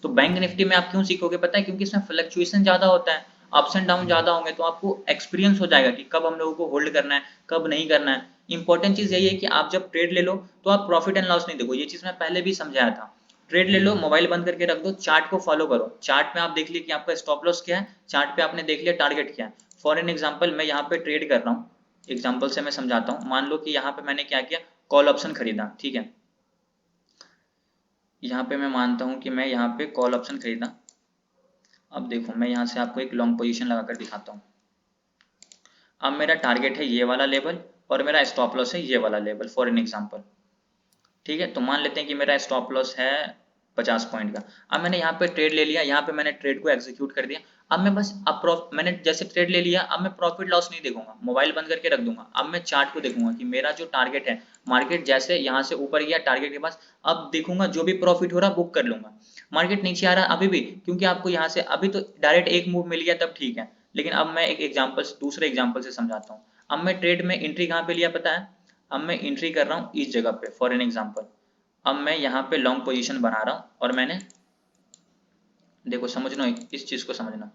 तो बैंक निफ्टी में आप क्यों सीखोगे पता है, क्योंकि इसमें फ्लक्चुएशन ज़्यादा होता है, अप्स एंड डाउन ज़्यादा होंगे, तो आपको एक्सपीरियंस हो जाएगा कि कब हम लोगों को होल्ड करना है, कब नहीं करना है। इंपॉर्टेंट चीज़ यही है कि आप जब ट्रेड ले लो तो आप प्रॉफिट एंड लॉस नहीं देखो, ये चीज़ मैं पहले भी समझाया था। ट्रेड ले लो, मोबाइल बंद करके रख दो, चार्ट को फॉलो करो। चार्ट में आप देख लिए कि आपका स्टॉप लॉस क्या है, चार्ट पे आपने देख लिया टारगेट क्या है। फॉर एन एग्जांपल मैं यहाँ पे ट्रेड कर रहा हूँ, एग्जांपल से मैं समझाता हूँ। मान लो कि यहाँ पे मैंने क्या किया, कॉल ऑप्शन खरीदा, ठीक है। यहाँ पे मैं मानता हूँ कि मैं यहाँ पे कॉल ऑप्शन खरीदा। अब देखो मैं यहाँ से आपको एक लॉन्ग पोजीशन लगाकर दिखाता हूँ। अब मेरा टारगेट है ये वाला लेवल और मेरा स्टॉप लॉस है ये वाला लेवल, फॉर एन एग्जांपल, ठीक है। तो मान लेते हैं कि मेरा स्टॉप लॉस है 50 पॉइंट का। अब मैंने यहाँ पे ट्रेड ले लिया, यहाँ पे मैंने ट्रेड को एग्जीक्यूट कर दिया। अब मैं बस मैंने जैसे ट्रेड ले लिया, अब मैं प्रॉफिट लॉस नहीं देखूंगा, मोबाइल बंद करके रख दूंगा। अब मैं चार्ट को देखूंगा कि मेरा जो टारगेट है, मार्केट जैसे यहाँ से ऊपर गया टारगेट के पास, अब देखूंगा जो भी प्रॉफिट हो रहा बुक कर लूंगा। मार्केट नीचे आ रहा अभी भी, क्योंकि आपको यहाँ से अभी तो डायरेक्ट एक मूव मिल गया तब ठीक है, लेकिन अब मैं एक एग्जाम्पल, दूसरे एग्जाम्पल से समझाता हूँ। अब मैं ट्रेड में एंट्री कहाँ पे लिया पता है, अब मैं एंट्री कर रहा हूँ इस जगह पे, फॉर एन एग्जाम्पल। अब मैं यहाँ पे लॉन्ग पोजीशन बना रहा हूँ और मैंने देखो, समझना इस चीज को समझना।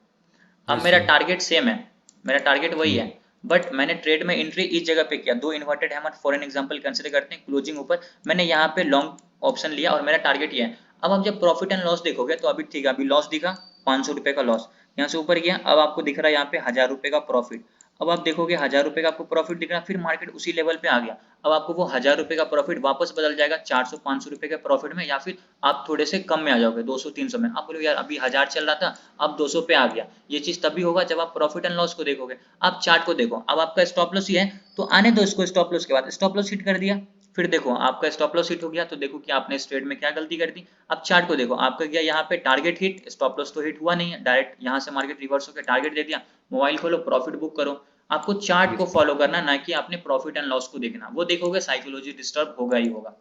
अब यस मेरा सर। टारगेट सेम है, मेरा टारगेट वही है, बट मैंने ट्रेड में एंट्री इस जगह पे किया, दो inverted hammer for an example consider करते हैं, क्लोजिंग ऊपर, मैंने यहाँ पे लॉन्ग ऑप्शन लिया और मेरा टारगेट ये है। अब आप जब प्रॉफिट एंड लॉस देखोगे तो अभी ठीक है, अभी लॉस दिखा 500 रुपए का लॉस, यहाँ से ऊपर गया, अब आपको दिख रहा है यहाँ पे 1000 रुपए का प्रॉफिट। अब आप देखोगे 1000 रुपए का आपको प्रॉफिट दिख रहा है, फिर मार्केट उसी लेवल पे आ गया। अब आपको वो 1000 रुपए का प्रॉफिट वापस बदल जाएगा 400-500 रुपए के प्रॉफिट में, या फिर आप थोड़े से कम में आ जाओगे 200-300 में। आप बोलोगे यार अभी 1000 चल रहा था अब 200 पे आ गया। ये चीज तभी होगा जब आप प्रॉफिट एंड लॉस को देखोगे। आप चार्ट को देखो, अब आपका स्टॉप लॉस ही है तो आने दो इसको, स्टॉप लॉस के बाद स्टॉप लॉस हिट कर दिया, फिर देखो आपका स्टॉप लॉस हिट हो गया, तो देखो कि आपने इस ट्रेड में क्या गलती कर दी। अब चार्ट को देखो, आपका क्या यहाँ पे टारगेट हिट, स्टॉप लॉस तो हिट हुआ नहीं है, डायरेक्ट यहाँ से मार्केट रिवर्स होकर टारगेट दे दिया। मोबाइल खोलो, प्रॉफिट बुक करो। आपको चार्ट को फॉलो करना, ना कि आपने प्रॉफिट एंड लॉस को देखना, वो देखोगे साइकोलॉजी डिस्टर्ब होगा ही होगा।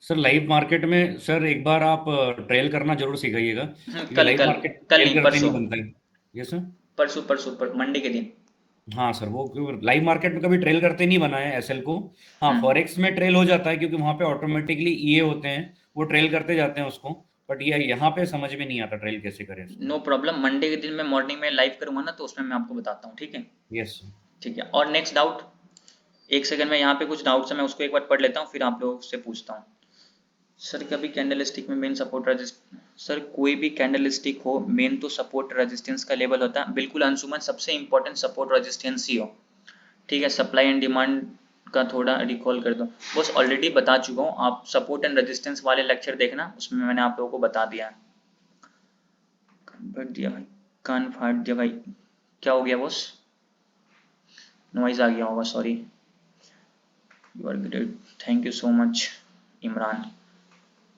सर लाइव मार्केट में सर एक बार आप ट्रेल करना जरूर सीखाइएगा, क्योंकि कल लाइव कल मार्केट कल ट्रेल नहीं, करते परसों, नहीं बनता है। Yes sir. परसों परसों मंडे के दिन। हाँ सर, वो लाइव मार्केट में कभी ट्रेल करते नहीं बना है एसएल को। हाँ हम्म, फॉरेक्स में ट्रेल हो जाता है, क्योंकि वहां पे ऑटोमेटिकली ईए होते हैं, वो ट्रेल करते जाते हैं उसको। बट ये यहाँ पे समझ में नहीं आता ट्रेल कैसे करें इसको। नो प्रॉब्लम, मंडे के दिन मैं मॉर्निंग में लाइव करूंगा ना, तो उसमें मैं आपको बताता हूँ, ठीक है। Yes sir. ठीक है, और नेक्स्ट डाउट, एक सेकंड में यहाँ पे कुछ डाउट्स है, मैं उसको एक बार पढ़ लेता हूँ फिर आप लोगों से पूछता हूँ। सर कभी कैंडल स्टिक में मेन सपोर्ट रेजिस्टेंस, सर कोई भी कैंडल स्टिक हो, मेन तो सपोर्ट रेजिस्टेंस का लेवल होता है, बिल्कुल अंशुमन, सबसे इंपॉर्टेंट सपोर्ट रेजिस्टेंस ही हो, ठीक है। सप्लाई एंड डिमांड का थोड़ा रिकॉल कर दो, बस ऑलरेडी बता चुका हूँ, आप सपोर्ट एंड रेजिस्टेंस वाले लेक्चर देखना, उसमें मैंने आप लोगों को बता दिया है। फट दिया भाई, कान फाड़ दिया भाई, क्या हो गया बॉस, नॉइज आ गया होगा, sorry. You are great, thank you so much Imran.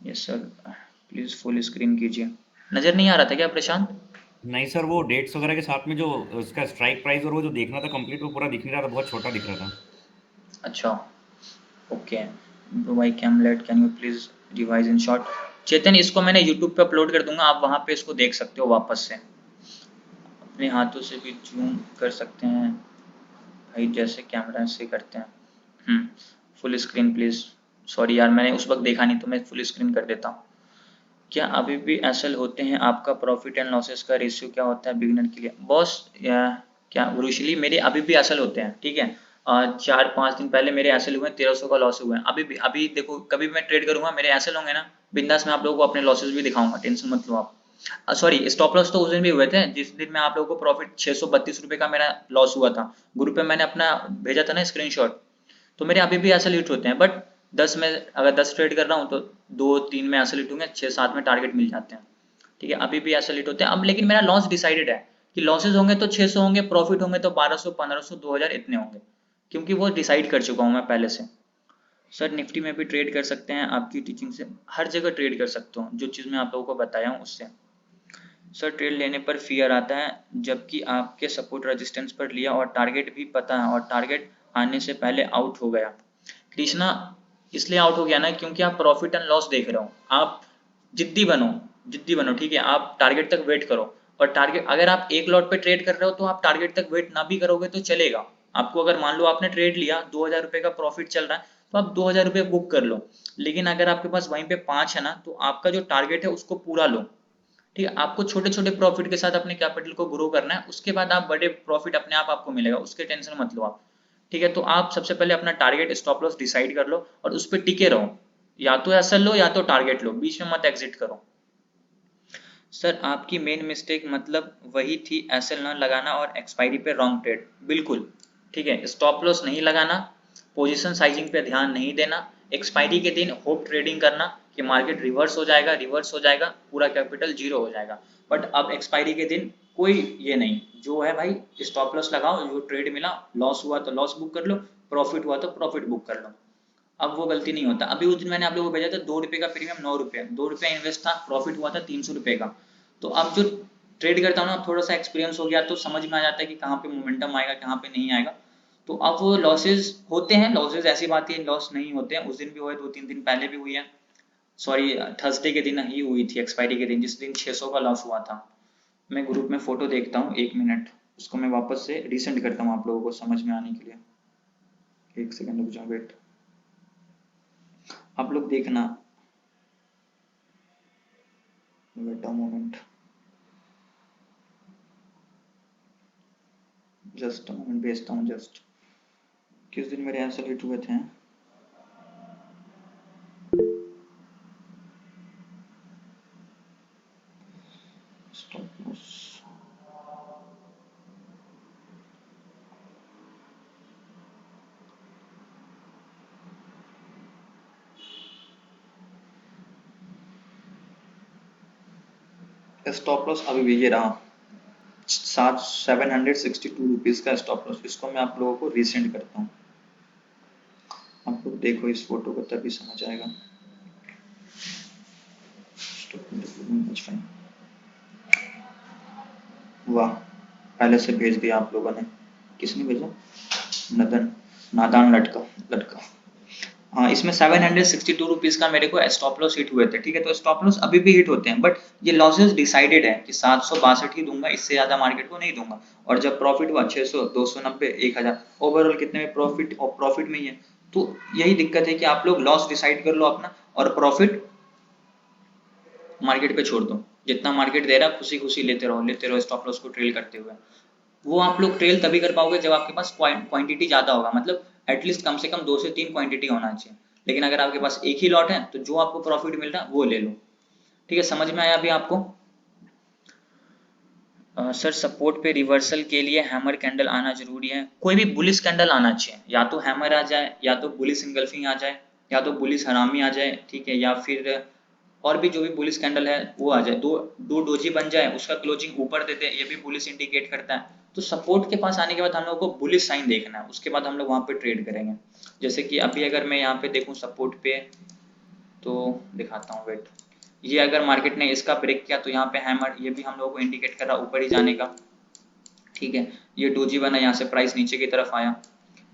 Yes sir, please full screen कीजिए। नजर नहीं आ रहा था क्या प्रशांत? नहीं सर, वो डेट्स वगैरह के साथ में जो उसका स्ट्राइक प्राइस और वो जो देखना था कंप्लीट, वो पूरा दिख नहीं रहा था, बहुत छोटा दिख रहा था। अच्छा, ओके। भाई कैमलेट can you please revise in short. Chetan, इसको मैंने यूट्यूब पे अपलोड कर दूंगा, आप वहां पे इसको देख सकते हो वापस से, अपने हाथों से भी जूम कर सकते हैं भाई, जैसे कैमरा से करते हैं। फुल स्क्रीन प्लीज, सॉरी यार मैंने उस वक्त देखा नहीं, तो मैं फुल स्क्रीन कर देता हूँ। क्या अभी भी एसएल होते हैं? आपका प्रॉफिट एंड लॉसेस का रेशियो क्या होता है बिगिनर के लिए? बॉस क्या उरुशली, मेरे अभी भी एसएल होते हैं, ठीक है। 4-5 दिन पहले मेरे एसएल हुए हैं, 1300 का लॉस हुआ है अभी भी। अभी देखो कभी भी मैं ट्रेड करूंगा मेरे एसएल होंगे ना, बिंदास मैं आप लोगों को अपने लॉसेस भी दिखाऊंगा, टेंशन मत लो आप। सॉरी, स्टॉप लॉस तो उस दिन भी हुए थे जिस दिन मैं आप लोगों को प्रॉफिट 632 रुपए का मेरा लॉस हुआ था, ग्रुप पे मैंने अपना भेजा था ना स्क्रीनशॉट। तो मेरे अभी भी ऐसे हिट होते हैं, बट 10 में अगर 10 ट्रेड कर रहा हूँ तो 2-3 में ऐसे हिट होंगे, 6-7 में टारगेट मिल जाते हैं, ठीक है। अभी भी ऐसे हिट होते हैं अब, लेकिन मेरा लॉस डिसाइडेड है कि लॉसेज होंगे तो 600 होंगे, प्रॉफिट होंगे तो 1200, 1500, 2000 इतने होंगे, क्योंकि वो डिसाइड कर चुका हूँ मैं पहले से। सर निफ्टी में भी ट्रेड कर सकते हैं आपकी टीचिंग से? हर जगह ट्रेड कर सकता हूँ, जो चीज़ मैं आप लोगों को बताया हूँ उससे। सर ट्रेड लेने पर फियर आता है, जबकि आपके सपोर्ट रेजिस्टेंस पर लिया और टारगेट भी पता है और टारगेट आने से पहले आउट हो गया। कृष्णा, इसलिए आउट हो गया ना क्योंकि आप प्रॉफिट एंड लॉस देख रहे हो। आप जिद्दी बनो, जिद्दी बनो, ठीक है। आप टारगेट तक वेट करो, और टारगेट अगर आप एक लॉट पे ट्रेड कर रहे हो तो आप टारगेट तक वेट ना भी करोगे तो चलेगा। आपको अगर मान लो आपने ट्रेड लिया, 2000 रुपए का प्रॉफिट चल रहा है, तो आप 2000 रुपये बुक कर लो, लेकिन अगर आपके पास वहीं पे 5 है ना, तो आपका जो टारगेट है उसको पूरा लो, ठीक है। आपको छोटे छोटे प्रॉफिट के साथ अपने कैपिटल को ग्रो करना है, उसके बाद आप बड़े प्रॉफिट अपने आप आपको मिलेगा, उसके टेंशन मत लो आप, ठीक है। तो आप सबसे पहले अपना टारगेट स्टॉप लॉस डिसाइड कर लो और उस पर टिके रहो, या तो एसएल लो या तो टारगेट लो, बीच में मत एग्जिट करो। सर आपकी मेन मिस्टेक मतलब वही थी, एसएल ना लगाना और एक्सपायरी पे रॉन्ग ट्रेड। बिल्कुल ठीक है, स्टॉप लॉस नहीं लगाना, पोजीशन साइजिंग पे ध्यान नहीं देना, एक्सपायरी के दिन होप ट्रेडिंग करना कि मार्केट रिवर्स हो जाएगा, पूरा कैपिटल जीरो हो जाएगा। बट अब एक्सपायरी के दिन कोई ये नहीं, जो है भाई स्टॉप लॉस लगाओ, जो ट्रेड मिला, लॉस हुआ तो लॉस बुक कर लो, प्रॉफिट हुआ तो प्रॉफिट बुक कर लो। अब वो गलती नहीं होता। अभी उस दिन मैंने आप लोगों को भेजा था 2 रुपये का प्रीमियम, 9 रुपये, 2 रुपये इन्वेस्ट था, प्रॉफिट हुआ था 300 रुपये का। तो अब जो ट्रेड करता हूँ ना, थोड़ा सा एक्सपीरियंस हो गया तो समझ में आ जाता है कि कहाँ पे मोमेंटम आएगा, कहाँ पे नहीं आएगा। तो अब वो लॉसेज होते हैं, लॉसेज ऐसी बात है, लॉस नहीं होते हैं। उस दिन भी हुए, 2-3 दिन पहले भी हुई है, सॉरी थर्सडे के दिन ही हुई थी, एक्सपायरी के दिन, जिस दिन 600 का लॉस हुआ था। मैं ग्रुप में फोटो देखता हूँ, 1 मिनट, उसको मैं वापस से रिसेंड करता हूँ आप लोगों को समझ में आने के लिए। 1 सेकंड रुक जाओ, वेट, आप लोग देखना, wait a moment, just a moment, भेजता हूँ जस्ट। किस दिन मेरे आंसर हिट हुए थे? स्टॉप लॉस, स्टॉप लॉस अभी भी ये रहा, 762 रुपीज का स्टॉप लॉस। इसको मैं आप लोगों को रीसेंड करता हूँ, आप लोग देखो इस फोटो को, तभी समझ आएगा। वाह, पहले से भेज दिया आप लोगों ने। किसने भेजा? नदन, नादान लड़का लड़का। हाँ, इसमें 762 रुपीज का मेरे को स्टॉप लॉस हिट हुए थे। ठीक है, तो स्टॉप लॉस अभी भी हिट होते हैं, बट ये लॉसेस डिसाइडेड है कि 762 ही दूंगा, इससे ज्यादा मार्केट को नहीं दूंगा। और जब प्रॉफिट हुआ 600, 290, 1000, ओवरऑल कितने में प्रॉफिट, और प्रॉफिट में ही है। तो यही दिक्कत है कि आप लोग लॉस डिसाइड कर लो अपना, और प्रॉफिट मार्केट पे छोड़ दो। जितना मार्केट दे रहा है खुशी खुशी लेते रहो स्टॉप लॉस को ट्रेल करते हुए। वो आप लोग ट्रेल तभी कर पाओगे जब आपके पास क्वांटिटी ज्यादा होगा, मतलब एटलीस्ट कम से कम 2 से 3 क्वांटिटी होना चाहिए। लेकिन अगर आपके पास एक ही लॉट है तो जो आपको प्रॉफिट मिल रहा है वो ले लो। ठीक है, समझ में आया अभी आपको? सर सपोर्ट पे रिवर्सल के लिए हैमर कैंडल आना जरूरी है। कोई भी बुलिश कैंडल आना चाहिए, या तो हैमर आ जाए, या तो बुलिश इंगल्फिंग आ जाए, या तो बुलिश हरामी आ जाए। ठीक है, या फिर और भी जो भी बुलिश कैंडल है वो आ जाए, दो दो डोजी बन जाए, उसका क्लोजिंग ऊपर दे दे, ये भी बुलिश इंडिकेट करता है। तो सपोर्ट के पास आने के बाद हम लोग को बुलिश साइन देखना है, उसके बाद हम लोग वहां पे ट्रेड करेंगे। जैसे कि अभी अगर मैं यहाँ पे देखूँ सपोर्ट पे, तो दिखाता हूँ, वेट। ये अगर मार्केट ने इसका ब्रेक किया तो यहाँ पे हैमर, ये भी हम लोगों को इंडिकेट कर रहा ऊपर ही जाने का। ठीक है, ये डोजी बना, यहाँ से प्राइस नीचे की तरफ आया।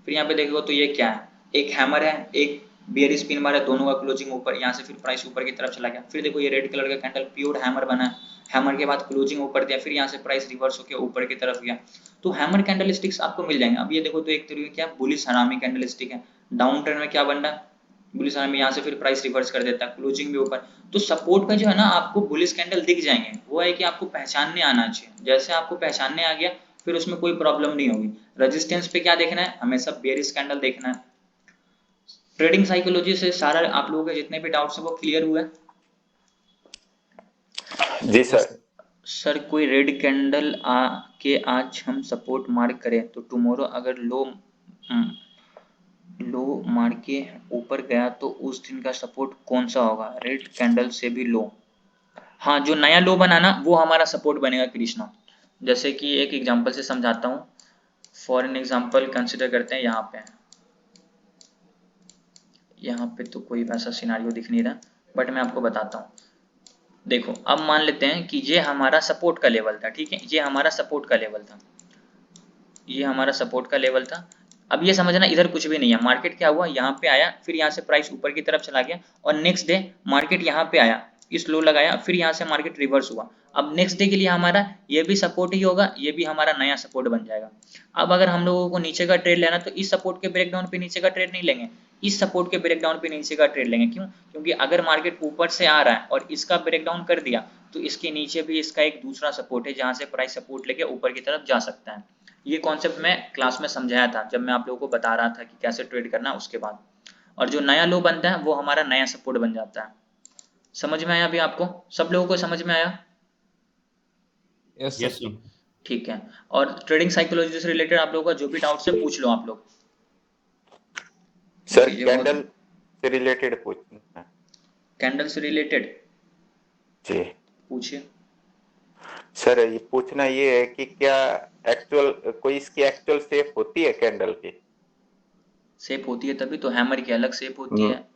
फिर यहाँ पे देखोगे तो ये क्या है, एक हैमर है, एक बियरिश पिन मारा, दोनों का क्लोजिंग ऊपर, यहाँ से फिर प्राइस ऊपर की तरफ चला गया। फिर देखो ये रेड कलर का कैंडल प्योर हैमर बना है, हैमर के बाद क्लोजिंग ऊपर दिया, फिर यहाँ से प्राइस रिवर्स होकर ऊपर की तरफ गया। तो हैमर कैंडल स्टिक्स आपको मिल जाएंगे। अब ये देखो तो एक तरीके क्या बुलिश हरामी कैंडल स्टिक है, डाउन ट्रेंड में क्या बन रहा है, बुलिश हरामी, यहाँ से फिर प्राइस रिवर्स कर देता है, क्लोजिंग भी ऊपर। तो सपोर्ट पे जो है ना आपको बुलिश कैंडल दिख जाएंगे, वो है कि आपको पहचानने आना चाहिए। जैसे आपको पहचानने आ गया फिर उसमें कोई प्रॉब्लम नहीं होगी। रेजिस्टेंस पे क्या देखना है, हमेशा बेयरिश कैंडल देखना है। ट्रेडिंग साइकोलॉजी से सारा आप लोगों के जितने भी डाउट्स हैं वो क्लियर हुए? जी सर। सर कोई रेड कैंडल के आज हम सपोर्ट मार्क करें तो टुमारो अगर लो मार के ऊपर गया तो उस दिन का सपोर्ट कौन सा होगा? रेड कैंडल से भी लो। हाँ, जो नया लो बनाना वो हमारा सपोर्ट बनेगा कृष्णा। जैसे कि एक एग्जांपल से समझाता हूँ, फॉर एन एग्जांपल कंसिडर करते हैं यहाँ पे तो कोई वैसा सिनारियो दिख नहीं रहा, बट मैं आपको बताता हूँ। देखो अब मान लेते हैं कि ये हमारा सपोर्ट का लेवल था। ठीक है, ये हमारा सपोर्ट का लेवल था, ये हमारा सपोर्ट का लेवल था। अब ये समझना इधर कुछ भी नहीं है, मार्केट क्या हुआ, यहाँ पे आया, फिर यहाँ से प्राइस ऊपर की तरफ चला गया, और नेक्स्ट डे मार्केट यहाँ पे आया, इस लो लगाया, फिर यहाँ से मार्केट रिवर्स हुआ। अब नेक्स्ट डे के लिए हमारा ये भी सपोर्ट ही होगा, ये भी हमारा नया सपोर्ट बन जाएगा। अब अगर हम लोगों को नीचे का ट्रेड लेना तो इस सपोर्ट के ब्रेकडाउन पे नीचे का ट्रेड नहीं लेंगे, इस सपोर्ट के ब्रेकडाउन पे नीचे का ट्रेड लेंगे। क्यों? क्योंकि अगर मार्केट ऊपर से आ रहा है और इसका ब्रेकडाउन कर दिया तो इसके नीचे भी इसका एक दूसरा सपोर्ट है जहां से प्राइस सपोर्ट लेके ऊपर की तरफ जा सकता है। ये कॉन्सेप्ट मैं क्लास में समझाया था जब मैं आप लोगों को बता रहा था कि कैसे ट्रेड करना, उसके बाद। और जो नया लो बनता है वो हमारा नया सपोर्ट बन जाता है। समझ में आया अभी आपको? सब लोगों को समझ में आया? Yes yes sir. सर। ठीक है। और ट्रेडिंग साइकोलॉजी से रिलेटेड आप लोगों का जो भी डाउट है पूछ लो आप लोग। सर चीजें कैंडल से रिलेटेड पूछना है। कैंडल से रिलेटेड जी पूछिए। सर, ये पूछना ये है कि क्या एक्चुअल कोई इसकी एक्चुअल शेप होती है कैंडल की? शेप होती है तभी तो हैमर की अलग शेप होती हम्म, है।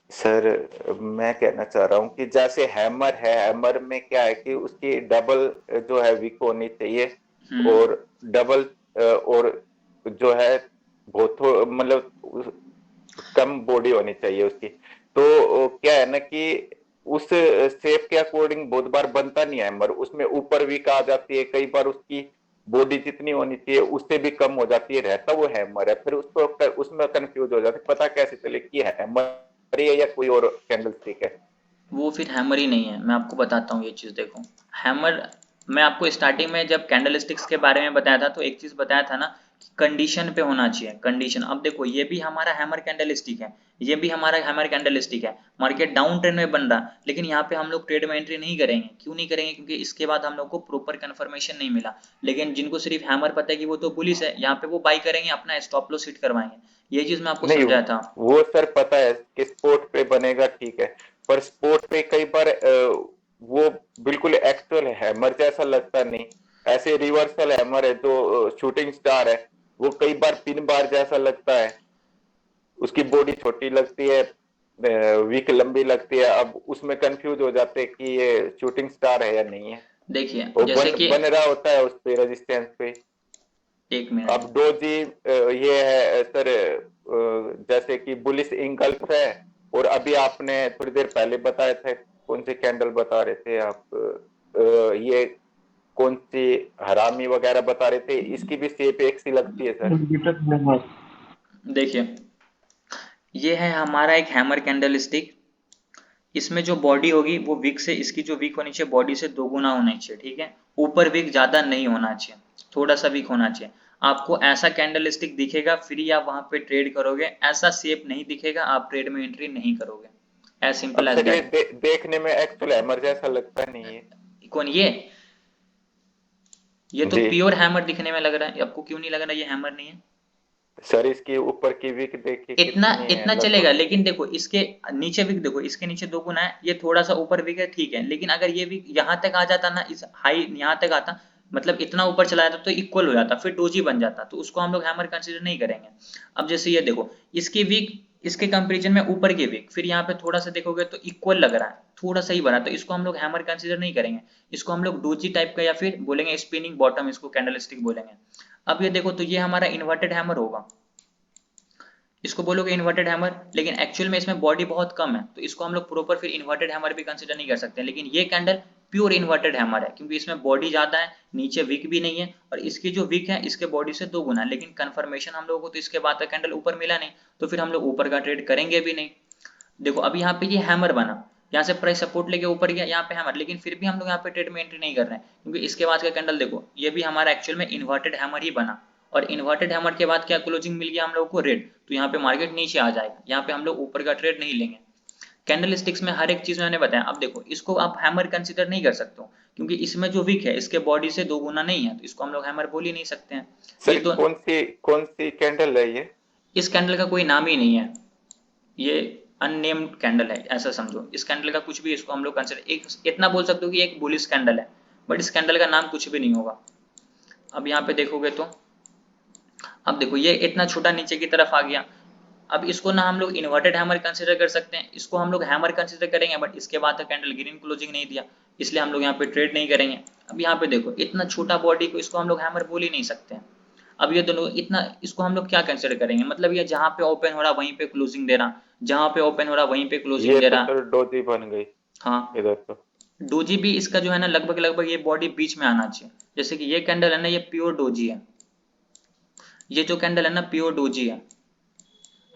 सर मैं कहना चाह रहा हूँ कि जैसे हैमर है, हैमर में क्या है कि उसकी डबल जो है विक होनी चाहिए, और डबल और जो है बहुत मतलब कम बॉडी होनी चाहिए उसकी। तो क्या है ना कि उस शेप के अकॉर्डिंग बहुत बार बनता नहीं है हैमर, उसमें ऊपर विक आ जाती है, कई बार उसकी बॉडी जितनी होनी चाहिए उससे भी कम हो जाती है, रहता वो हैमर है, फिर उसको उसमें कंफ्यूज हो जाते, पता कैसे चले कि हैमर है या कोई और कैंडल स्टिक है? वो फिर हैमर ही नहीं है। मैं आपको बताता हूँ ये चीज़। देखो हैमर, मैं आपको स्टार्टिंग में जब कैंडल स्टिक्स के बारे में बताया था तो एक चीज़ बताया था ना कि कंडीशन पे होना चाहिए, कंडीशन। अब देखो ये भी हमारा हैमर कैंडल स्टिक है, ये भी हमारा हैमर कैंडल स्टिक है, मार्केट डाउन ट्रेंड में बन रहा, लेकिन यहाँ पे हम लोग ट्रेड में एंट्री नहीं करेंगे। क्यों नहीं करेंगे? क्योंकि इसके बाद हम लोग को प्रॉपर कंफर्मेशन नहीं मिला। लेकिन जिनको सिर्फ हैमर पता है कि वो तो बुलिश है, यहाँ पे वो बाई करेंगे, अपना स्टॉप लॉस हिट करवाएंगे। ये चीज़ मैं आपको नहीं, समझाया था। वो सर पता है कि स्पोर्ट पे बनेगा, ठीक है, पर स्पोर्ट पे कई बार वो बिल्कुल एक्चुअल हैमर जैसा लगता नहीं। ऐसे रिवर्सल हैमर है जो शूटिंग स्टार है, वो कई बार पिन बार जैसा लगता है, उसकी बॉडी छोटी लगती है, विक लंबी लगती है, अब उसमें कंफ्यूज हो जाते हैं कि ये शूटिंग स्टार है या नहीं है। देखिए वो जैसे कि बन रहा होता है उस पे रेजिस्टेंस पे। एक मिनट। अब डोजी ये है सर, जैसे कि बुलिश इंगल्फ है, और अभी आपने थोड़ी देर पहले बताए थे, कौन से कैंडल बता रहे थे आप, ये कौन सी हरामी वगैरह बता रहे थे, इसकी भी शेप एक सी लगती है सर। देखिए ये है हमारा एक हैमर कैंडल स्टिक। इसमें जो बॉडी होगी वो विक से, इसकी जो विक होनी चाहिए बॉडी से 2 गुना होनी चाहिए, ठीक है। ऊपर विक ज्यादा नहीं होना चाहिए, थोड़ा सा विक होना चाहिए। आपको ऐसा कैंडल स्टिक दिखेगा फिर ही आप वहां पे ट्रेड करोगे, ऐसा शेप नहीं दिखेगा आप ट्रेड में एंट्री नहीं करोगे। एज अब सिंपल एज सर ये दैट। देखने में एक्चुअल हैमर जैसा लगता नहीं है। कौन ये तो जी प्योर हैमर दिखने में लग रहा है, आपको क्यों नहीं लग रहा ये हैमर नहीं है? सर, इसकी ऊपर की विक देखिए इतना कितनी है इतना चलेगा, लगभग। लेकिन देखो इसके नीचे विक देखो, इसके नीचे 2 गुना है, ये थोड़ा सा ऊपर विक है, ठीक है। लेकिन अगर ये विक यहाँ तक आ जाता ना, इस हाई यहाँ तक आता, मतलब इतना ऊपर चला जाता तो इक्वल हो जाता, फिर डोजी बन जाता, तो उसको हम लोग हैमर कंसीडर नहीं करेंगे। अब जैसे ये देखो, इसकी विक इसके कंपेरिजन में ऊपर की विक, फिर यहाँ पे थोड़ा सा देखोगे तो इक्वल लग रहा है, थोड़ा सा ही बना, तो इसको हम लोग हैमर कंसीडर नहीं करेंगे। इसको हम लोग डोजी टाइप का या फिर बोलेंगे स्पिनिंग बॉटम, इसको कैंडल स्टिक बोलेंगे। अब ये देखो तो ये हमारा इन्वर्टेड हैमर होगा, इसको बोलोगे इन्वर्टेड हैमर, लेकिन एक्चुअल में इसमें बॉडी बहुत कम है, तो इसको हम लोग प्रॉपर फिर इन्वर्टेड हैमर भी कंसीडर नहीं कर सकते। लेकिन ये कैंडल प्योर इन्वर्टेड हैमर है, क्योंकि इसमें बॉडी ज्यादा है, नीचे विक भी नहीं है, और इसकी जो विक है इसके बॉडी से 2 गुना है। लेकिन कंफर्मेशन हम लोगों को तो इसके बाद का कैंडल ऊपर मिला नहीं, तो फिर हम लोग ऊपर का ट्रेड करेंगे भी नहीं। देखो अब यहाँ पे ये हैमर बना, यहाँ से प्राइस सपोर्ट लेके ऊपर गया, यहाँ पे हैमर, लेकिन फिर भी हम लोग यहाँ पे ट्रेड में एंट्री नहीं कर रहे हैं, क्योंकि इसके बाद का कैंडल देखो ये भी हमारा एक्चुअल में इन्वर्टेड हैमर ही बना। और इन्वर्टेड हैमर के बाद क्या क्लोजिंग मिल गया हम लोग को? रेड। तो यहाँ पे मार्केट नीचे आ जाएगा, यहाँ पे हम लोग ऊपर का ट्रेड नहीं लेंगे। कैंडल स्टिक्स में हर एक चीज मैंने बताया। अब देखो इसको आप हैमर कंसीडर नहीं कर सकते हो, क्योंकि इसमें जो विक है इसके बॉडी से 2 गुना नहीं है, तो इसको हम लोग हैमर बोल ही नहीं सकते हैं। ये सर तो कौन सी कैंडल है ये? इस कैंडल का कोई नाम ही नहीं है, ये अननेम्ड कैंडल है, ऐसा समझो। इस कैंडल का कुछ भी, इसको हम लोग कंसिडर, एक इतना बोल सकते हो कि एक बुलिश कैंडल है, बट इस कैंडल का नाम कुछ भी नहीं होगा। अब यहाँ पे देखोगे तो, अब देखो ये इतना छोटा नीचे की तरफ आ गया। अब इसको ना हम लोग इन्वर्टेड हैमर कंसीडर कर सकते हैं, इसको हम लोग हैमर कंसीडर करेंगे, बट इसके बाद कैंडल ग्रीन क्लोजिंग नहीं दिया, इसलिए हम लोग यहाँ पे ट्रेड नहीं करेंगे। अब यहाँ पे देखो इतना छोटा बॉडी को, इसको हम लोग हैमर बोल ही नहीं सकते हैं। अब ये दोनों इतना, इसको हम लोग क्या कंसिडर करेंगे? मतलब ये जहां पे ओपन हो रहा वहीं पे क्लोजिंग दे रहा, जहां पे ओपन हो रहा वहीं पे क्लोजिंग ये दे तो रहा। सर डोजी बन गई हाँ, इधर तो। डोजी भी इसका जो है ना लगभग लगभग ये बॉडी बीच में आना चाहिए। जैसे कि ये कैंडल है ना, ये प्योर डोजी है, ये जो कैंडल है ना प्योर डोजी है।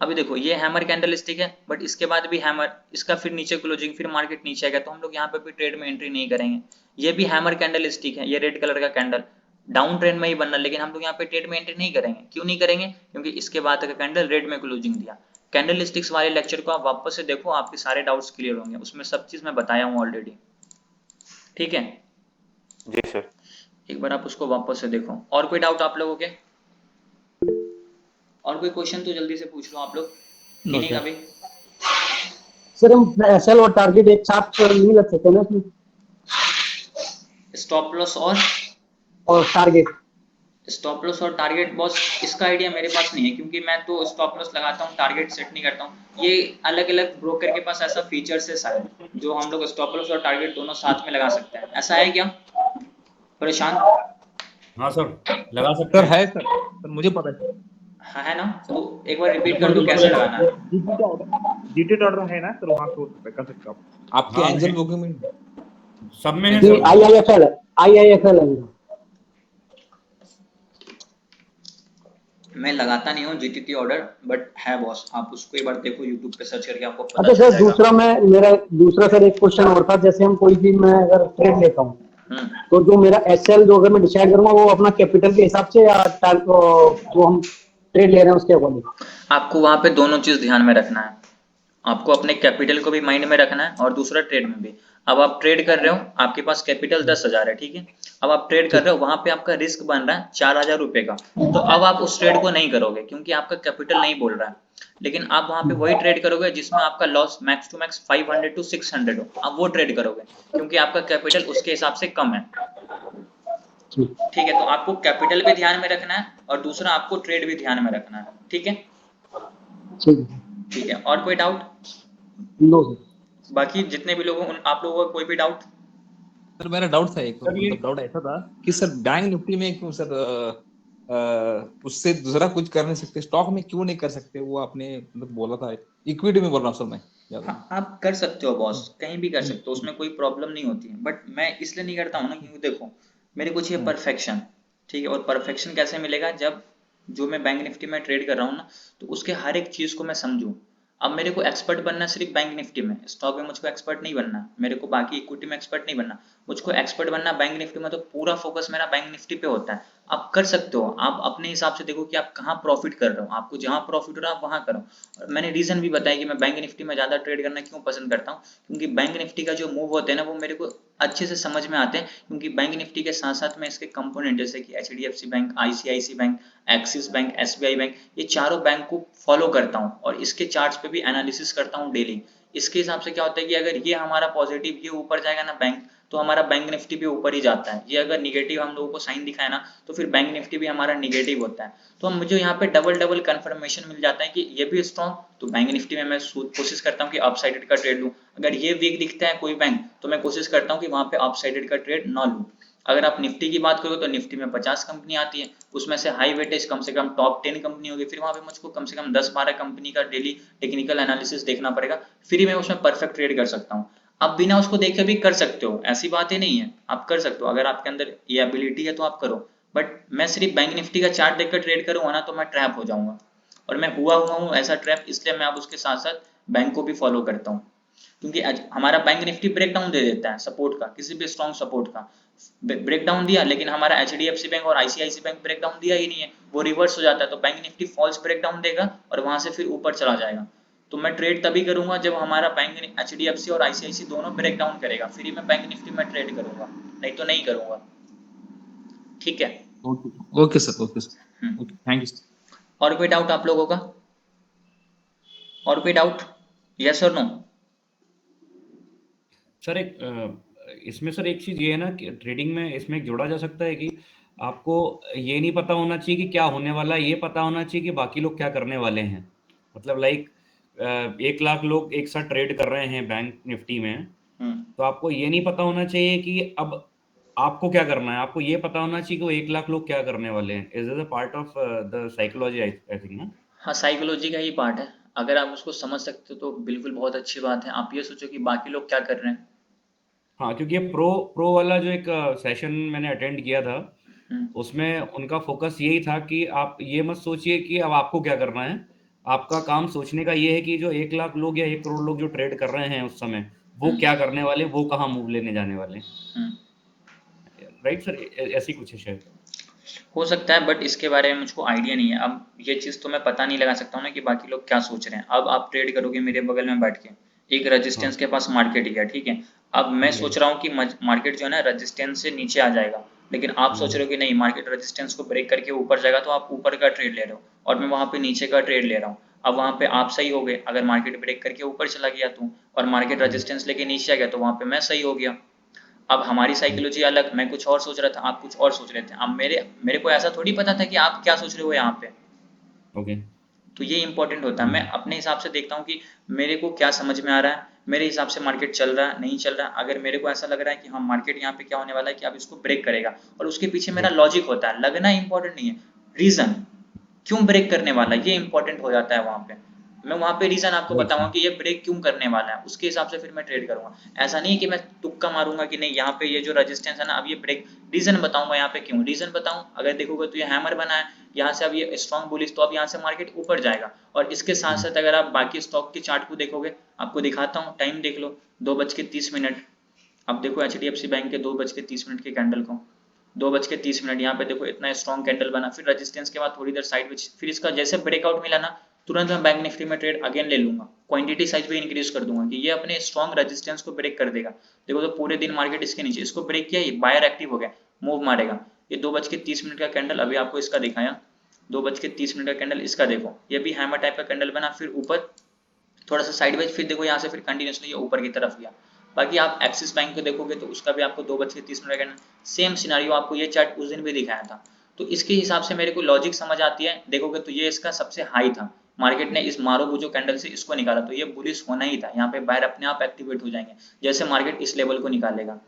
अभी देखो ये हैमर कैंडल स्टिक है, बट इसके बाद भी हैमर, इसका फिर नीचे क्लोजिंग, फिर मार्केट नीचे आएगा, तो हम लोग यहाँ पे भी ट्रेड में एंट्री नहीं करेंगे। ये भी हैमर कैंडल स्टिक है, ये रेड कलर का कैंडल डाउन ट्रेंड में ही बनना, लेकिन हम लोग यहाँ पे ट्रेड में एंट्री नहीं करेंगे। क्यों नहीं करेंगे? क्योंकि इसके बाद का कैंडल रेड में क्लोजिंग दिया। कैंडलस्टिक्स वाले लेक्चर को आप वापस से देखो, आपके सारे डाउट्स क्लियर होंगे, उसमें सब चीज मैं बताया हूँ ऑलरेडी। ठीक है, जी सर। एक बार आप उसको वापस से देखो। और कोई डाउट आप लोगों के? और कोई क्वेश्चन तो जल्दी से पूछ लो आप लोग, किन्हीं का भी। सर हम एसएल और टारगेट एक साथ नहीं लग सकते ना इसमें? स्टॉप लॉस और टारगेट स्टॉप लॉस और टारगेट बॉस, इसका आइडिया मेरे पास नहीं है, क्योंकि मैं तो स्टॉप लॉस लगाता हूँ, टारगेट सेट नहीं करता हूँ। ये अलग अलग ब्रोकर के पास ऐसा फीचर्स है शायद, जो हम लोग स्टॉप लॉस और टारगेट दोनों साथ में लगा सकते हैं। ऐसा है क्या परेशान? हाँ सर, लगा सकते सर हैं। है सर मुझे पता है। हाँ है ना, तो एक बार रिपीट कर बिल्कुल दो बिल्कुल कैसे लगाना है। जीटी ऑर्डर है ना, तो वहां से हो सकता है, कर सकते हो आप। आपके हाँ एंजल है, बुकिंग में सब में है नहीं, सर वो। आईआईएफएल है। मैं लगाता नहीं हूँ जीटीटी ऑर्डर, बट है बॉस, आप उसको एक बार देखो यूट्यूब पे सर्च करके, आपको पता अच्छा चल सर, जाएगा। मेरा दूसरा सर एक क्वेश्चन और था। जैसे हम कोई भी, मैं अगर ट्रेड लेता हूँ हम्म, तो जो मेरा एसएल जो अगर मैं डिसाइड करूंगा वो अपना कैपिटल के हिसाब से, या जो हम ट्रेड ले रहे हैं उसके अकॉर्डिंग? आपको वहां पे दोनों चीज ध्यान में रखना है। आपको अपने कैपिटल को भी माइंड में रखना है और दूसरा ट्रेड में भी। अब आप ट्रेड कर रहे हो, आपके पास कैपिटल 10,000 है, ठीक है। अब आप ट्रेड कर रहे हो, वहां पे आपका रिस्क बन रहा है 4,000 रुपए का। तो अब आप उस ट्रेड को नहीं करोगे, क्योंकि आपका कैपिटल नहीं बोल रहा है। लेकिन आप वहां पे वही ट्रेड करोगे जिसमें आपका loss max to max 500 to 600 हो, आप वो ट्रेड करोगे, क्योंकि आपका कैपिटल उसके हिसाब से कम है। ठीक है, तो आपको कैपिटल भी ध्यान में रखना है और दूसरा आपको ट्रेड भी ध्यान में रखना है। ठीक है, ठीक है। और कोई डाउट? No sir. बाकी जितने भी लोगों, आप लोगों का कोई भी डाउट? सर मेरा डाउट था एक, सर ये मतलब डाउट ऐसा था कि सर बैंक निफ्टी में क्यों सर उससे दूसरा कुछ कर नहीं सकते, स्टॉक में क्यों नहीं कर सकते? वो आपने मतलब बोला था, इक्विटी में बोल रहा हूँ सर मैं ज्यादा। हाँ, आप कर सकते हो बॉस, कहीं भी कर सकते हो, उसमें कोई प्रॉब्लम नहीं होती है। बट मैं इसलिए नहीं करता हूँ ना, क्योंकि देखो मेरे को चाहिए परफेक्शन। ठीक है, और परफेक्शन कैसे मिलेगा? जब जो मैं बैंक निफ्टी में ट्रेड कर रहा हूँ ना, तो उसके हर एक चीज को मैं समझूं। अब मेरे को एक्सपर्ट बनना सिर्फ बैंक निफ्टी में, स्टॉक में मुझको एक्सपर्ट नहीं बनना, मेरे को बाकी इक्विटी में एक्सपर्ट नहीं बनना, मुझको एक्सपर्ट बनना बैंक निफ्टी में। तो पूरा फोकस मेरा बैंक निफ्टी पे होता है। आप कर सकते हो, आप अपने हिसाब से देखो कि आप कहाँ प्रॉफिट कर रहे हो, आपको जहां प्रॉफिट हो रहा है आप वहां करो। और मैंने रीजन भी बताया कि मैं बैंक निफ्टी में ज्यादा ट्रेड करना क्यों पसंद करता हूँ, क्योंकि बैंक निफ्टी का जो मूव होते हैं ना, वो मेरे को अच्छे से समझ में आते हैं। क्योंकि बैंक निफ्टी के साथ साथ में इसके कंपोनेंट, जैसे कि HDFC bank, ICICI bank, Axis bank, SBI bank, ये चारों बैंक को फॉलो करता हूँ और इसके चार्ट्स पे भी एनालिसिस करता हूँ डेली। इसके हिसाब से क्या होता है कि अगर ये हमारा पॉजिटिव, ये ऊपर जाएगा ना बैंक, तो हमारा बैंक निफ्टी भी ऊपर ही जाता है। ये अगर निगेटिव हम लोगों को साइन दिखाए ना, तो फिर बैंक निफ्टी भी हमारा निगेटिव होता है। तो मुझे यहाँ पे डबल डबल कंफर्मेशन मिल जाता है कि ये भी स्ट्रॉन्ग, तो बैंक निफ्टी में मैं कोशिश करता हूँ कि अपसाइडेड का ट्रेड लूँ। अगर ये वीक दिखता है कोई बैंक, तो मैं कोशिश करता हूँ कि वहां पे अपसाइडेड का ट्रेड ना लूँ। अगर आप निफ्टी की बात करो तो निफ्टी में 50 कंपनी आती है, उसमें से हाई वेटेज कम से कम टॉप 10 कंपनी होगी। फिर वहां पे मुझको कम से कम 10-12 कंपनी का डेली टेक्निकल एनालिसिस देखना पड़ेगा, फिर मैं उसमें परफेक्ट ट्रेड कर सकता हूँ। आप बिना उसको देखे भी कर सकते हो, ऐसी बात ही नहीं है, आप कर सकते हो, अगर आपके अंदर ये एबिलिटी है तो आप करो। बट मैं सिर्फ बैंक निफ्टी का चार्ट देखकर ट्रेड करूंगा ना, तो मैं ट्रैप हो जाऊंगा। और मैं हुआ हूँ ऐसा ट्रैप, इसलिए मैं अब उसके साथ साथ बैंक को भी फॉलो करता हूँ। क्योंकि हमारा बैंक निफ्टी ब्रेक डाउन दे देता है सपोर्ट का, किसी भी स्ट्रॉन्ग सपोर्ट का ब्रेक डाउन दिया, लेकिन हमारा एचडीएफसी बैंक और आईसीआईसी बैंक ब्रेक डाउन दिया ही नहीं है, वो रिवर्स हो जाता है। तो bank Nifty false breakdown देगा और वहां से फिर ऊपर चला जाएगा। तो मैं ट्रेड तभी करूंगा जब हमारा बैंक एचडीएफसी और आईसीआईसी दोनों ब्रेक डाउन करेगा, फिर ही मैं बैंक निफ्टी में ट्रेड करूंगा, नहीं तो नहीं करूंगा। ठीक है, okay okay sir, okay sir, okay, thank you. और कोई डाउट आप लोगों का? और कोई डाउट? यस और नो? सर एक इसमें सर एक चीज ये है ना कि ट्रेडिंग में इसमें एक जोड़ा जा सकता है कि आपको ये नहीं पता होना चाहिए कि क्या होने वाला है, ये पता होना चाहिए कि बाकी लोग क्या करने वाले हैं। मतलब लाइक 1 लाख लोग एक साथ ट्रेड कर रहे हैं बैंक निफ्टी में, तो आपको ये नहीं पता होना चाहिए कि अब आपको क्या करना है। आपको ये पता होना चाहिए कि वो 1 लाख लोग क्या करने वाले हैं। Is is a part of the psychology I think ना। हाँ, साइकोलॉजी का ही पार्ट है। अगर आप उसको समझ सकते हो तो बिल्कुल बहुत अच्छी बात है। आप ये सोचो कि बाकी लोग क्या कर रहे हैं। हाँ, क्योंकि ये प्रो प्रो वाला जो एक सेशन मैंने अटेंड किया था, हम्म, उसमें उनका फोकस यही था कि आप ये मत सोचिए कि अब आपको क्या करना है। आपका काम सोचने का ये है कि जो 1 लाख लोग या 1 करोड़ लोग जो ट्रेड कर रहे हैं उस समय, वो हम्म, क्या करने वाले, वो कहाँ मूव लेने जाने वाले। हम्म। राइट सर, ऐसी कुछ है शायद। हो सकता है, बट इसके बारे में मुझको आइडिया नहीं है। अब ये चीज़ तो मैं पता नहीं लगा सकता हूँ ना कि बाकी लोग क्या सोच रहे हैं। अब आप ट्रेड करोगे मेरे बगल में बैठ के, एक हाँ रेजिस्टेंस के पास मार्केट गया, ठीक है। अब मैं जी। सोच रहा हूँ कि मार्केट जो है ना रेजिस्टेंस से नीचे आ जाएगा, लेकिन आप सोच रहे हो कि नहीं, मार्केट रेजिस्टेंस को ब्रेक करके ऊपर जाएगा, तो आप ऊपर का ट्रेड ले रहे हो और मैं वहाँ पे नीचे का ट्रेड ले रहा हूँ। अब वहाँ पे आप सही हो गए अगर मार्केट ब्रेक करके ऊपर चला गया तो, और मार्केट रेजिस्टेंस लेके नीचे आ गया तो वहाँ पे मैं सही हो गया। अब हमारी साइकोलॉजी अलग, मैं कुछ और सोच रहा था, आप कुछ और सोच रहे थे। अब मेरे मेरे को ऐसा थोड़ी पता था कि आप क्या सोच रहे हो यहाँ पे। ओके। तो ये इंपॉर्टेंट होता है। मैं अपने हिसाब से देखता हूँ कि मेरे को क्या समझ में आ रहा है, मेरे हिसाब से मार्केट चल रहा है नहीं चल रहा है। अगर मेरे को ऐसा लग रहा है कि हाँ मार्केट यहाँ पे क्या होने वाला है कि अब इसको ब्रेक करेगा, और उसके पीछे मेरा जी। लॉजिक होता है, लगना इंपॉर्टेंट नहीं है, रीजन क्यों ब्रेक करने वाला है ये इंपॉर्टेंट हो जाता है वहां पे। मैं वहां पे रीजन आपको राइट बताऊंगा सर। कि ये ब्रेक क्यों करने वाला है, उसके हिसाब से फिर मैं ट्रेड करूंगा। ऐसा नहीं है कि मैं तुक्का मारूंगा कि नहीं यहाँ पे ये जो रेजिस्टेंस है ना अब ये ब्रेक, रीजन बताऊंगा यहाँ पे क्यों, रीजन बताऊं अगर देखोगे तो ये हैमर बना है यहाँ से, अब ये स्ट्रॉन्ग बुलिश, तो अब यहाँ से मार्केट ऊपर जाएगा। और इसके साथ साथ अगर आप बाकी स्टॉक के चार्ट को देखोगे, आपको दिखाता हूँ, टाइम देख लो 2:30। अब देखो HDFC बैंक के 2:30 के कैंडल को, 2:30 यहाँ पे देखो इतना स्ट्रॉन्ग कैंडल बना, फिर रेजिस्टेंस के बाद थोड़ी देर साइडवेज, फिर इसका जैसे ब्रेकआउट मिला ना, तुरंत मैं बैंक निफ्टी में ट्रेड अगेन ले लूंगा, क्वांटिटी साइज भी इंक्रीज कर दूंगा कि ये अपने स्ट्रॉन्ग रेजिस्टेंस को ब्रेक कर देगा। देखो तो पूरे दिन मार्केट इसके नीचे, इसको ब्रेक किया, ये बायर एक्टिव हो गया, मूव मारेगा। ये 2:30 का कैंडल अभी आपको इसका दिखाया, 2:30 का कैंडल इसका देखो, ये भी हैमर टाइप का कैंडल बना, फिर ऊपर थोड़ा सा साइडवेज, फिर देखो यहाँ से फिर कंटिन्यूसली ये ऊपर की तरफ गया। बाकी आप एक्सिस बैंक को देखोगे तो उसका भी आपको 2:30 का सेम सिनारियो आपको ये चार्ट उस दिन भी दिखाया था। तो इसके हिसाब से मेरे को लॉजिक समझ आती है। देखोगे तो ये इसका सबसे हाई था, मार्केट ने इस मारो बुजो कैंडल से इसको निकाला, तो ये बुलिश होना ही था, यहाँ पे बायर अपने आप एक्टिवेट हो जाएंगे जैसे मार्केट इस लेवल को निकालेगा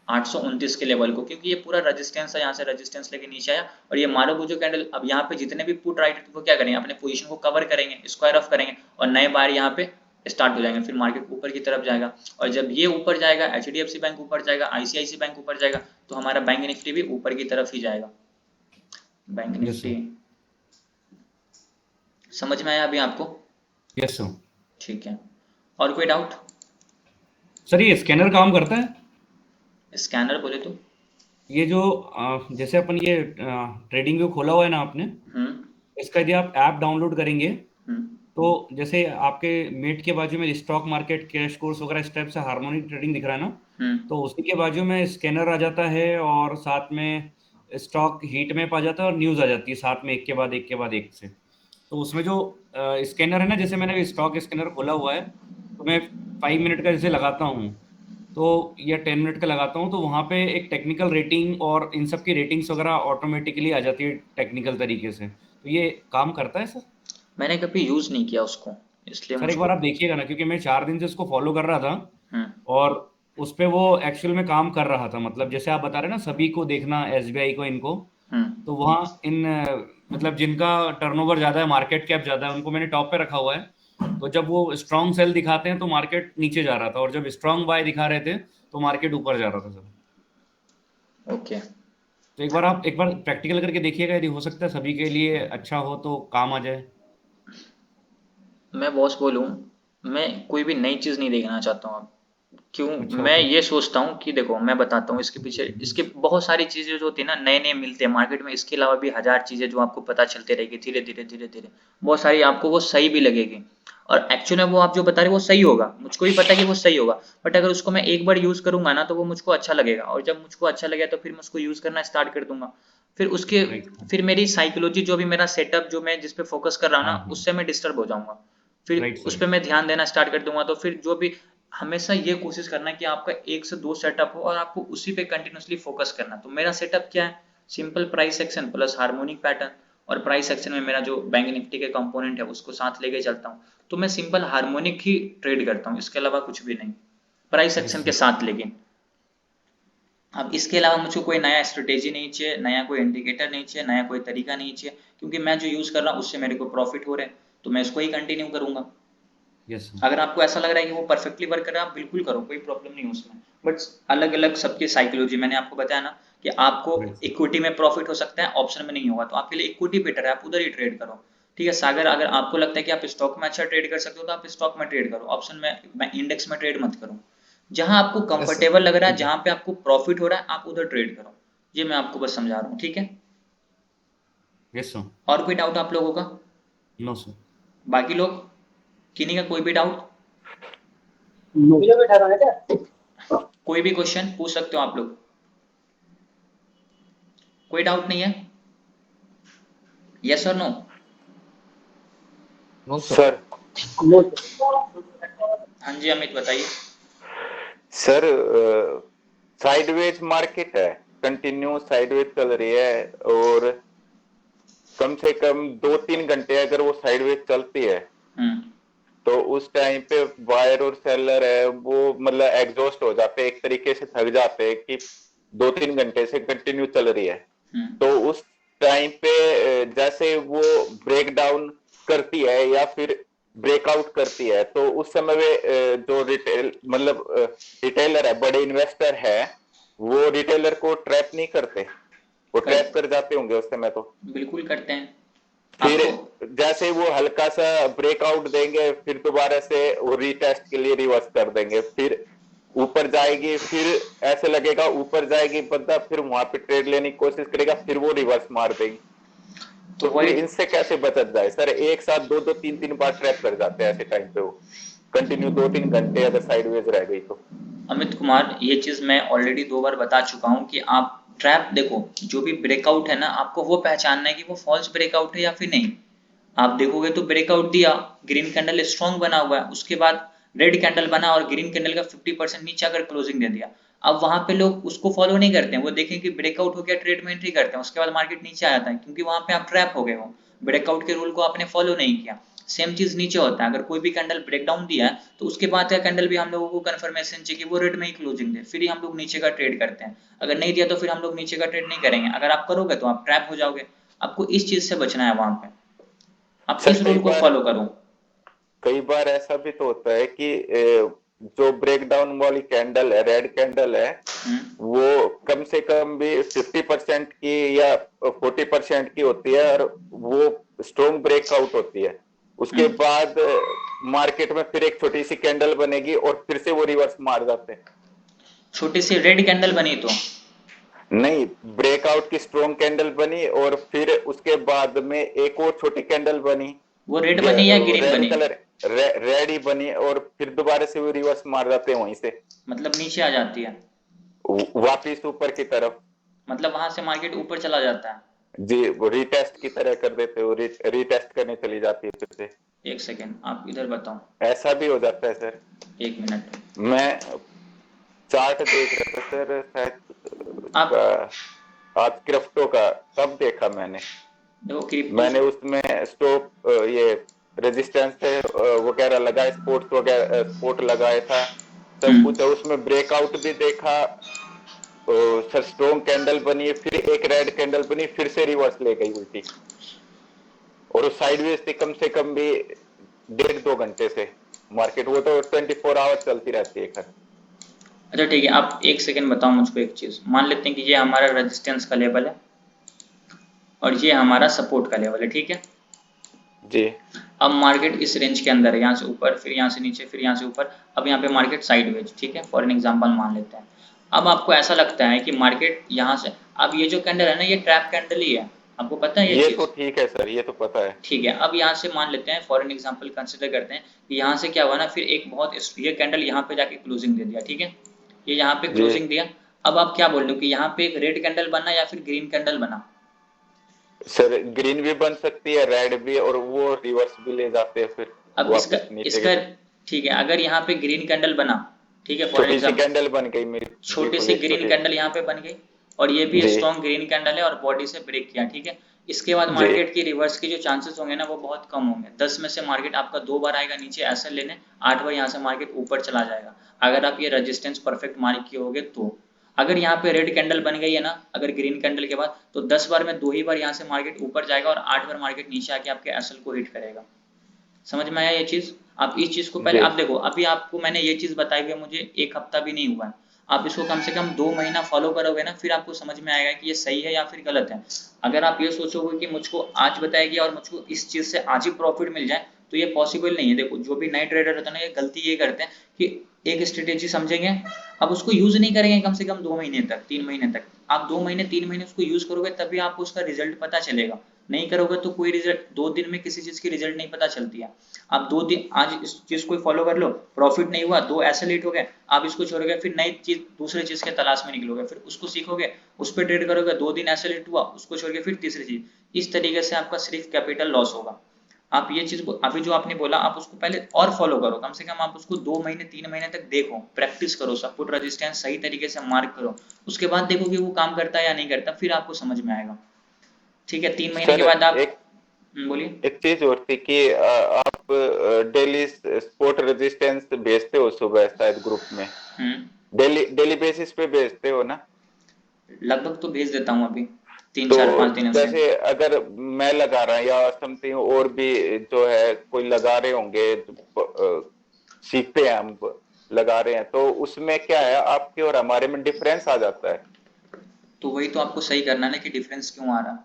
829 के लेवल को, क्योंकि ये पूरा रेजिस्टेंस है, यहाँ से रेजिस्टेंस लेके नीचे आया। और ये मारो बुजो कैंडल, अब यहाँ पे जितने भी पुट राइट वो क्या करेंगे, अपने पोजीशन को कवर करेंगे, स्क्वायर ऑफ करेंगे, और नए बायर यहाँ पे स्टार्ट हो जाएंगे, फिर मार्केट ऊपर की तरफ जाएगा। और जब ये ऊपर जाएगा, HDFC बैंक ऊपर जाएगा, ICICI बैंक ऊपर जाएगा, तो हमारा बैंक निफ्टी भी ऊपर की तरफ ही जाएगा। Bank yes Nifty sir. समझ में आया अभी आपको? Yes sir. ठीक है, और कोई डाउट? सर ये स्कैनर काम करता है? स्कैनर बोले तो ये जो जैसे अपन ये ट्रेडिंग व्यू खोला हुआ है ना आपने, हम्म इसका यदि आप ऐप डाउनलोड करेंगे हम्म तो जैसे आपके मेट के बाजू में स्टॉक मार्केट क्रैश कोर्स वगैरह इस टाइप से हार्मोनिक ट्रेडिंग दिख रहा है ना, हम्म तो उसी के बाजू में स्कैनर आ जाता है और साथ में स्टॉक हीट मैप आ जाता है और न्यूज़ आ जाती है साथ में एक के बाद एक के बाद एक से। तो उसमें जो स्कैनर है ना, जैसे मैंने स्टॉक स्कैनर खोला हुआ है तो मैं 5 मिनट का जैसे लगाता हूँ तो या 10 मिनट का लगाता हूँ तो वहाँ पे एक टेक्निकल रेटिंग और इन सब की रेटिंग्स वगैरह ऑटोमेटिकली आ जाती है टेक्निकल तरीके से। तो ये काम करता है सर? मैंने कभी यूज नहीं किया उसको, इसलिए सर एक बार मुझको। आप देखिएगा ना, क्योंकि मैं 4 दिन से उसको फॉलो कर रहा था हम्म और उस पे वो एक्चुअल में काम कर रहा था। मतलब जैसे आप बता रहे हैं ना सभी को देखना, एसबीआई को, इनको, हम्म तो वहाँ इन मतलब जिनका टर्नओवर ज़्यादा है, मार्केट कैप ज़्यादा है, उनको मैंने टॉप पे रखा हुआ है। तो जब वो स्ट्रॉन्ग सेल दिखाते हैं तो मार्केट नीचे जा रहा था, और जब स्ट्रॉन्ग बाय दिखा रहे थे तो मार्केट ऊपर जा रहा था सर। ओके। तो एक बार आप एक बार प्रैक्टिकल करके देखिएगा, यदि हो सकता है सभी के लिए अच्छा हो तो काम आ जाए। मैं बॉस बोलूँ, मैं कोई भी नई चीज़ नहीं देखना चाहता हूँ अब। क्यों? अच्छा मैं ओके। ये सोचता हूँ कि देखो मैं बताता हूँ इसके पीछे, इसके बहुत सारी चीज़ें जो होती है ना, नए नए मिलते हैं मार्केट में, इसके अलावा भी हजार चीज़ें जो आपको पता चलते रहेगी धीरे धीरे धीरे धीरे, बहुत सारी आपको वो सही भी लगेगी। और एक्चुअली में वो आप जो बता रहे हो वो सही होगा, मुझको भी पता है कि वो सही होगा, बट अगर उसको मैं एक बार यूज़ करूंगा ना तो वो मुझको अच्छा लगेगा, और जब मुझको अच्छा लगेगा तो फिर मैं उसको यूज़ करना स्टार्ट कर दूंगा। फिर उसके राइट। फिर मेरी साइकोलॉजी जो भी मेरा सेटअप जो मैं जिस पे फोकस कर रहा हूँ हाँ ना, हाँ। उससे मैं डिस्टर्ब हो जाऊंगा, फिर राइट उस सर। पर मैं ध्यान देना स्टार्ट कर दूंगा। तो फिर जो भी, हमेशा ये कोशिश करना है कि आपका 1 से 2 सेटअप हो और आपको उसी पे कंटिन्यूसली फोकस करना। तो मेरा सेटअप क्या है, simple price action plus harmonic pattern, और प्राइस एक्शन में मेरा जो बैंक निफ्टी के कंपोनेंट है उसको साथ लेके चलता हूँ। तो मैं सिंपल हार्मोनिक ही ट्रेड करता हूँ, इसके अलावा कुछ भी नहीं, प्राइस यस एक्शन के सर। साथ। लेकिन अब इसके अलावा मुझे कोई नया स्ट्रेटेजी नहीं चाहिए, नया कोई इंडिकेटर नहीं चाहिए, नया कोई तरीका नहीं चाहिए, क्योंकि मैं जो यूज कर रहा हूँ उससे मेरे को प्रॉफिट हो रहे हैं, तो मैं इसको ही कंटिन्यू करूंगा। Yes sir. अगर आपको ऐसा लग रहा है कि वो परफेक्टली वर्क कर रहा है, आप बिल्कुल करो, कोई प्रॉब्लम नहीं है उसमें। बट अलग अलग सबकी साइकोलॉजी, मैंने आपको बताया ना कि आपको राइट सर। इक्विटी में प्रॉफिट हो सकता है, ऑप्शन में नहीं होगा, तो आपके लिए इक्विटी बेटर है, आप उधर ही ट्रेड करो। ठीक है सागर, अगर आपको लगता है कि आप स्टॉक में अच्छा ट्रेड कर सकते हो तो आप स्टॉक में ट्रेड करो, ऑप्शन में इंडेक्स में ट्रेड मत करो। जहां आपको यस कंफर्टेबल लग रहा है, ठीक है जहां पे आपको प्रॉफिट हो रहा है, आप उधर ट्रेड करो। ये मैं आपको बस समझा रहा हूँ, ठीक है। Yes sir. और कोई डाउट आप लोगों का? No sir. बाकी लोग किन्हीं का कोई भी डाउट? मुझे भी ठहरा है क्या? कोई भी क्वेश्चन पूछ सकते हो आप लोग, कोई डाउट नहीं है? यस और no? No sir. Sir no. हाँ जी अमित बताइए। सर साइडवेज मार्केट है, कंटिन्यू साइडवेज चल रही है, और कम से कम 2-3 घंटे अगर वो साइडवेज चलती है तो उस टाइम पे बायर और सेलर है वो मतलब एग्जॉस्ट हो जाते हैं, एक तरीके से थक जाते हैं कि 2-3 घंटे से कंटिन्यू चल रही है। तो उस टाइम पे जैसे वो ब्रेक डाउन करती है या फिर ब्रेकआउट करती है, तो उस समय वे जो रिटेल मतलब रिटेलर है, बड़े इन्वेस्टर है, वो रिटेलर को ट्रैप नहीं करते, वो ट्रैप कर जाते होंगे उस समय तो। बिल्कुल करते हैं। फिर आपको जैसे वो हल्का सा ब्रेकआउट देंगे, फिर दोबारा से वो रीटेस्ट के लिए रिवर्स कर देंगे, फिर ऊपर जाएगी, फिर ऐसे लगेगा ऊपर जाएगी, बंदा फिर वहां पे ट्रेड लेने की कोशिश करेगा, फिर वो रिवर्स मार देगी। तो तो फिर वही इनसे कैसे बचा जाए सर? एक साथ 2-2 3-3 बार ट्रैप कर जाते हैं ऐसे टाइम पे, वो कंटिन्यू 2-3 घंटे अगर साइडवेज रह गई तो। अमित कुमार, ये चीज मैं ऑलरेडी 2 बार बता चुका हूँ कि आप ट्रैप देखो, जो भी ब्रेकआउट है ना, आपको वो पहचानना है कि वो फॉल्स ब्रेकआउट है या फिर नहीं। आप देखोगे तो ब्रेकआउट दिया, ग्रीन कैंडल स्ट्रॉन्ग बना हुआ है, उसके बाद रेड कैंडल बना और ग्रीन कैंडल का 50% नीचे अगर क्लोजिंग दे दिया, अब वहां पे लोग उसको फॉलो नहीं करते हैं, वो देखें कि ब्रेकआउट हो गया, ट्रेड में एंट्री करते हैं, उसके बाद मार्केट नीचे आ जाता है, क्योंकि वहां पे आप ट्रैप हो गए हो, ब्रेकआउट के रूल को आपने फॉलो नहीं किया। सेम चीज नीचे होता है, अगर कोई भी कैंडल ब्रेकडाउन दिया है तो उसके बाद का कैंडल भी हम लोगों को कंफर्मेशन चाहिए कि वो रेड में ही क्लोजिंग दे, फिर ही हम लोग नीचे का ट्रेड करते हैं। अगर नहीं दिया तो फिर हम लोग नीचे का ट्रेड नहीं करेंगे, अगर आप करोगे तो आप ट्रैप हो जाओगे। आपको इस चीज से बचना है वहां पे, आप सर इस रूल को फॉलो करो। कई बार ऐसा भी तो होता है कि जो ब्रेकडाउन वाली कैंडल है, रेड कैंडल है, वो कम से कम भी 50% की या 40% की होती है, और वो स्ट्रॉन्ग ब्रेकआउट होती है। उसके बाद मार्केट में फिर एक छोटी सी कैंडल बनेगी और फिर से वो रिवर्स मार जाते हैं। छोटी सी रेड कैंडल बनी तो नहीं, ब्रेकआउट की स्ट्रॉन्ग कैंडल बनी और फिर उसके बाद में एक और छोटी कैंडल बनी, वो रेड बनी या ग्रीन रेड बनी? कलर, रेड ही बनी, और फिर दोबारा से वो रिवर्स मार जाते हैं वहीं से मतलब नीचे आ जाती है, वापिस ऊपर की तरफ। मतलब वहां से मार्केट ऊपर चला जाता है। जी, वो रीटेस्ट की तरह कर देते हो, रीटेस्ट करने चली जाती है फिर से। एक सेकेंड आप इधर बताओ, ऐसा भी हो जाता है सर। 1 मिनट। मैं चार्ट देख रहा था सर, शायद आप उसका आज क्रिप्टो का, तब देखा मैंने देखो क्रिप्टो मैंने उसमें स्टॉप ये रेजिस्टेंस थे वगैरह लगाए, स्पोर्ट्स वगैरह स्पोर्ट लगाया था, सब कुछ है उसमें। ब्रेकआउट भी देखा, सर स्ट्रॉन्ग कैंडल बनी, फिर एक रेड कैंडल बनी, फिर से रिवर्स ले गई उल्टी, और साइडवेज थी कम से कम भी 1.5-2 घंटे से मार्केट, वो तो 24 आवर चलती रहती है खैर। अच्छा ठीक है, आप 1 सेकेंड बताओ मुझको एक चीज। मान लेते हैं कि ये हमारा रेजिस्टेंस का लेवल है और ये हमारा सपोर्ट का लेवल है, ठीक है। जी अब मार्केट इस रेंज के अंदर है, यहाँ से ऊपर, फिर यहाँ से नीचे, फिर यहाँ से ऊपर, अब यहाँ पे मार्केट साइडवेज, ठीक है, फॉर एन एग्जांपल मान लेते हैं। अब आपको ऐसा लगता है कि मार्केट यहाँ से, अब ये जो कैंडल है ना, ये ट्रैप कैंडल ही है, आपको पता है ये ये तो चीज? ठीक है सर, ये तो पता है। ठीक है, अब यहाँ से मान लेते हैं, फॉर एन एग्जांपल कंसिडर करते हैं कि यहाँ से क्या हुआ ना, फिर एक बहुत ये कैंडल यहाँ पे जाके क्लोजिंग दे दिया, ठीक है, ये यहाँ पे जी क्लोजिंग दिया। अब आप क्या बोल रहे हो कि यहाँ पे एक रेड कैंडल बना या फिर ग्रीन कैंडल बना? सर, ग्रीन भी बन सकती है, रेड भी, और वो रिवर्स भी ले जाते हैं फिर अब इसका वापस नीचे की इसका तरफ। ठीक है, अगर यहाँ पे ग्रीन कैंडल बना, ठीक है, फॉर एन छोटी सी एग्जांपल कैंडल बन गई मेरी, छोटी बिल्कुल सी एक ग्रीन छोटी। कैंडल यहाँ पे बन गई, और ये भी जी स्ट्रॉन्ग ग्रीन कैंडल है और बॉडी से ब्रेक किया, ठीक है। इसके बाद जी मार्केट की रिवर्स के जो चांसेस होंगे ना, वो बहुत कम होंगे। 10 में से मार्केट आपका 2 बार आएगा नीचे ऐसे लेने, 8 बार यहाँ से मार्केट ऊपर चला जाएगा, अगर आप ये रेजिस्टेंस परफेक्ट मार्क किए होगे तो। अगर यहाँ पे रेड कैंडल बन गई है ना, अगर ग्रीन कैंडल के बाद, तो 10 बार में 2 ही बार यहाँ से मार्केट ऊपर जाएगा और 8 बार मार्केट नीचे आके आपके एसएल को हिट करेगा। समझ में आया ये चीज? आप इस चीज को पहले जी आप देखो, अभी आपको मैंने ये चीज बताई हुई है, मुझे 1 हफ्ता भी नहीं हुआ है। आप इसको कम से कम 2 महीना फॉलो करोगे ना, फिर आपको समझ में आएगा कि ये सही है या फिर गलत है। अगर आप ये सोचोगे कि मुझको आज बताया गया और मुझको इस चीज से आज ही प्रॉफिट मिल जाए, तो ये पॉसिबल नहीं है। देखो जो भी नए ट्रेडर रहते हैं ना, ये गलती ये करते हैं कि एक स्ट्रेटेजी समझेंगे, अब उसको यूज नहीं करेंगे कम से कम 2 महीने तक, 3 महीने तक। आप 2 महीने 3 महीने उसको यूज करोगे तभी आपको उसका रिजल्ट पता चलेगा। नहीं करोगे तो कोई रिजल्ट 2 दिन में किसी चीज की रिजल्ट नहीं पता चलती है। आप 2 दिन आज इस चीज को फॉलो कर लो, प्रॉफिट नहीं हुआ, 2 ऐसे लेट हो गए, आप इसको छोड़ोगे, फिर नई चीज दूसरी चीज के तलाश में निकलोगे, फिर उसको सीखोगे, उस पर ट्रेड करोगे, 2 दिन ऐसे लेट हुआ, उसको छोड़ के फिर तीसरी चीज। इस तरीके से आपका सिर्फ कैपिटल लॉस होगा। आप ये चीज अभी जो आपने बोला आप उसको पहले और फॉलो करो, कम से कम आप उसको 2 महीने 3 महीने तक देखो, प्रैक्टिस करो, सपोर्ट रेजिस्टेंस सही तरीके से मार्क करो, उसके बाद देखो कि वो काम करता है या नहीं करता, फिर आपको समझ में आएगा। ठीक है, 3 महीने के सर बाद आप एक बोलिए। एक चीज और थी कि आप डेली स्पोर्ट रेजिस्टेंस भेजते हो सुबह शायद ग्रुप में, डेली डेली बेसिस पे भेजते हो ना? लगभग तो भेज देता हूँ अभी 3 तो 4 5 दिनों से। जैसे अगर मैं लगा रहा या समथिंग और भी जो है कोई लगा रहे होंगे, सीखते हैं हम, लगा रहे हैं, तो उसमें क्या है आपके और हमारे में डिफरेंस आ जाता है। तो वही तो आपको सही करना है ना कि डिफरेंस क्यों आ रहा।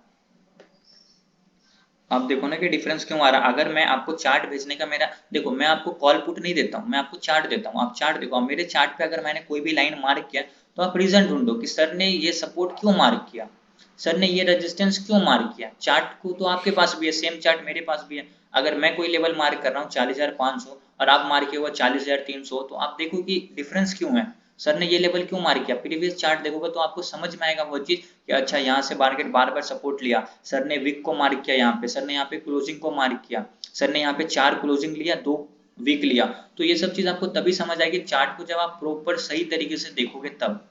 आप देखो ना कि डिफरेंस क्यों आ रहा। अगर मैं आपको चार्ट भेजने का मेरा देखो, मैं आपको कॉल पुट नहीं देता हूँ, मैं आपको चार्ट देता हूँ, आप चार्ट देखो, मेरे चार्ट पे अगर मैंने कोई भी लाइन मार्क किया तो आप रीजन ढूंढो कि सर ने ये सपोर्ट क्यों मार्क किया, सर ने ये रेजिस्टेंस क्यों मार्क किया। चार्ट को तो आपके पास भी है, सेम चार्ट मेरे पास भी है। अगर मैं कोई लेवल मार्क कर रहा हूँ 40,500 और आप मार्क किए हुआ 40,300, तो आप देखो कि डिफरेंस क्यों है, सर ने ये लेवल क्यों मार्क किया। प्रीवियस चार्ट देखोगे तो आपको समझ में आएगा वो चीज कि अच्छा यहाँ से मार्केट बार बार सपोर्ट लिया, सर ने विक को मार्क किया, यहाँ पे सर ने यहाँ पे क्लोजिंग को मार्क किया, सर ने यहाँ पे 4 क्लोजिंग लिया, 2 वीक लिया। तो ये सब चीज आपको तभी समझ आएगी चार्ट को जब आप प्रॉपर सही तरीके से देखोगे तब।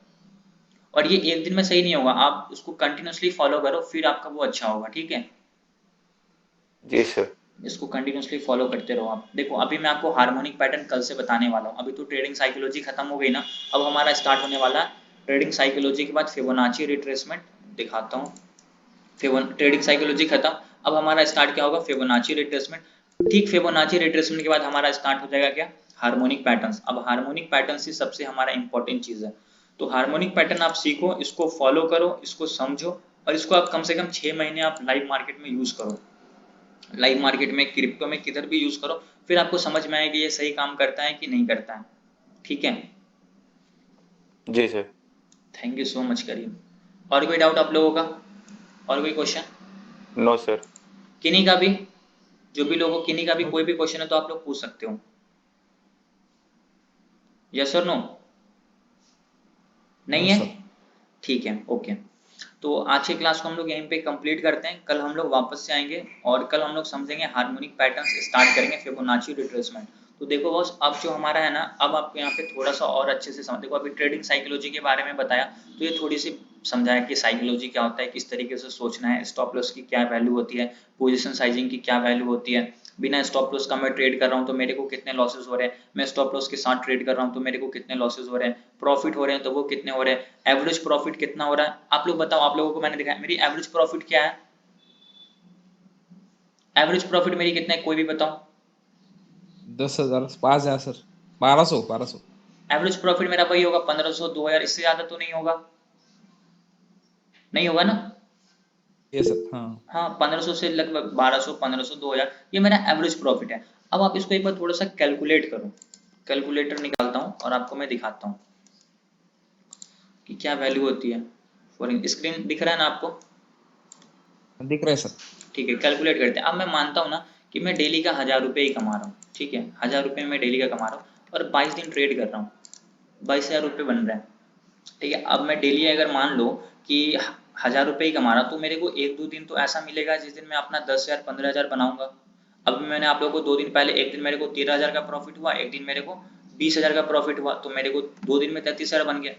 और ये एक दिन में सही नहीं होगा, आप उसको कंटिन्यूसली फॉलो करो, फिर आपका वो अच्छा होगा। ठीक है, जी सर। इसको कंटिन्यूसली फॉलो करते रहो। आप देखो अभी मैं आपको हार्मोनिक पैटर्न कल से बताने वाला हूँ। अभी तो ट्रेडिंग साइकोलॉजी खत्म हो गई ना, अब हमारा स्टार्ट होने वाला है ट्रेडिंग साइकोलॉजी के बाद फिबोनाची रिट्रेसमेंट। दिखाता हूँ, ट्रेडिंग साइकोलॉजी खत्म, अब हमारा स्टार्ट क्या होगा, फिबोनाची रिट्रेसमेंट। ठीक, फिबोनाची रिट्रेसमेंट के बाद हमारा स्टार्ट हो जाएगा क्या, हार्मोनिक पैटर्न्स। अब हार्मोनिक पैटर्न्स ही सबसे हमारा इंपॉर्टेंट चीज है। तो हार्मोनिक पैटर्न आप सीखो, इसको फॉलो करो, इसको समझो, और इसको आप कम से कम 6 महीने आप लाइव मार्केट में यूज करो, लाइव मार्केट में, क्रिप्टो में, किधर भी यूज करो, फिर आपको समझ में आएगा ये सही काम करता है कि नहीं करता है। ठीक है, जी sir. Thank you so much Karim. और कोई डाउट आप लोगों का, और कोई क्वेश्चन? No sir. किन्हीं का भी, जो भी लोगों किन्हीं का भी कोई भी क्वेश्चन है तो आप लोग पूछ सकते हो। यस और नो? नहीं है? ठीक है, ओके। तो आज की क्लास को हम लोग यहीं पे कंप्लीट करते हैं, कल हम लोग वापस से आएंगे और कल हम लोग समझेंगे हार्मोनिक पैटर्न्स, स्टार्ट करेंगे फिबोनाची रिट्रेसमेंट। तो देखो बॉस, अब जो हमारा है ना, अब आपको यहाँ पे थोड़ा सा और अच्छे से समझ, देखो अभी ट्रेडिंग साइकोलॉजी के बारे में बताया, तो ये थोड़ी सी समझाया कि साइकोलॉजी क्या होता है, किस तरीके से सोचना है, स्टॉप लॉस की क्या वैल्यू होती है, पोजीशन साइजिंग की क्या वैल्यू होती है, बिना स्टॉप लॉस का मैं ट्रेड कर रहा हूँ तो मेरे को कितने लॉसेस हो रहे हैं, मैं स्टॉप लॉस के साथ ट्रेड कर रहा हूँ तो मेरे को कितने लॉसेस हो रहे हैं, प्रॉफिट हो रहे हैं तो वो कितने हो रहे हैं, एवरेज प्रॉफिट कितना हो रहा है। आप लोग बताओ, आप लोगों को मैंने दिखाया मेरी एवरेज प्रॉफिट क्या है, एवरेज प्रॉफिट मेरी कितना है, कोई भी बताओ। 10,000 5,000 सर, 1200। एवरेज प्रॉफिट मेरा वही होगा 1500 2000, इससे ज्यादा तो नहीं होगा, नहीं होगा ना। ये सर, हाँ। हाँ, 1500 से लगभग 1200 1500 2000, ये मेरा एवरेज प्रॉफिट है। अब आप इसको एक बार थोड़ा सा कैलकुलेट करो, कैलकुलेटर निकालता हूँ और आपको मैं दिखाता हूँ कि क्या वैल्यू होती है। फॉर स्क्रीन दिख रहा है ना आपको? दिख रहा है सर। ठीक है, कैलकुलेट करते हैं। अब मैं मानता हूँ ना कि मैं डेली का 1000 रुपये ही कमा रहा हूँ, ठीक है, 1000 रुपये मैं डेली का कमा रहा हूँ और 22 दिन ट्रेड कर रहा हूँ, 22,000 रुपये बन रहे हैं। ठीक है, अब मैं डेली अगर मान लो कि 1000 रुपये ही कमा रहा हूँ, तो मेरे को 1-2 दिन तो ऐसा मिलेगा जिस दिन मैं अपना 10,000 15,000 बनाऊंगा। अब मैंने आप लोगों को 2 दिन पहले, एक दिन मेरे को 13,000 का प्रॉफिट हुआ, एक दिन मेरे को 20,000 का प्रॉफिट हुआ, तो मेरे को 2 दिन में 33,000 बन गया।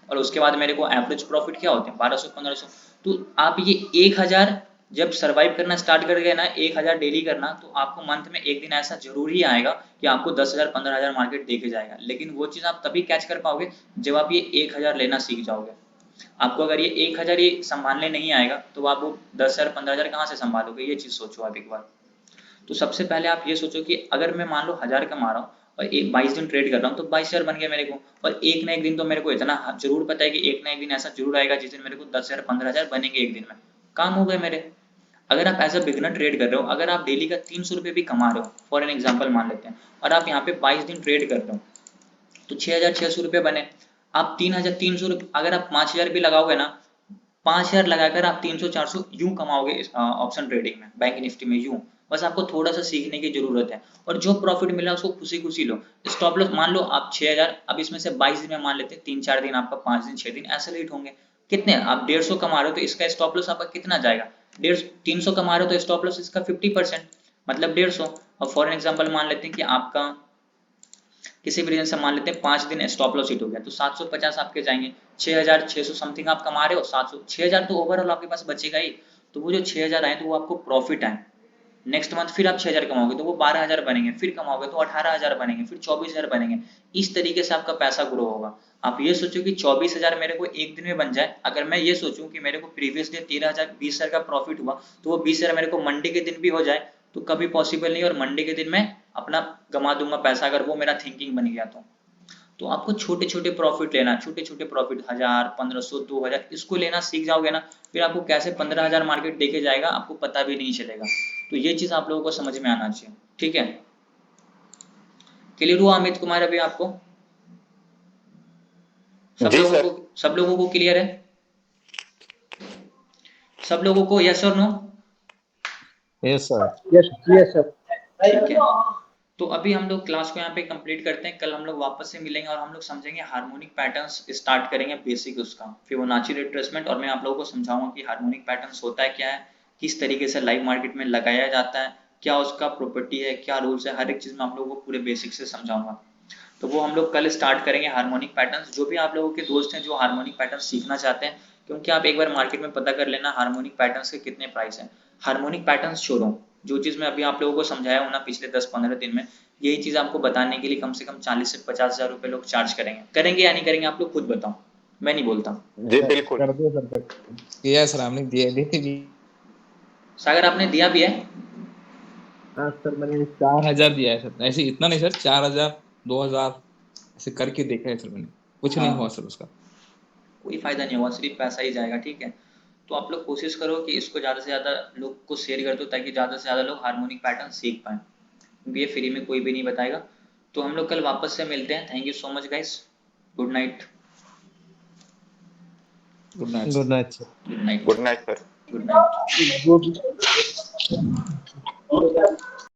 और उसके बाद मेरे को एवरेज प्रॉफिट क्या होते हैं, 1200 1500। तो आप ये 1000 जब सर्वाइव करना स्टार्ट कर गए ना, 1000 डेली करना, तो आपको मंथ में एक दिन ऐसा जरूर ही आएगा कि आपको 10,000 15,000 मार्केट देके जाएगा। लेकिन वो चीज आप तभी कैच कर पाओगे जब आप ये 1000 लेना सीख जाओगे। आपको अगर ये 1000 ही संभालने नहीं आएगा तो आप वो 10,000 15,000 कहाँ से संभालोगे, ये चीज सोचो आप एक बार। तो सबसे पहले आप ये सोचो कि अगर मैं मान लो 1000 कमा रहा हूँ और 22 दिन ट्रेड कर रहा हूँ तो 22,000 बन गया मेरे को। और एक ना एक दिन तो मेरे को इतना जरूर पता है कि एक ना एक दिन ऐसा जरूर आएगा जिस दिन मेरे को 10,000 15,000 बनेंगे एक दिन में, काम हो गए मेरे। अगर आप एज अ बिगनर ट्रेड कर रहे हो, अगर आप डेली का 300 रुपये भी कमा रहे हो, फॉर एन एग्जाम्पल मान लेते हैं, और आप यहाँ पे 22 दिन ट्रेड कर रहे हो तो 6,600 रुपये बने। आप 3,300 रुपये, अगर आप 5,000 भी लगाओगे ना, 5000 लगाकर आप 300-400 यूं कमाओगे ऑप्शन ट्रेडिंग में, बैंक निफ्टी में यूं। बस आपको थोड़ा सा सीखने की जरूरत है, और जो प्रॉफिट मिला उसको खुशी खुशी लो। स्टॉप लॉस मान लो आप 6000, अब इसमें से 22 दिन में मान लेते हैं 3-4 दिन आपका, 5 दिन 6 दिन ऐसे लेट होंगे। कितने आप 150 कमा रहे हो तो इसका स्टॉप लॉस आपका कितना जाएगा? 300 कमा रहे हो तो स्टॉप लॉस इसका 50%, मतलब 150। और फॉर एग्जाम्पल मान लेते हैं कि आपका किसी भी रीजन से मान लेते हैं 5 दिन स्टॉप लॉस हिट हो गया, तो 750 आपके जाएंगे। 6600 समथिंग आप कमा रहे हो, 700 6000 तो ओवरऑल आपके पास बचेगा ही। तो वो जो 6000 आए तो वो आपको प्रॉफिट आए। नेक्स्ट मंथ फिर आप 6000 कमाओगे तो वो 12000 बनेंगे, फिर कमाओगे तो 18000 बनेंगे, फिर 24000 बनेंगे। इस तरीके से आपका पैसा ग्रो होगा। आप ये सोचो कि 24000 मेरे को एक दिन में बन जाए। अगर मैं ये सोचूं कि मेरे को प्रीवियस डे 13000 20000 का प्रॉफिट हुआ, तो वो 20000 मेरे को मंडे के दिन भी हो जाए तो कभी पॉसिबल नहीं, और मंडे के दिन मैं अपना गमा दूंगा पैसा, अगर वो मेरा थिंकिंग बन गया तो आपको छोटे छोटे प्रॉफिट लेना, छोटे छोटे प्रॉफिट 1000 1500 2000 इसको लेना सीख जाओगे ना, फिर आपको कैसे 15000 मार्केट देखे जाएगा आपको पता भी नहीं चलेगा। तो ये चीज आप लोगों को समझ में आना चाहिए, ठीक है। क्लियर हुआ अमित कुमार अभी आपको? जी सर। सब लोगों को क्लियर है? सब लोगों को यस और no? Yes sir. Yes yes sir. ठीक है, तो अभी हम लोग क्लास को यहाँ पे कंप्लीट करते हैं। कल हम लोग वापस से मिलेंगे और हम लोग समझेंगे हार्मोनिक पैटर्न्स, स्टार्ट करेंगे बेसिक उसका फिबोनाची रिट्रेसमेंट, और मैं आप लोगों को समझाऊंगा कि हार्मोनिक पैटर्न्स होता है क्या है, किस तरीके से लाइव मार्केट में लगाया जाता है, क्या उसका प्रॉपर्टी है, क्या रूल्स है, हर एक चीज मैं आप लोगों को पूरे बेसिक से समझाऊंगा। तो वो हम लोग कल स्टार्ट करेंगे हार्मोनिक पैटर्न्स। जो भी आप लोगों के दोस्त हैं जो हार्मोनिक पैटर्न सीखना चाहते हैं, क्योंकि आप एक बार मार्केट में पता कर लेना हार्मोनिक पैटर्न्स के कितने प्राइस हैं। हार्मोनिक पैटर्न्स छोड़ो, जो चीज मैं अभी आप लोगों को समझाया हूं ना पिछले 10-15 दिन में, यही चीज आपको बताने के लिए कम से कम 40 से 50 हजार रुपए लोग चार्ज करेंगे। करेंगे या नहीं करेंगे आप लोग खुद बताओ, मैं नहीं बोलता। जी बिल्कुल। कर दिया सर, किया है सर, हमने दिया देते भी। सागर आपने दिया भी है? हाँ सर, मैंने 4000 दिया है सर, ऐसे इतना नहीं सर, 4000 2000 ऐसे करके देखा है सर मैंने, कुछ नहीं हुआ हाँ, सर उसका। कोई फायदा नहीं होगा, सिर्फ पैसा ही जाएगा, ठीक है। तो आप लोग कोशिश करो कि इसको ज्यादा से ज्यादा लोग को शेयर कर दो, ताकि ज्यादा से ज्यादा लोग हार्मोनिक पैटर्न सीख पाए, क्योंकि ये फ्री में कोई भी नहीं बताएगा। तो हम लोग कल वापस से मिलते हैं। Thank you so much guys, good night. Good night good sir. Night sir. Good night. Good night sir. Good night. Good